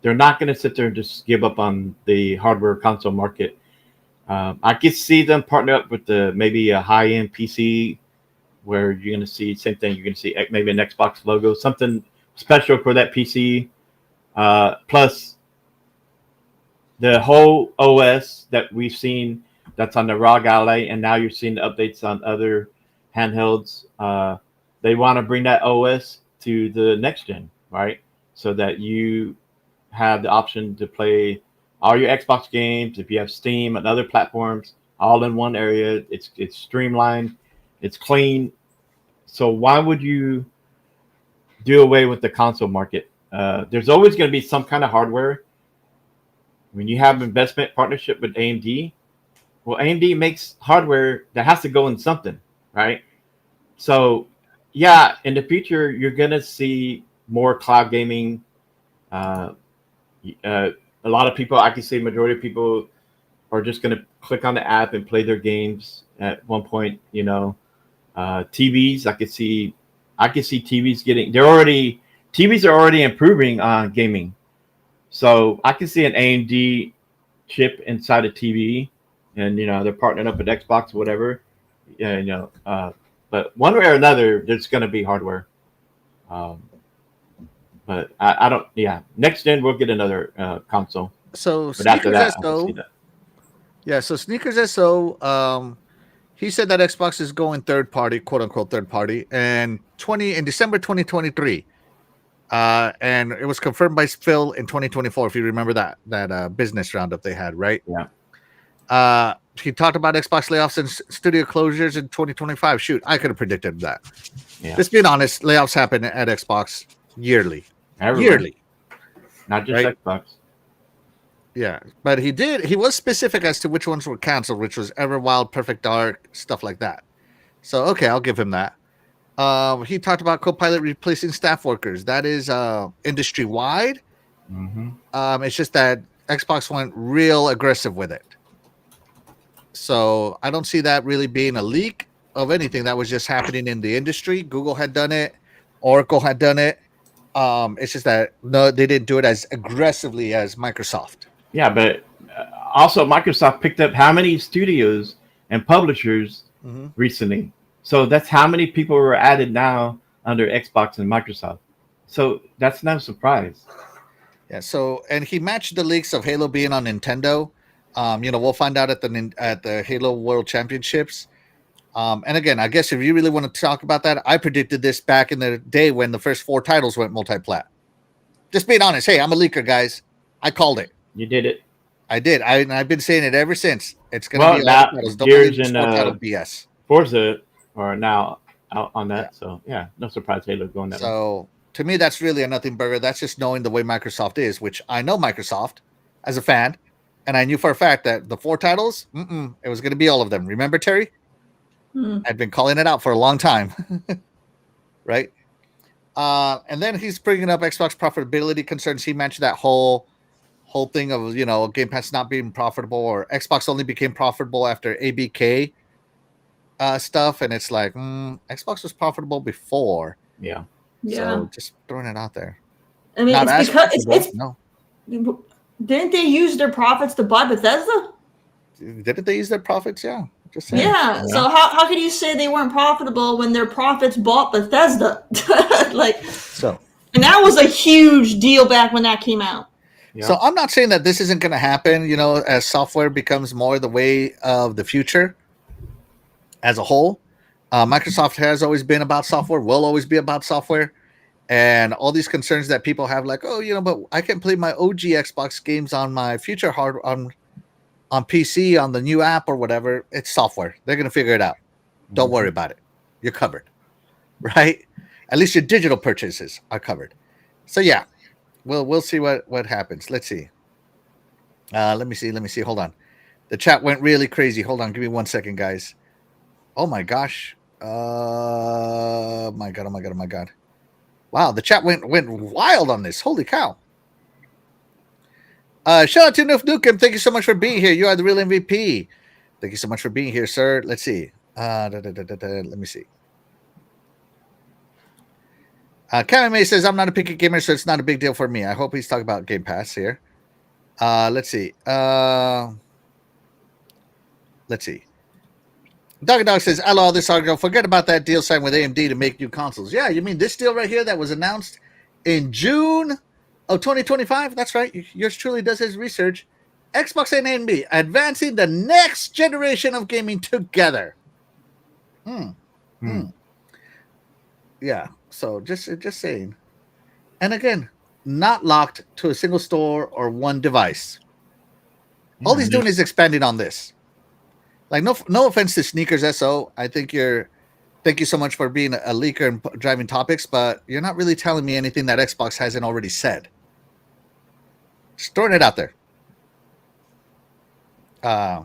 They're not going to sit there and just give up on the hardware console market. I could see them partner up with maybe a high-end PC where you're going to see same thing. You're going to see maybe an Xbox logo, something special for that PC. Plus, the whole OS that we've seen that's on the ROG Ally, and now you're seeing the updates on other handhelds. They want to bring that OS to the next gen, right? So that you have the option to play all your Xbox games, if you have Steam and other platforms, all in one area. It's streamlined, it's clean. So why would you do away with the console market? There's always going to be some kind of hardware. When you have investment partnership with AMD, well, AMD makes hardware that has to go in something, right? So, yeah, in the future, you're going to see more cloud gaming. Uh, a lot of people, I can say majority of people are just going to click on the app and play their games at one point. TVs, I could see TVs TVs are already improving on gaming. So I can see an AMD chip inside a TV, and they're partnering up with Xbox or whatever. Yeah, but one way or another, there's going to be hardware. But I don't. Yeah, next gen we'll get another console.
So
But after
Sneakers
that, I can see
SO,
that.
yeah. So Sneakers SO, he said that Xbox is going third party, quote unquote third party, and in December 2023. And it was confirmed by Phil in 2024. If you remember that business roundup they had, right?
Yeah.
He talked about Xbox layoffs and studio closures in 2025. Shoot, I could have predicted that.
Yeah.
Just being honest, layoffs happen at Xbox yearly.
Everywhere.
Yearly.
Not just
Right?
Xbox.
Yeah, but he was specific as to which ones were canceled, which was Everwild, Perfect Dark, stuff like that. So okay, I'll give him that. He talked about Copilot replacing staff workers. That is industry wide.
Mm-hmm.
It's just that Xbox went real aggressive with it. So I don't see that really being a leak of anything. That was just happening in the industry. Google had done it, Oracle had done it. It's just that no, they didn't do it as aggressively as Microsoft.
Yeah, but also Microsoft picked up how many studios and publishers recently. So that's how many people were added now under Xbox and Microsoft. So that's no surprise.
Yeah. So and he matched the leaks of Halo being on Nintendo. We'll find out at the Halo World Championships. And again, I guess if you really want to talk about that, I predicted this back in the day when the first 4 titles went multi-plat. Just being honest, hey, I'm a leaker, guys. I called it.
You did it.
I did. I've been saying it ever since. It's going to be
now
all titles. Don't
Gears
believe this
and
4 title BS.
Forza are now out on that.
Yeah.
So yeah, no surprise Halo going that way.
So to me, that's really a nothing burger. That's just knowing the way Microsoft is, which I know Microsoft as a fan, and I knew for a fact that the 4 titles, it was going to be all of them. Remember, Terry? I'd been calling it out for a long time, right? And then he's bringing up Xbox profitability concerns. He mentioned that whole thing of Game Pass not being profitable, or Xbox only became profitable after ABK stuff, and it's like Xbox was profitable before.
Yeah.
So just throwing it out there.
I mean,
Not
it's
as
because
profitable, no.
Didn't they use their profits to buy Bethesda?
Didn't they use their profits? Yeah. Just saying.
Yeah. So how could you say they weren't profitable when their profits bought Bethesda? Like,
So.
and that was a huge deal back when that came out.
Yeah.
So I'm not saying that this isn't going to happen, as software becomes more the way of the future as a whole. Microsoft has always been about software, will always be about software. And all these concerns that people have, like, but I can play my OG Xbox games on my future on PC, on the new app or whatever. It's software. They're going to figure it out. Don't worry about it. You're covered, right? At least your digital purchases are covered. So yeah. We'll see what happens. Let's see. Let me see. Hold on. The chat went really crazy. Hold on. Give me 1 second, guys. Oh my gosh. My God. Wow, the chat went wild on this. Holy cow. Shout out to Noof Nukem. Thank you so much for being here. You are the real MVP. Thank you so much for being here, sir. Let's see. Let me see. Kevin May says, I'm not a picky gamer, so it's not a big deal for me. I hope he's talking about Game Pass here. Let's see. Doggy Dog says, hello, this article. Forget about that deal signed with AMD to make new consoles. Yeah, you mean this deal right here that was announced in June of 2025? That's right. Yours truly does his research. Xbox and AMD advancing the next generation of gaming together. Yeah. So just saying. And again, not locked to a single store or one device. All he's doing is expanding on this. Like, no offense to Sneakers SO. Thank you so much for being a leaker and driving topics, but you're not really telling me anything that Xbox hasn't already said. Just throwing it out there. Yeah.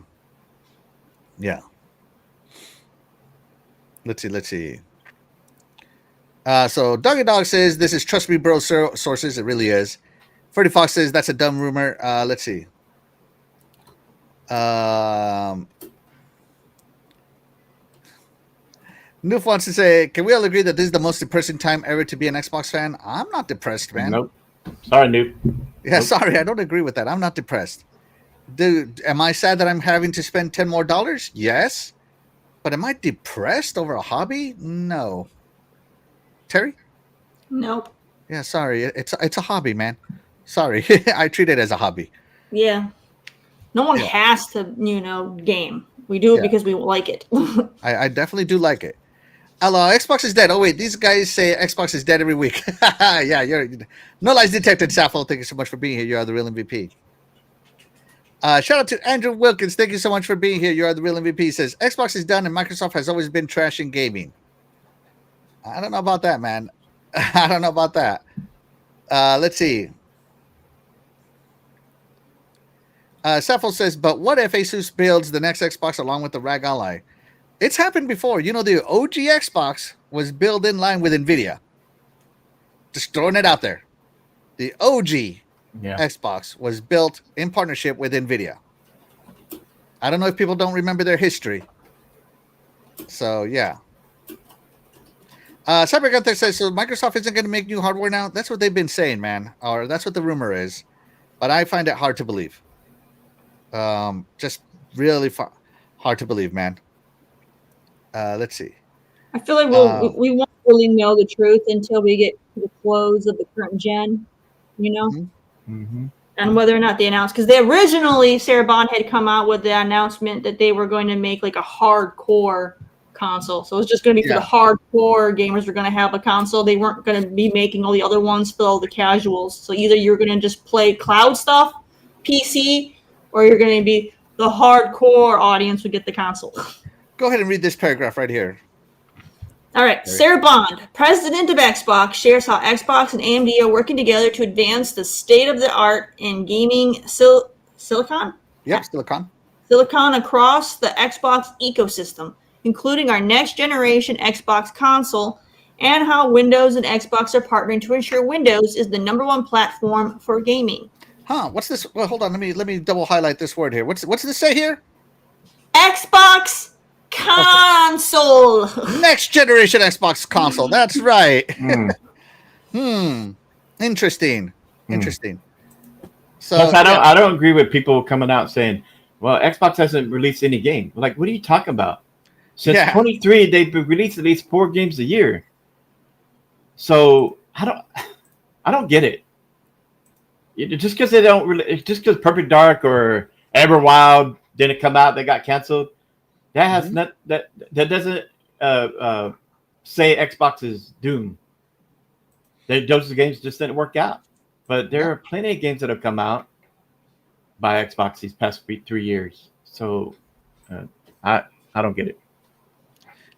Let's see. So Doggy Dog says, this is trust me, bro sources. It really is. Freddie Fox says, that's a dumb rumor. Let's see. Noof wants to say, can we all agree that this is the most depressing time ever to be an Xbox fan? I'm not depressed, man.
Nope. Sorry, Noof.
Yeah,
Nope.
Sorry, I don't agree with that. I'm not depressed. Dude, am I sad that I'm having to spend $10 more? Yes. But am I depressed over a hobby? No. Terry?
Nope.
Yeah, sorry. It's a hobby, man. Sorry. I treat it as a hobby.
Yeah. No one has to, game. We do it because we like it.
I definitely do like it. Hello, Xbox is dead. Oh, wait. These guys say Xbox is dead every week. Yeah, no lies detected, Sappho. Thank you so much for being here. You are the real MVP. Shout out to Andrew Wilkins. Thank you so much for being here. You are the real MVP. He says, Xbox is done and Microsoft has always been trash in gaming. I don't know about that, man. I don't know about that. Let's see. Sappho says, but what if Asus builds the next Xbox along with the RAG Ally? It's happened before. The OG Xbox was built in line with NVIDIA. Just throwing it out there. The OG Xbox was built in partnership with NVIDIA. I don't know if people don't remember their history. So, yeah. Cyber Gunther says, so Microsoft isn't going to make new hardware now? That's what they've been saying, man. Or that's what the rumor is. But I find it hard to believe. Just really hard to believe, man. Let's see.
I feel like we won't really know the truth until we get to the close of the current gen,
Mm-hmm.
and whether or not they announced, because they originally, Sarah Bond had come out with the announcement that they were going to make like a hardcore console. So it's just going to be for the hardcore gamers were going to have a console. They weren't going to be making all the other ones for all the casuals. So either you're going to just play cloud stuff, PC, or you're going to be the hardcore audience would get the console.
Go ahead and read this paragraph right here.
All right. Sarah Bond, president of Xbox, shares how Xbox and AMD are working together to advance the state-of-the-art in gaming silicon?
Yep, silicon.
Silicon across the Xbox ecosystem, including our next-generation Xbox console, and how Windows and Xbox are partnering to ensure Windows is the #1 platform for gaming.
Huh? What's this? Well, hold on. Let me double highlight this word here. What's this say here?
Xbox console. console.
Next generation Xbox console. That's right.
Mm.
Interesting.
Hmm.
Interesting. So
Plus, I don't agree with people coming out saying, "Well, Xbox hasn't released any game." Like, what are you talking about? Since
Yeah.
23, they've released at least 4 games a year. So I don't get it. Just because they don't really, just because Perfect Dark or Everwild didn't come out, they got canceled. That has not that doesn't say Xbox is doomed. Those games just didn't work out. But there are plenty of games that have come out by Xbox these past 3 years. So I don't get it.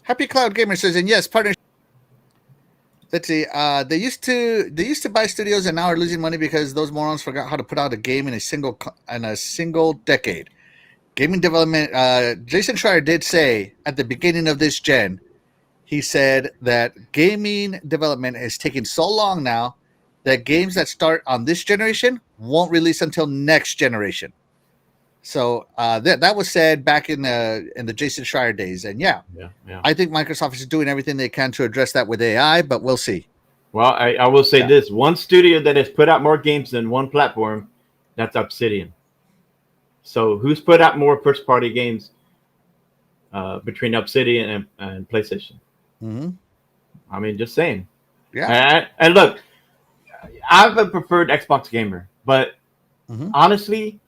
Happy Cloud Gamer says, and yes, partner. Let's see. They used to buy studios and now are losing money because those morons forgot how to put out a game in a single decade. Gaming development. Jason Schreier did say at the beginning of this gen, he said that gaming development is taking so long now that games that start on this generation won't release until next generation. So that was said back in the Jason Schreier days, and yeah, I think Microsoft is doing everything they can to address that with AI, but we'll see.
Well, I will say this: one studio that has put out more games than one platform, that's Obsidian. So who's put out more first-party games between Obsidian and PlayStation?
Mm-hmm.
I mean, just saying.
Yeah.
And look, I'm a preferred Xbox gamer, but honestly,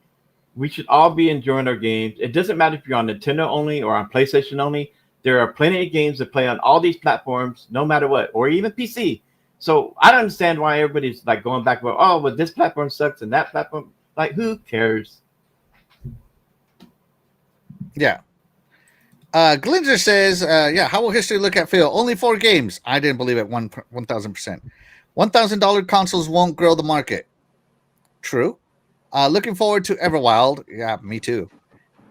we should all be enjoying our games. It doesn't matter if you're on Nintendo only or on PlayStation only. There are plenty of games that play on all these platforms, no matter what, or even PC. So I don't understand why everybody's like going back about, oh, but this platform sucks and that platform. Like, who cares?
Yeah. Glinzer says, how will history look at Phil? Only 4 games. I didn't believe it 1,000%. $1,000 consoles won't grow the market. True. Looking forward to Everwild. Yeah, me too.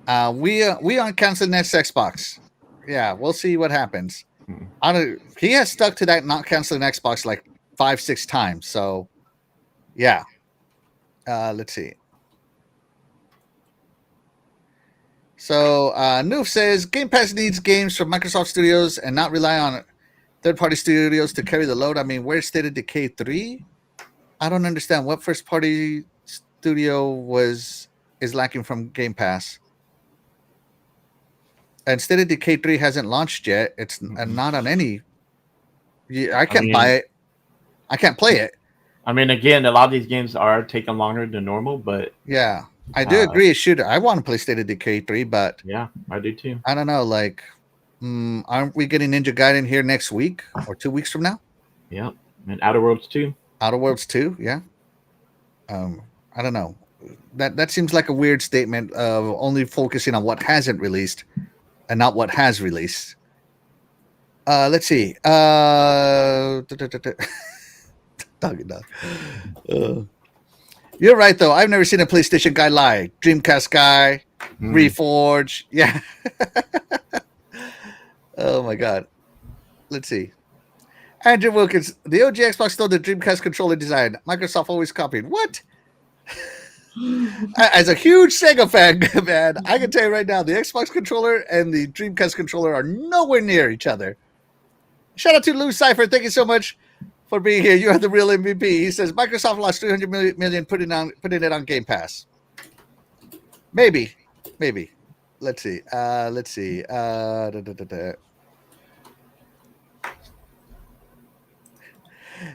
We aren't canceling next Xbox. Yeah, we'll see what happens. He has stuck to that not canceling Xbox like 5-6 times. So, yeah. Let's see. So, Noof says Game Pass needs games from Microsoft Studios and not rely on third-party studios to carry the load. I mean, where's State of Decay 3? I don't understand what first-party studio is lacking from Game Pass. And State of Decay 3 hasn't launched yet. It's not on any. I can't buy it. I can't play it.
I mean, again, a lot of these games are taking longer than normal, but
yeah, I do agree. It should. I want to play State of Decay 3, but
yeah, I do too.
I don't know. Like, aren't we getting Ninja Gaiden here next week or 2 weeks from now?
Yeah, and Outer Worlds 2.
Outer Worlds 2, yeah. I don't know. That seems like a weird statement of only focusing on what hasn't released and not what has released. Let's see. You're right, though. I've never seen a PlayStation guy lie. Dreamcast guy, Reforge. Yeah. Oh, my God. Let's see. Andrew Wilkins. The OG Xbox stole the Dreamcast controller design. Microsoft always copied. What? As a huge Sega fan, man, I can tell you right now, the Xbox controller and the Dreamcast controller are nowhere near each other. Shout out to Lou Cypher. Thank you so much for being here. You are the real MVP. He says Microsoft lost $300 million putting it on Game Pass. Maybe. Let's see.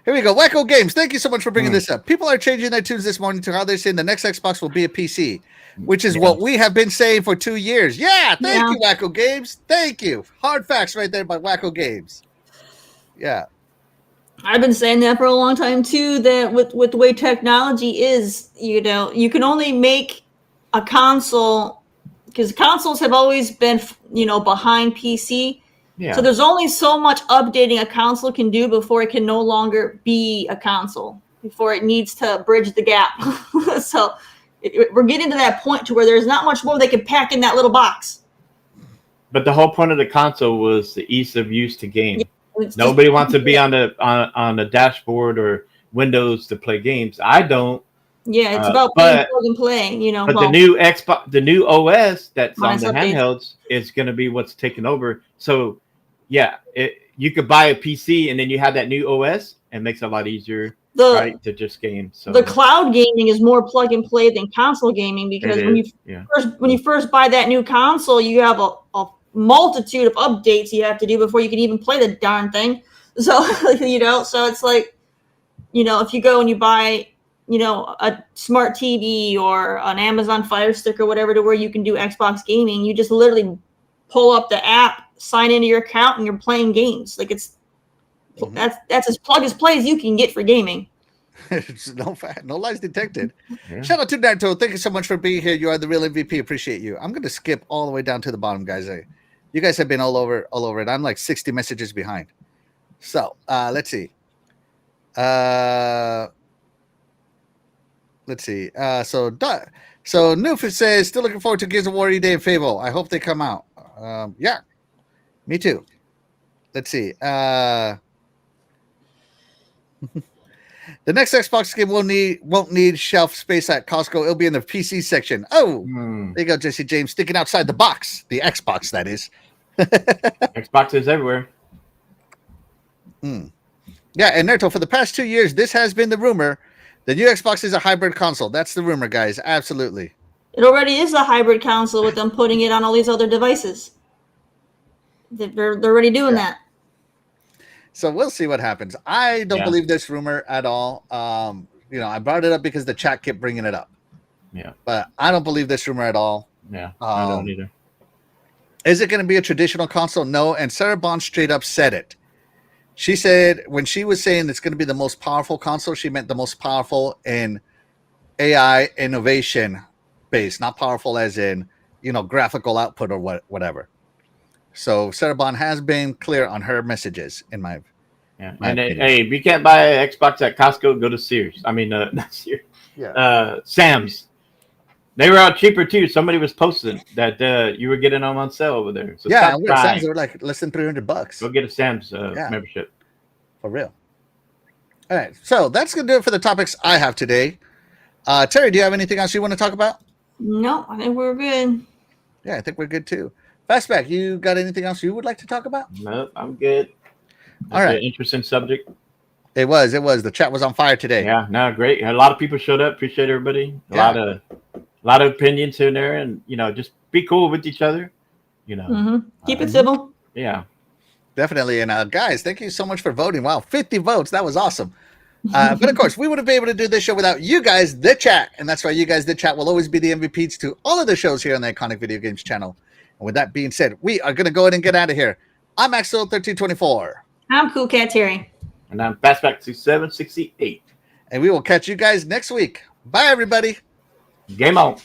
Here we go. Wacko Games. Thank you so much for bringing this up. People are changing their tunes this morning to how they're saying the next Xbox will be a PC, which is what we have been saying for 2 years. Yeah. Thank you, Wacko Games. Thank you. Hard facts right there by Wacko Games. Yeah.
I've been saying that for a long time too, that with the way technology is, you can only make a console because consoles have always been, behind PC. Yeah. So there's only so much updating a console can do before it can no longer be a console, before it needs to bridge the gap. So we're getting to that point to where there's not much more they can pack in that little box.
But the whole point of the console was the ease of use to game. Yeah, nobody wants to be on the dashboard or Windows to play games. I don't.
Yeah, it's about playing plug and play. You know,
but the new Xbox, the new OS that's on the
updates.
handhelds is going to be what's taking over. So, yeah, you could buy a PC and then you have that new OS, and it makes it a lot easier, right, to just game. So
the cloud gaming is more plug and play than console gaming, because when you first buy that new console, you have a multitude of updates you have to do before you can even play the darn thing. So so it's like, if you go and you buy a smart TV or an Amazon Fire Stick or whatever, to where you can do Xbox gaming, you just literally pull up the app, sign into your account, and you're playing games. Like that's as plug as play as you can get for gaming.
No lies detected. Yeah. Shout out to Naruto. Thank you so much for being here. You are the real MVP. Appreciate you. I'm going to skip all the way down to the bottom, guys. You guys have been all over it. I'm like 60 messages behind. So let's see. So Newf says, still looking forward to Gears of War E-Day and Fable. I hope they come out. Yeah, me too. Let's see. The next Xbox game won't need shelf space at Costco. It'll be in the PC section. Oh, there you go, Jesse James, sticking outside the box. The Xbox, that is.
Xbox is everywhere.
Yeah, and Naruto, for the past 2 years, this has been the rumor. The new Xbox is a hybrid console. That's the rumor, guys. Absolutely.
It already is a hybrid console with them putting it on all these other devices. They're already doing that. So
we'll see what happens. I don't believe this rumor at all. I brought it up because the chat kept bringing it up.
Yeah.
But I don't believe this rumor at all.
Yeah, I don't either.
Is it going to be a traditional console? No. And Sarah Bond straight up said it. She said when she was saying it's going to be the most powerful console, she meant the most powerful in AI innovation base, not powerful as in, graphical output or whatever. So Sarah Bond has been clear on her messages in my
and hey, if you can't buy an Xbox at Costco, go to Sears. I mean, not Sears.
Yeah.
Sam's. They were out cheaper too. Somebody was posting that you were getting them on sale over there. So
yeah, Sam's were like less than $300.
Go get a Sam's membership.
For real. All right, so that's gonna do it for the topics I have today. Terry, do you have anything else you want to talk about?
No, I think we're good.
Yeah, I think we're good too. Fastback, you got anything else you would like to talk about?
No, I'm good.
All right.
An interesting subject.
It was. The chat was on fire today.
Yeah, no, great. A lot of people showed up. Appreciate everybody. A lot of opinions in there, and just be cool with each other.
Keep it civil.
Yeah,
definitely. And guys, thank you so much for voting. Wow, 50 votes. That was awesome. But of course, we wouldn't be able to do this show without you guys, the chat, and that's why you guys, the chat, will always be the MVPs to all of the shows here on the Iconic Video Games channel. And with that being said, we are going to go ahead and get out of here. I'm Axel1324.
I'm Cool Cat Terry.
And I'm Fastback2768.
And we will catch you guys next week. Bye, everybody.
Game on.